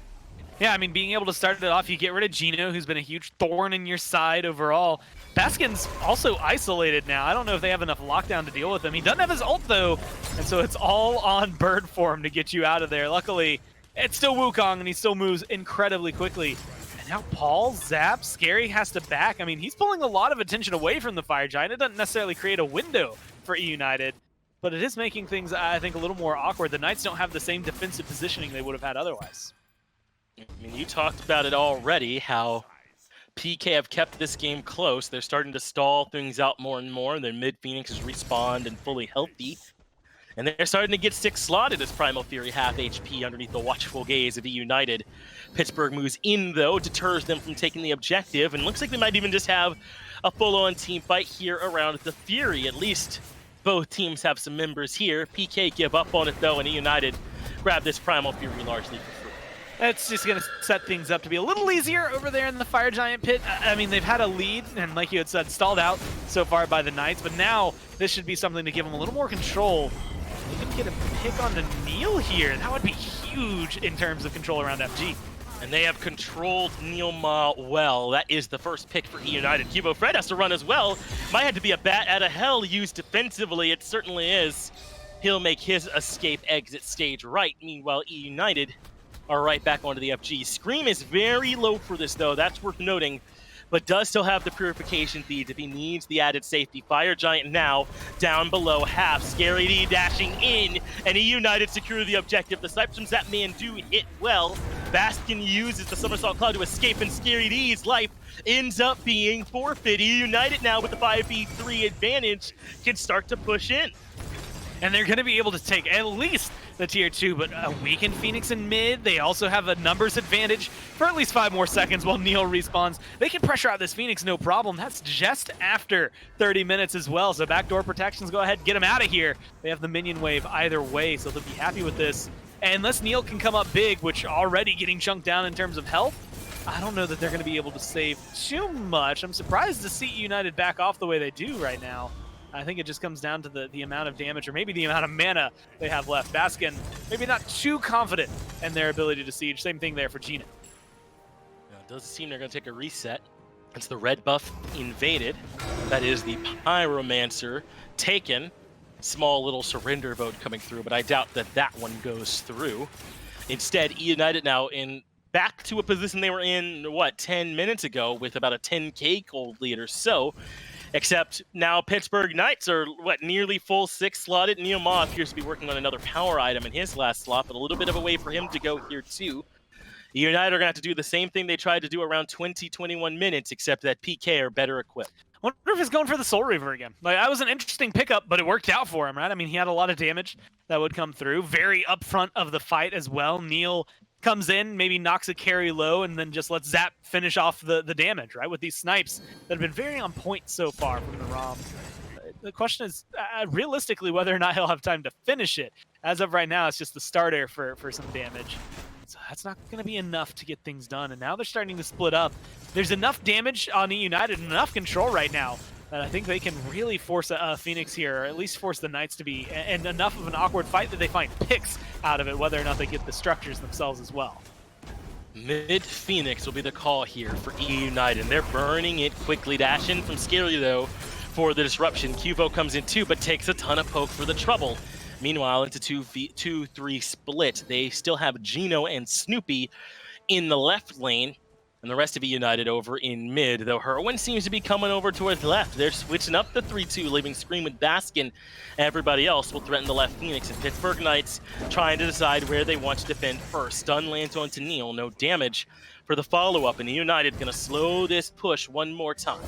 Yeah, I mean, being able to start it off, you get rid of Gino, who's been a huge thorn in your side overall. Baskin's also isolated now. I don't know if they have enough lockdown to deal with him. He doesn't have his ult, though, and so it's all on bird form to get you out of there. Luckily, it's still Wukong, and he still moves incredibly quickly. And now Paul, Zap, Scary has to back. I mean, he's pulling a lot of attention away from the Fire Giant. It doesn't necessarily create a window for eUnited, but it is making things, I think, a little more awkward. The Knights don't have the same defensive positioning they would have had otherwise. I mean, you talked about it already, how PK have kept this game close. They're starting to stall things out more and more. Their mid-Phoenix is respawned and fully healthy. And they're starting to get 6 slotted as Primal Fury half HP underneath the watchful gaze of eUnited. Pittsburgh moves in, though, deters them from taking the objective, and looks like they might even just have a full-on team fight here around the Fury. At least both teams have some members here. PK give up on it, though, and eUnited grab this Primal Fury largely for free. It's just going to set things up to be a little easier over there in the Fire Giant pit. I mean, they've had a lead, and like you had said, stalled out so far by the Knights, but now this should be something to give them a little more control. They can get a pick on the Neil here. That would be huge in terms of control around FG. And they have controlled Neoma well. That is the first pick for eUnited. Cubo Fred has to run as well. Might have to be a bat out of hell used defensively. It certainly is. He'll make his escape exit stage right. Meanwhile, eUnited are right back onto the FG. Scream is very low for this, though. That's worth noting. But does still have the purification feeds if he needs the added safety. Fire Giant now down below half. Scary D dashing in, and eUnited secure the objective. The snipes from Zapman do hit well. Baskin uses the Somersault Cloud to escape, and Scary D's life ends up being forfeit. eUnited now with the 5v3 advantage can start to push in. And they're going to be able to take at least the tier 2, but a weakened Phoenix in mid. They also have a numbers advantage for at least 5 more seconds while Neil respawns. They can pressure out this Phoenix, no problem. That's just after 30 minutes as well. So backdoor protections, go ahead, get them out of here. They have the minion wave either way, so they'll be happy with this. And unless Neil can come up big, which already getting chunked down in terms of health, I don't know that they're going to be able to save too much. I'm surprised to see United back off the way they do right now. I think it just comes down to the amount of damage or maybe the amount of mana they have left. Baskin, maybe not too confident in their ability to siege. Same thing there for Gina. Now, it doesn't seem they're going to take a reset. It's the red buff invaded. That is the Pyromancer taken. small little surrender vote coming through, but I doubt that that one goes through. Instead, eUnited now back to a position they were in, 10 minutes ago with about a 10K gold lead or so. Except now Pittsburgh Knights are, nearly full 6 slotted. Neil Ma appears to be working on another power item in his last slot, but a little bit of a way for him to go here too. eUnited are going to have to do the same thing they tried to do around 20-21 minutes, except that PK are better equipped. I wonder if he's going for the Soul Reaver again. Like, that was an interesting pickup, but it worked out for him, right? I mean, he had a lot of damage that would come through. Very upfront of the fight as well. Neil comes in, maybe knocks a carry low, and then just lets Zap finish off the damage, right? With these snipes that have been very on point so far from the ROM. The question is, realistically, whether or not he'll have time to finish it. As of right now, it's just the starter for some damage. So that's not going to be enough to get things done. And now they're starting to split up. There's enough damage on eUnited and enough control right now that I think they can really force a Phoenix here, or at least force the Knights to be, and enough of an awkward fight that they find picks out of it, whether or not they get the structures themselves as well. Mid Phoenix will be the call here for eUnited. They're burning it quickly. Dash in from Scary though for the disruption. Cuvo comes in too, but takes a ton of poke for the trouble. Meanwhile, into 2-3 split, they still have Gino and Snoopy in the left lane, and the rest of eUnited over in mid, though Herwin seems to be coming over towards left. They're switching up the 3-2, leaving Scream with Baskin. Everybody else will threaten the left Phoenix, and Pittsburgh Knights trying to decide where they want to defend first. Stun lands onto Neil, no damage for the follow-up, and eUnited going to slow this push one more time.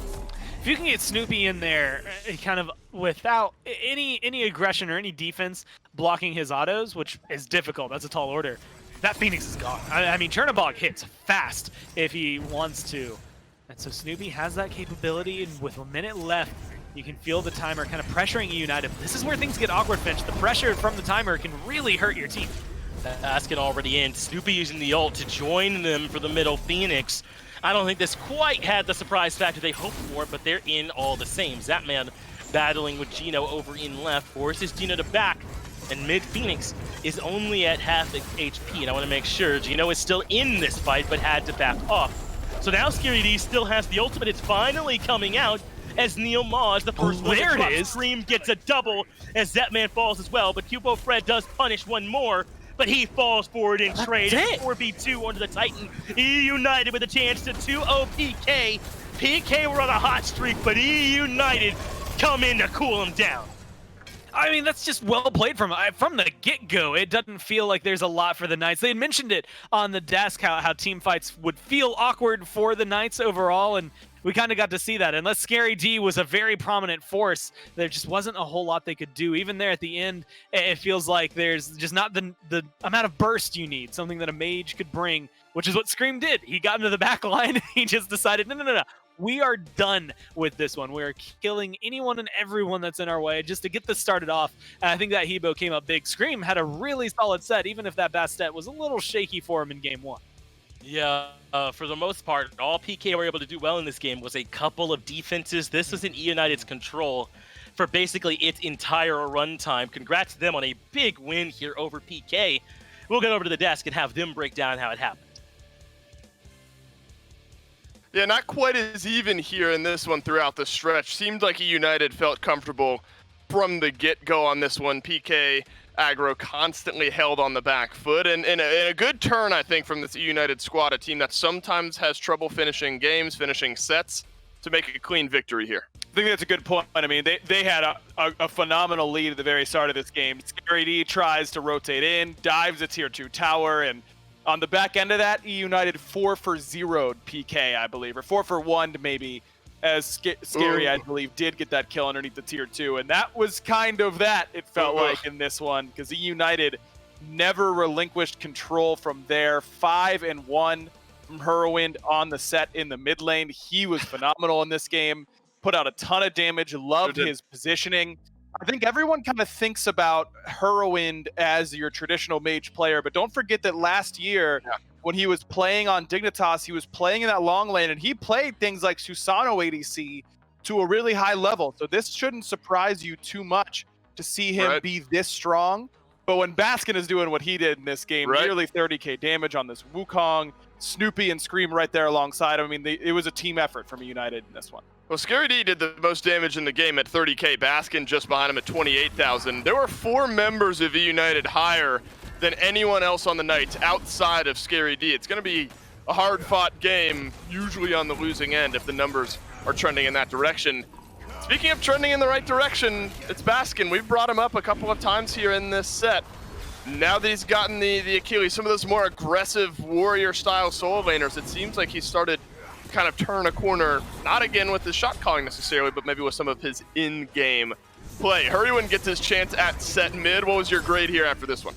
If you can get Snoopy in there kind of without any aggression or any defense blocking his autos, which is difficult, that's a tall order, that Phoenix is gone. I mean, Chernobog hits fast if he wants to. And so Snoopy has that capability, and with a minute left, you can feel the timer kind of pressuring eUnited. This is where things get awkward, Finch. The pressure from the timer can really hurt your team. Baskin already in. Snoopy using the ult to join them for the middle Phoenix. I don't think this quite had the surprise factor they hoped for, but they're in all the same. Zapman battling with Gino over in left, forces Gino to back, and mid Phoenix is only at half HP, and I want to make sure Gino is still in this fight, but had to back off. So now Scary D still has the ultimate. It's finally coming out as Neil Ma is the first one. There it is. Scream gets a double as Zapman falls as well, but Cubo Fred does punish one more. But he falls forward in trade. 4v2 onto the Titan. eUnited with a chance to 2-0 PK. PK were on a hot streak, but eUnited come in to cool him down. I mean, that's just well played from the get-go. It doesn't feel like there's a lot for the Knights. They had mentioned it on the desk, how team fights would feel awkward for the Knights overall, and we kind of got to see that. Unless Scary D was a very prominent force, there just wasn't a whole lot they could do. Even there at the end, it feels like there's just not the amount of burst you need, something that a mage could bring, which is what Scream did. He got into the back line, he just decided, no. We are done with this one. We are killing anyone and everyone that's in our way just to get this started off. And I think that Hebo came up big. Scream had a really solid set, even if that Bastet was a little shaky for him in game one. Yeah, for the most part, all PK were able to do well in this game was a couple of defenses. This was in eUnited's control for basically its entire runtime. Congrats to them on a big win here over PK. We'll get over to the desk and have them break down how it happened. Yeah, not quite as even here in this one throughout the stretch. Seemed like eUnited felt comfortable from the get-go on this one. PK aggro constantly held on the back foot, and a good turn, I think, from this eUnited squad, a team that sometimes has trouble finishing games, finishing sets, to make a clean victory here. I think that's a good point. I mean, they had a phenomenal lead at the very start of this game. Scary D tries to rotate in, dives a tier 2 tower, and on the back end of that, eUnited 4-for-0'd PK, I believe, or 4-for-1'd maybe, as Scary, I believe, did get that kill underneath the tier 2. And that was kind of that, it felt like, in this one, because eUnited never relinquished control from there. 5-1 from Herwind on the set in the mid lane. He was phenomenal in this game, put out a ton of damage, loved his positioning. I think everyone kind of thinks about Herwind as your traditional mage player, but don't forget that last year, when he was playing on Dignitas, he was playing in that long lane, and he played things like Susano ADC to a really high level. So this shouldn't surprise you too much to see him be this strong. But when Baskin is doing what he did in this game, nearly 30k damage on this Wukong, Snoopy and Scream right there alongside him, I mean, it was a team effort from eUnited in this one. Well, Scary D did the most damage in the game at 30k. Baskin just behind him at 28,000. There were 4 members of eUnited higher than anyone else on the night outside of Scary D. It's going to be a hard-fought game, usually on the losing end if the numbers are trending in that direction. Speaking of trending in the right direction, it's Baskin. We've brought him up a couple of times here in this set. Now that he's gotten the Achilles, some of those more aggressive warrior-style solo laners, it seems like he started to kind of turn a corner, not again with his shot calling necessarily, but maybe with some of his in-game play. Hurrywin gets his chance at set mid. What was your grade here after this one?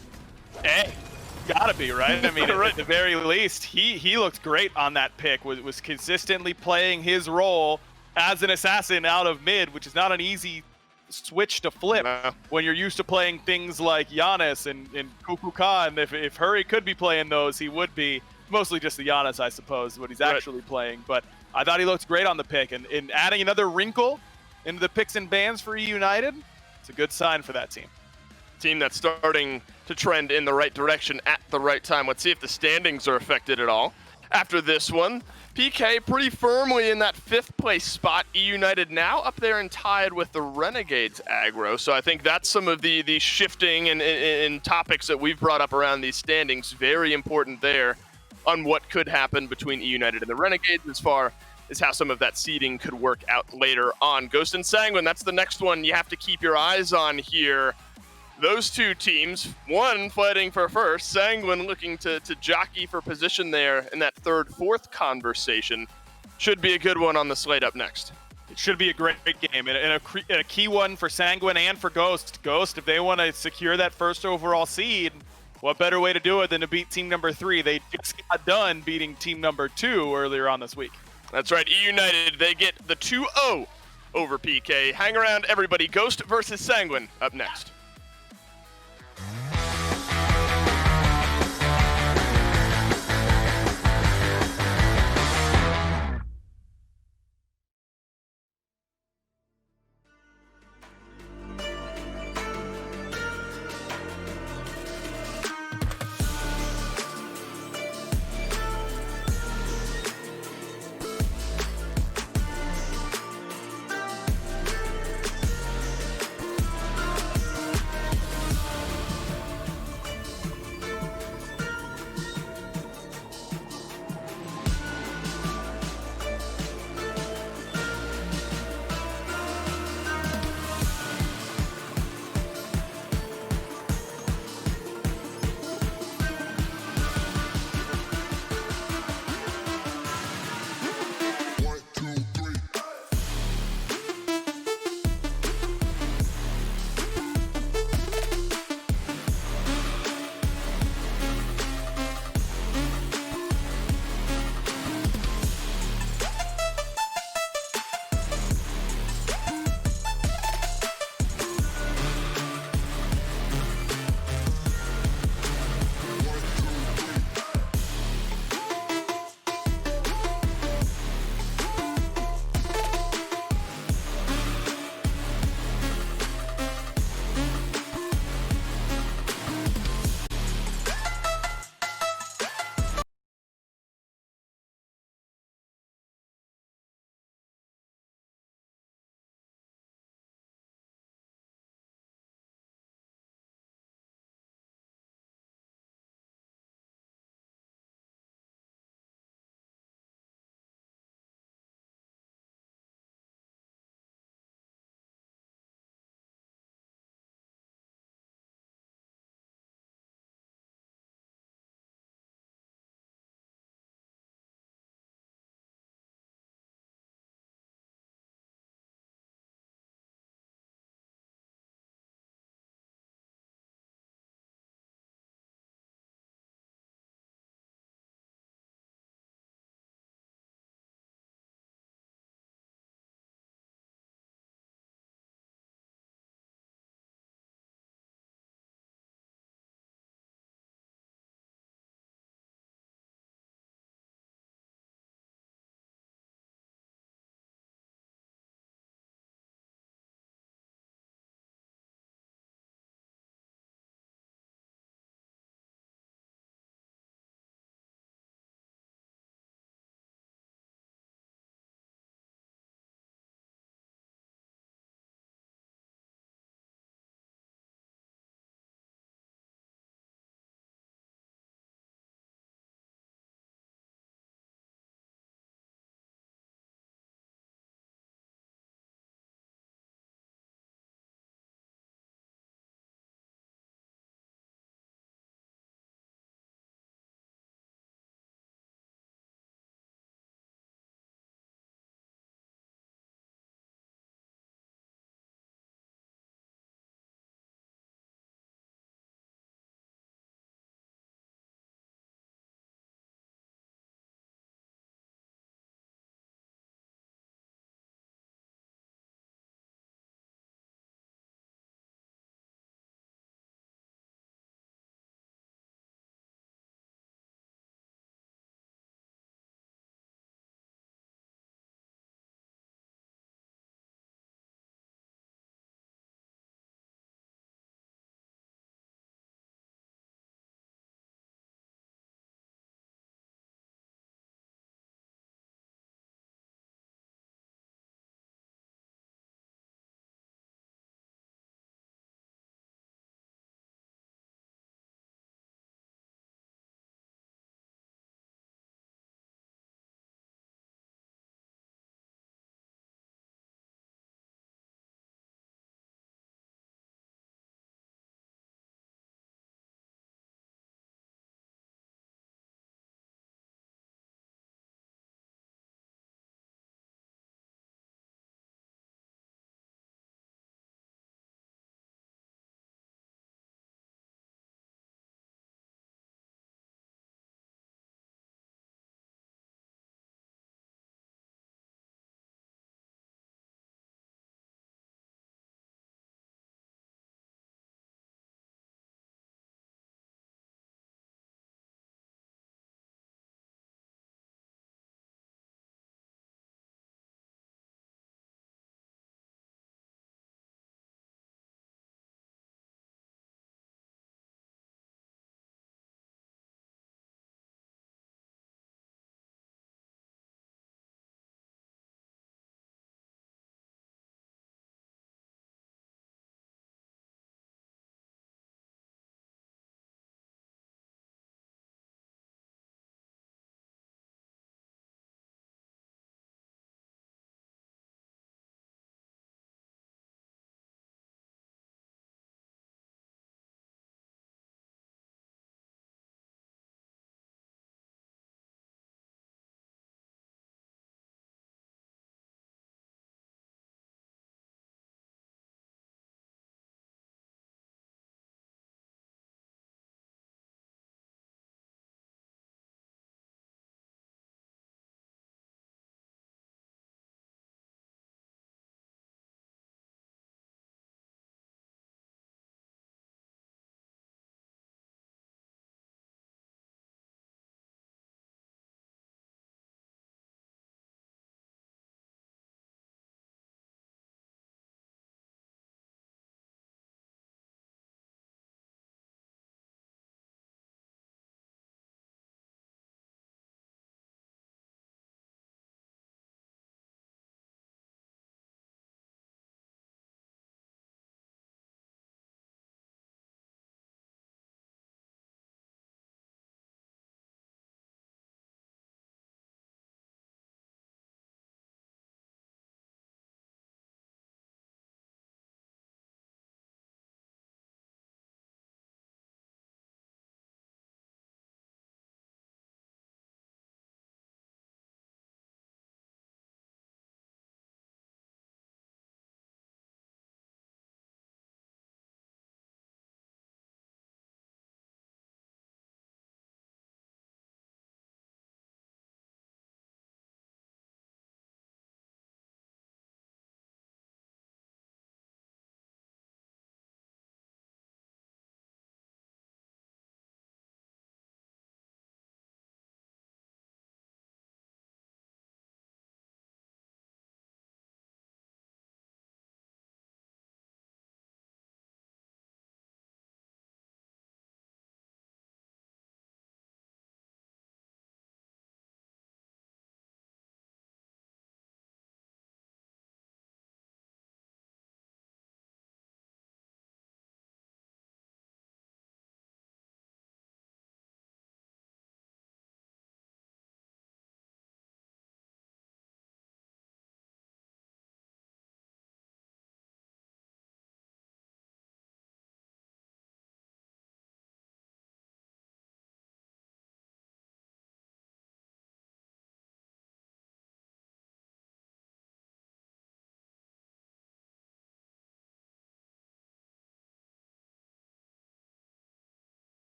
Hey, gotta be, right? I mean, at the very least, he looked great on that pick, was consistently playing his role as an assassin out of mid, which is not an easy switch to flip when you're used to playing things like Giannis and Kukuka, and if Hurry could be playing those, he would be. Mostly just the Giannis, I suppose, what he's actually playing. But I thought he looked great on the pick, and adding another wrinkle into the picks and bans for eUnited, it's a good sign for that team. Team that's starting to trend in the right direction at the right time. Let's see if the standings are affected at all. After this one, PK pretty firmly in that 5th place spot. eUnited now up there and tied with the Renegades aggro. So I think that's some of the shifting and topics that we've brought up around these standings. Very important there on what could happen between eUnited and the Renegades as far as how some of that seeding could work out later on. Ghost and Sanguine, that's the next one you have to keep your eyes on here. Those two teams, one fighting for first, Sanguine looking to jockey for position there in that 3rd, 4th conversation. Should be a good one on the slate up next. It should be a great game, and a key one for Sanguine and for Ghost. Ghost, if they want to secure that 1st overall seed, what better way to do it than to beat team number 3? They just got done beating team number 2 earlier on this week. That's right, eUnited, they get the 2-0 over PK. Hang around, everybody. Ghost versus Sanguine up next.